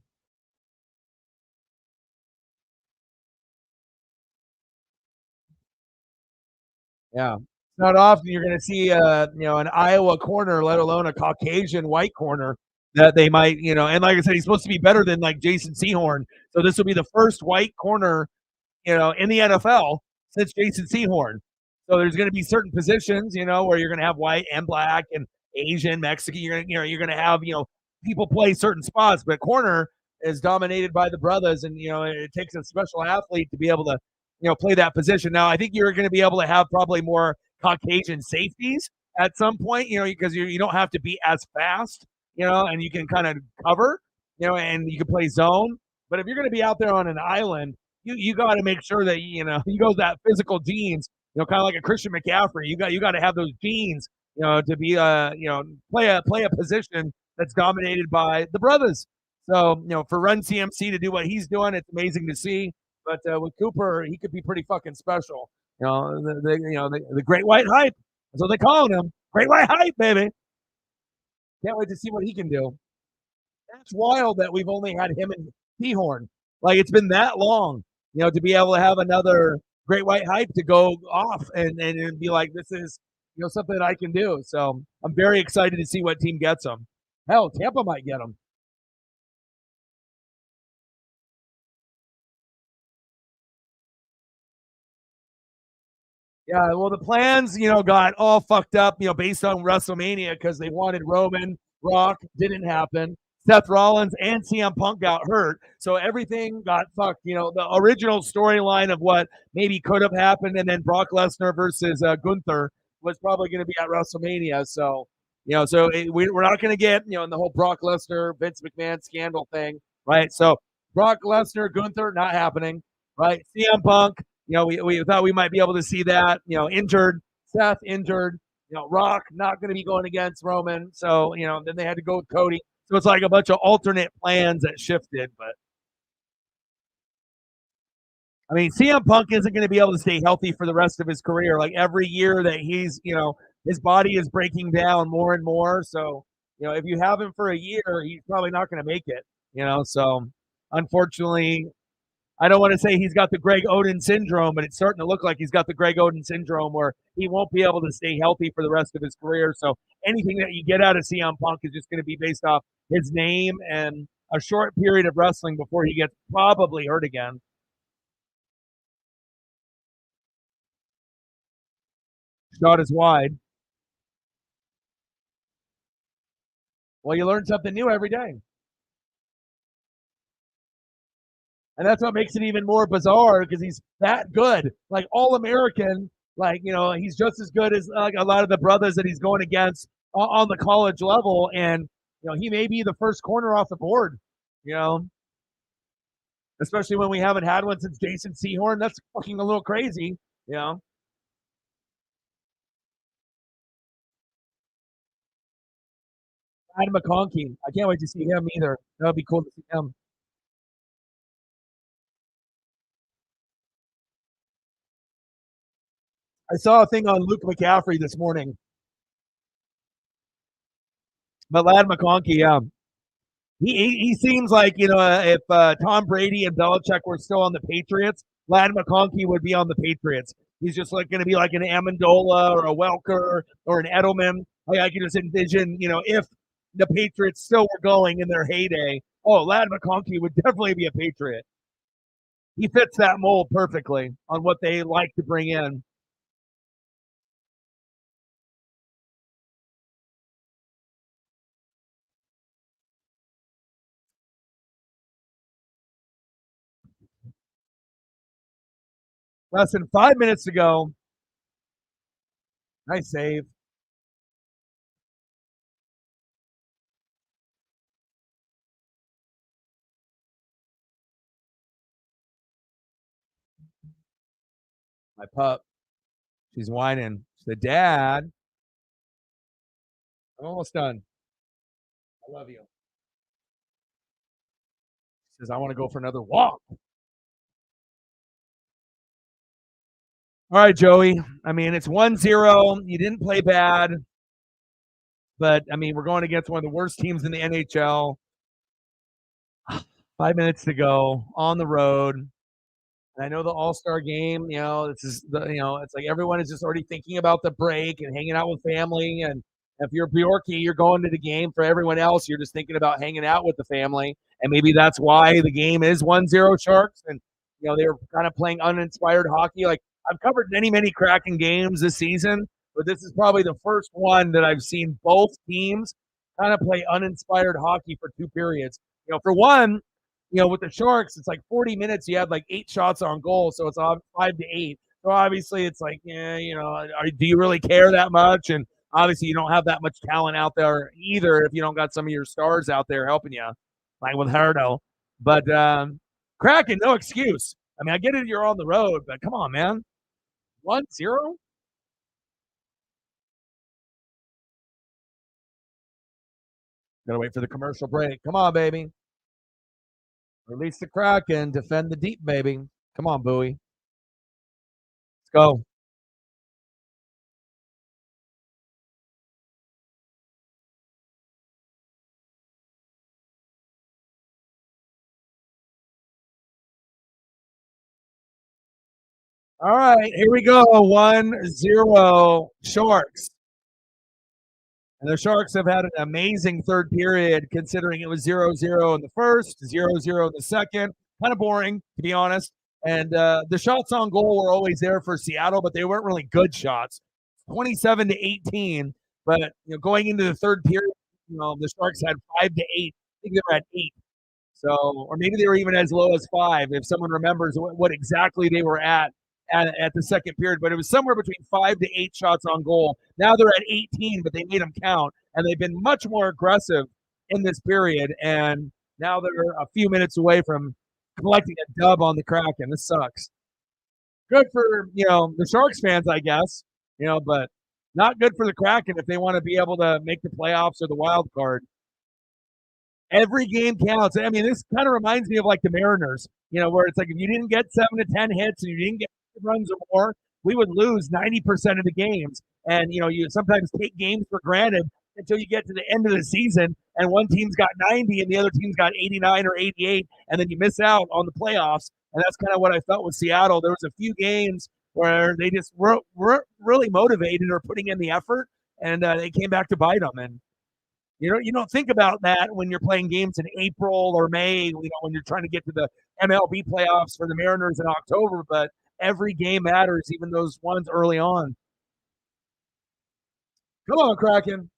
Yeah. It's not often you're going to see an Iowa corner, let alone a Caucasian white corner that they might, and like I said, he's supposed to be better than like Jason Sehorn. So this will be the first white corner, in the NFL since Jason Sehorn. So there's going to be certain positions, where you're going to have white and black and Asian, Mexican. You're going to have, people play certain spots, but corner is dominated by the brothers, and it takes a special athlete to be able to, play that position. Now, I think you're going to be able to have probably more Caucasian safeties at some point, because you don't have to be as fast, and you can kind of cover, and you can play zone. But if you're going to be out there on an island, you got to make sure that you go that physical genes, kind of like a Christian McCaffrey. You got to have those genes, to be play a position that's dominated by the brothers. So for Run CMC to do what he's doing, it's amazing to see. But with Cooper, he could be pretty fucking special. The Great White Hype. That's what they calling him. Great White Hype, baby. Can't wait to see what he can do. That's wild that we've only had him and Sehorn. Like it's been that long, to be able to have another Great White Hype to go off and be like, this is something that I can do. So I'm very excited to see what team gets him. Hell, Tampa might get him. Yeah, well, the plans, got all fucked up, based on WrestleMania because they wanted Roman, Rock, didn't happen. Seth Rollins and CM Punk got hurt, so everything got fucked. The original storyline of what maybe could have happened, and then Brock Lesnar versus Gunther was probably going to be at WrestleMania. So, we're not going to get, in the whole Brock Lesnar Vince McMahon scandal thing, right? So, Brock Lesnar, Gunther, not happening, right? CM Punk, we thought we might be able to see that, injured, Seth injured, Rock not going to be going against Roman. So, then they had to go with Cody. So it's like a bunch of alternate plans that shifted. But I mean, CM Punk isn't going to be able to stay healthy for the rest of his career. Like every year that he's, his body is breaking down more and more. So, if you have him for a year, he's probably not going to make it, So unfortunately, I don't want to say he's got the Greg Oden syndrome, but it's starting to look like he's got the Greg Oden syndrome where he won't be able to stay healthy for the rest of his career. So anything that you get out of CM Punk is just going to be based off his name and a short period of wrestling before he gets probably hurt again. Shot is wide. Well, you learn something new every day. And that's what makes it even more bizarre because he's that good, like all American. Like he's just as good as like a lot of the brothers that he's going against on the college level, and he may be the first corner off the board. You know, especially when we haven't had one since Jason Sehorn. That's fucking a little crazy. You know, Adam McConkey. I can't wait to see him either. That would be cool to see him. I saw a thing on Luke McCaffrey this morning, but Lad McConkey, yeah, he seems like if Tom Brady and Belichick were still on the Patriots, Lad McConkey would be on the Patriots. He's just like going to be like an Amendola or a Welker or an Edelman. Like I can just envision, if the Patriots still were going in their heyday, oh, Lad McConkey would definitely be a Patriot. He fits that mold perfectly on what they like to bring in. Less than 5 minutes to go. Nice save. My pup. She's whining. She said, Dad, I'm almost done. I love you. She says, I want to go for another walk. All right, Joey. I mean, it's 1-0. You didn't play bad, but I mean, we're going against one of the worst teams in the NHL. 5 minutes to go on the road. And I know the All-Star game, this is it's like everyone is just already thinking about the break and hanging out with family. And if you're Bjorky, you're going to the game. For everyone else, you're just thinking about hanging out with the family. And maybe that's why the game is 1-0 Sharks. And they're kind of playing uninspired hockey. Like I've covered many, many Kraken games this season, but this is probably the first one that I've seen both teams kind of play uninspired hockey for two periods. For one, with the Sharks, it's like 40 minutes. You had like 8 shots on goal, so it's on 5-8. So obviously, it's like, yeah, do you really care that much? And obviously, you don't have that much talent out there either if you don't got some of your stars out there helping you, like with Herdo. But Kraken, no excuse. I mean, I get it, you're on the road, but come on, man. 1-0? Gotta wait for the commercial break. Come on, baby. Release the Kraken. Defend the deep, baby. Come on, Bowie. Let's go. All right, here we go. 1-0 Sharks. And the Sharks have had an amazing third period considering it was 0-0 in the first, 0-0 in the second. Kind of boring, to be honest. And the shots on goal were always there for Seattle, but they weren't really good shots. 27-18. But going into the third period, the Sharks had 5-8. I think they were at 8. So, or maybe they were even as low as 5, if someone remembers what exactly they were at the second period. But it was somewhere between 5 to 8 shots on goal. Now they're at 18, but they made them count, and they've been much more aggressive in this period. And now they're a few minutes away from collecting a dub on the Kraken. This sucks. Good for the Sharks fans, I guess. But not good for the Kraken if they want to be able to make the playoffs or the wild card. Every game counts. I mean, this kind of reminds me of like the Mariners, where it's like if you didn't get 7 to 10 hits and you didn't get runs or more, we would lose 90% of the games. And you sometimes take games for granted until you get to the end of the season and one team's got 90 and the other team's got 89 or 88, and then you miss out on the playoffs. And that's kind of what I felt with Seattle. There was a few games where they just weren't really motivated or putting in the effort, and they came back to bite them. And you don't think about that when you're playing games in April or May, when you're trying to get to the MLB playoffs for the Mariners in October, but every game matters, even those ones early on. Come on, Kraken.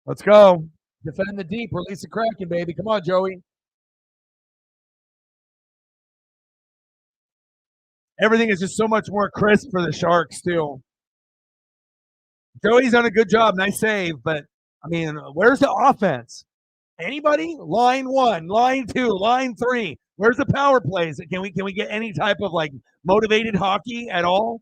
Let's go. Defend the deep. Release the Kraken, baby. Come on, Joey. Everything is just so much more crisp for the Sharks, too. Joey's done a good job. Nice save. But, I mean, where's the offense? Anybody? Line 1, line 2, line 3. Where's the power plays? Can we get any type of, like, motivated hockey at all?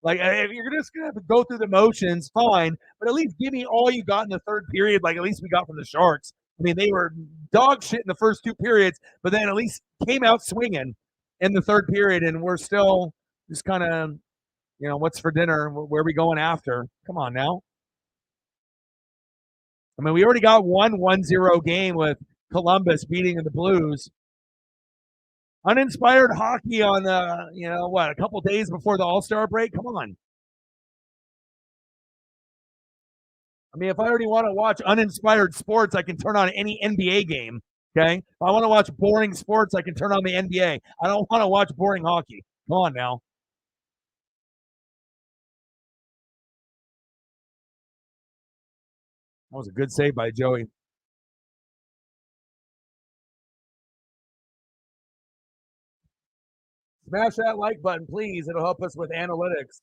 Like, if you're just going to have to go through the motions, fine. But at least give me all you got in the third period, like at least we got from the Sharks. I mean, they were dog shit in the first 2 periods, but then at least came out swinging in the third period, and we're still just kind of, what's for dinner? Where are we going after? Come on now. I mean, we already got 1-0 game with Columbus beating the Blues. Uninspired hockey on a couple days before the All-Star break? Come on. I mean, if I already want to watch uninspired sports, I can turn on any NBA game. Okay? If I want to watch boring sports, I can turn on the NBA. I don't want to watch boring hockey. Come on now. That was a good save by Joey. Smash that like button, please. It'll help us with analytics.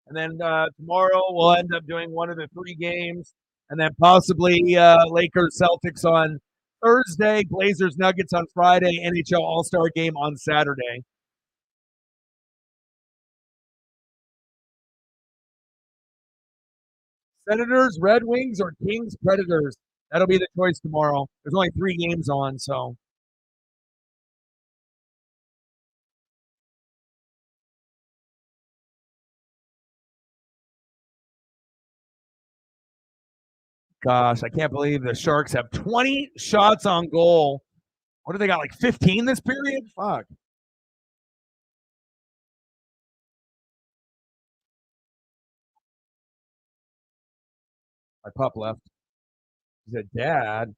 And then tomorrow we'll end up doing one of the 3 games, and then possibly Lakers Celtics on Thursday, Blazers Nuggets on Friday, NHL All-Star game on Saturday. Senators, Red Wings, or Kings, Predators? That'll be the choice tomorrow. There's only 3 games on, so. Gosh, I can't believe the Sharks have 20 shots on goal. What do they got, like 15 this period? Fuck. My pup left. He said, Dad.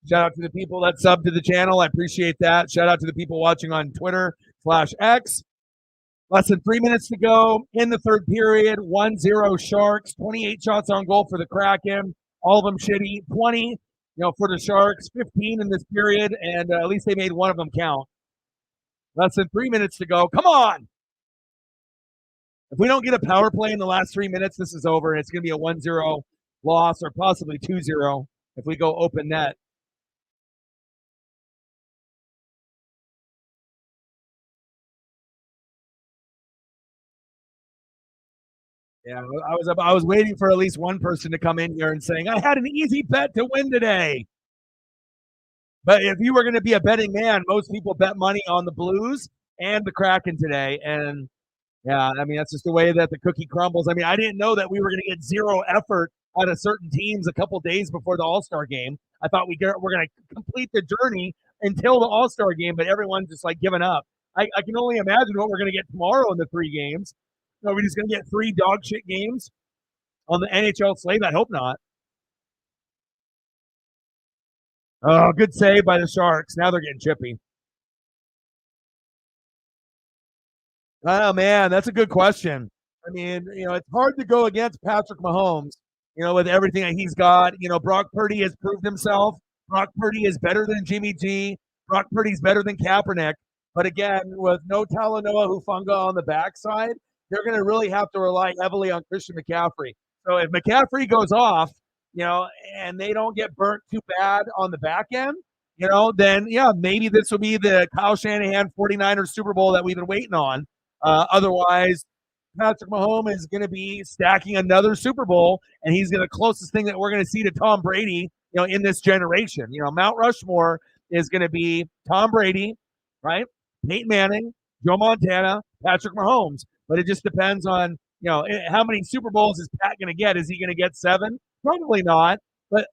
Shout out to the people that sub to the channel. I appreciate that. Shout out to the people watching on Twitter/X. Less than 3 minutes to go in the third period. 1-0 Sharks. 28 shots on goal for the Kraken. All of them shitty. 20, for the Sharks. 15 in this period, and at least they made one of them count. Less than 3 minutes to go. Come on. If we don't get a power play in the last 3 minutes, this is over. It's going to be a 1-0 loss or possibly 2-0 if we go open net. Yeah, I was waiting for at least one person to come in here and saying, I had an easy bet to win today. But if you were going to be a betting man, most people bet money on the Blues and the Kraken today. And yeah, I mean, that's just the way that the cookie crumbles. I mean, I didn't know that we were going to get 0 effort out of certain teams a couple days before the All-Star game. I thought we're going to complete the journey until the All-Star game, but everyone's just like giving up. I can only imagine what we're going to get tomorrow in the 3 games. Are we just going to get 3 dog shit games on the NHL slate? I hope not. Oh, good save by the Sharks. Now they're getting chippy. Oh man, that's a good question. I mean, it's hard to go against Patrick Mahomes, with everything that he's got. Brock Purdy has proved himself. Brock Purdy is better than Jimmy G. Brock Purdy's better than Kaepernick. But again, with no Talanoa Hufanga on the backside, they're going to really have to rely heavily on Christian McCaffrey. So if McCaffrey goes off, and they don't get burnt too bad on the back end, then yeah, maybe this will be the Kyle Shanahan 49ers Super Bowl that we've been waiting on. Otherwise, Patrick Mahomes is going to be stacking another Super Bowl, and he's the closest thing that we're going to see to Tom Brady, in this generation. Mount Rushmore is going to be Tom Brady, right? Peyton Manning, Joe Montana, Patrick Mahomes. But it just depends on, how many Super Bowls is Pat going to get? Is he going to get 7? Probably not. But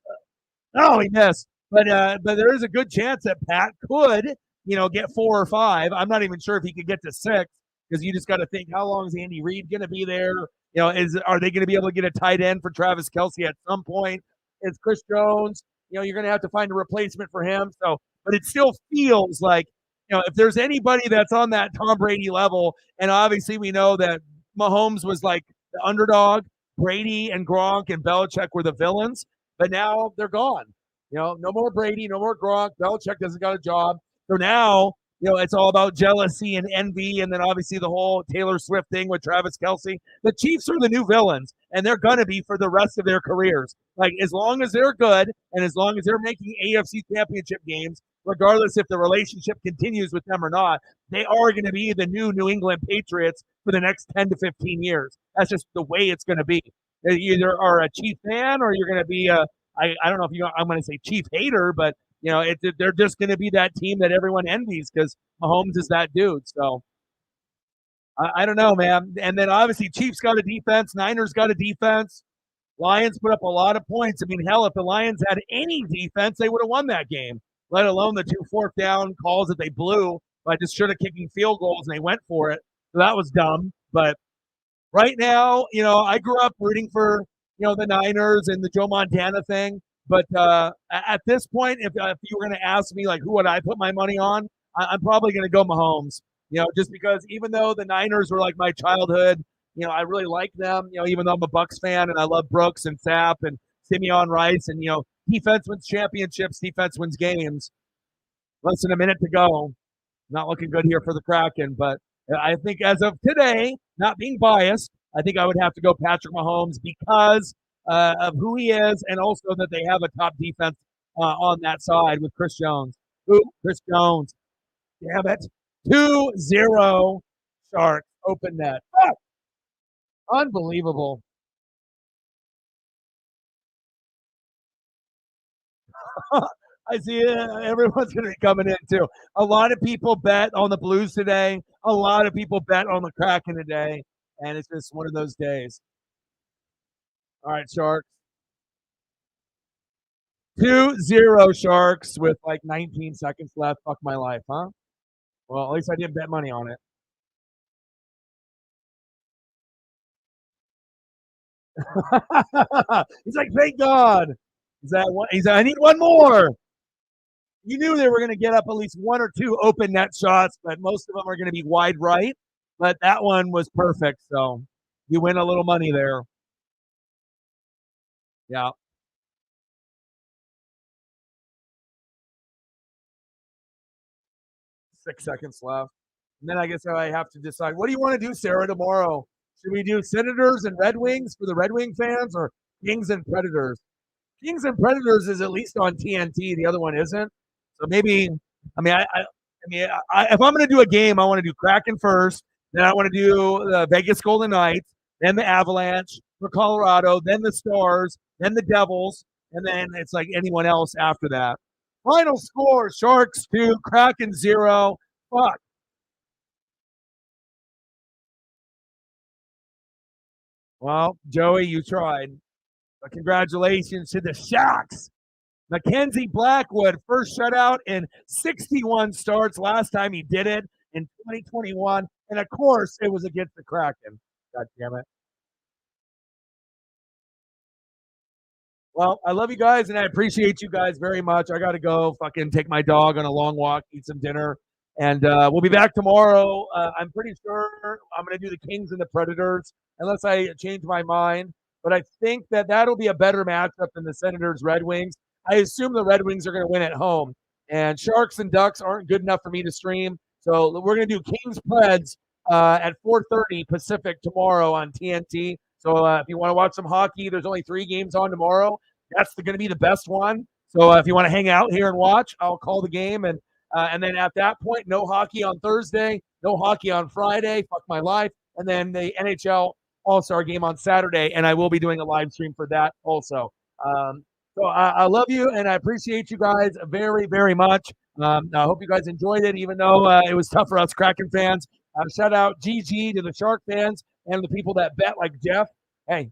he missed. But there is a good chance that Pat could, get 4 or 5. I'm not even sure if he could get to 6. Because you just got to think, how long is Andy Reid going to be there? Are they going to be able to get a tight end for Travis Kelce at some point? Is Chris Jones? You're going to have to find a replacement for him. So, but it still feels like, if there's anybody that's on that Tom Brady level, and obviously we know that Mahomes was like the underdog, Brady and Gronk and Belichick were the villains, but now they're gone. No more Brady, no more Gronk. Belichick doesn't got a job. So now, it's all about jealousy and envy, and then obviously the whole Taylor Swift thing with Travis Kelce. The Chiefs are the new villains, and they're going to be for the rest of their careers. Like, as long as they're good, and as long as they're making AFC championship games, regardless if the relationship continues with them or not, they are going to be the new England Patriots for the next 10 to 15 years. That's just the way it's going to be. You either are a Chief fan or you're going to be I don't know if I'm going to say Chief hater, but they're just going to be that team that everyone envies because Mahomes is that dude. So I don't know, man. And then obviously Chiefs got a defense, Niners got a defense, Lions put up a lot of points. I mean, hell, if the Lions had any defense, they would have won that game. Let alone the 2 4th down calls that they blew by just should have kicking field goals and they went for it. So that was dumb. But right now, I grew up rooting for the Niners and the Joe Montana thing. But at this point, if you were going to ask me, like, who would I put my money on, I'm probably going to go Mahomes. Just because even though the Niners were like my childhood, I really like them. Even though I'm a Bucks fan and I love Brooks and Sapp and Simeon Rice and defense wins championships, defense wins games. Less than a minute to go. Not looking good here for the Kraken, but I think as of today, not being biased, I think I would have to go Patrick Mahomes because of who he is, and also that they have a top defense on that side with Chris Jones. Ooh, Chris Jones. Damn it. 2-0 Sharks. Open net. Oh, unbelievable. I see it. Everyone's going to be coming in too. A lot of people bet on the Blues today. A lot of people bet on the Kraken today. And it's just one of those days. All right, Sharks. 2-0 Sharks with like 19 seconds left. Fuck my life, huh? Well, at least I didn't bet money on it. He's like, thank God. He's like, I need one more. You knew they were going to get up at least 1 or 2 open net shots, but most of them are going to be wide right. But that one was perfect. So you win a little money there. Yeah. 6 seconds left. And then I guess I have to decide, what do you want to do, Sarah, tomorrow? Should we do Senators and Red Wings for the Red Wing fans, or Kings and Predators? Kings and Predators is at least on TNT. The other one isn't. So maybe, I mean, if I'm going to do a game, I want to do Kraken first. Then I want to do the Vegas Golden Knights, then the Avalanche for Colorado, then the Stars, then the Devils, and then it's like anyone else after that. Final score: Sharks 2, Kraken 0. Fuck. Well, Joey, you tried. But congratulations to the Sharks. Mackenzie Blackwood, first shutout in 61 starts. Last time he did it in 2021. And of course, it was against the Kraken. God damn it. Well, I love you guys and I appreciate you guys very much. I got to go fucking take my dog on a long walk, eat some dinner, and we'll be back tomorrow. I'm pretty sure I'm going to do the Kings and the Predators unless I change my mind. But I think that that'll be a better matchup than the Senators Red Wings. I assume the Red Wings are going to win at home, and Sharks and Ducks aren't good enough for me to stream. So we're going to do Kings Preds at 4:30 Pacific tomorrow on TNT. So if you want to watch some hockey, there's only 3 games on tomorrow. That's going to be the best one. So if you want to hang out here and watch, I'll call the game. And then at that point, no hockey on Thursday, no hockey on Friday. Fuck my life. And then the NHL All-Star game on Saturday, and I will be doing a live stream for that also. So I love you, and I appreciate you guys very, very much. I hope you guys enjoyed it, even though it was tough for us Kraken fans. Shout out GG to the Shark fans and the people that bet like Jeff. Hey,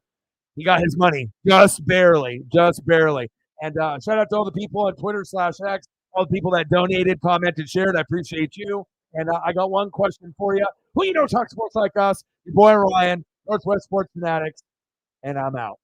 he got his money just barely, just barely. And shout out to all the people on Twitter/X, all the people that donated, commented, shared. I appreciate you. And I got one question for you. Who you know talk sports like us? Your boy Ryan, Northwest Sports Fanatics, and I'm out.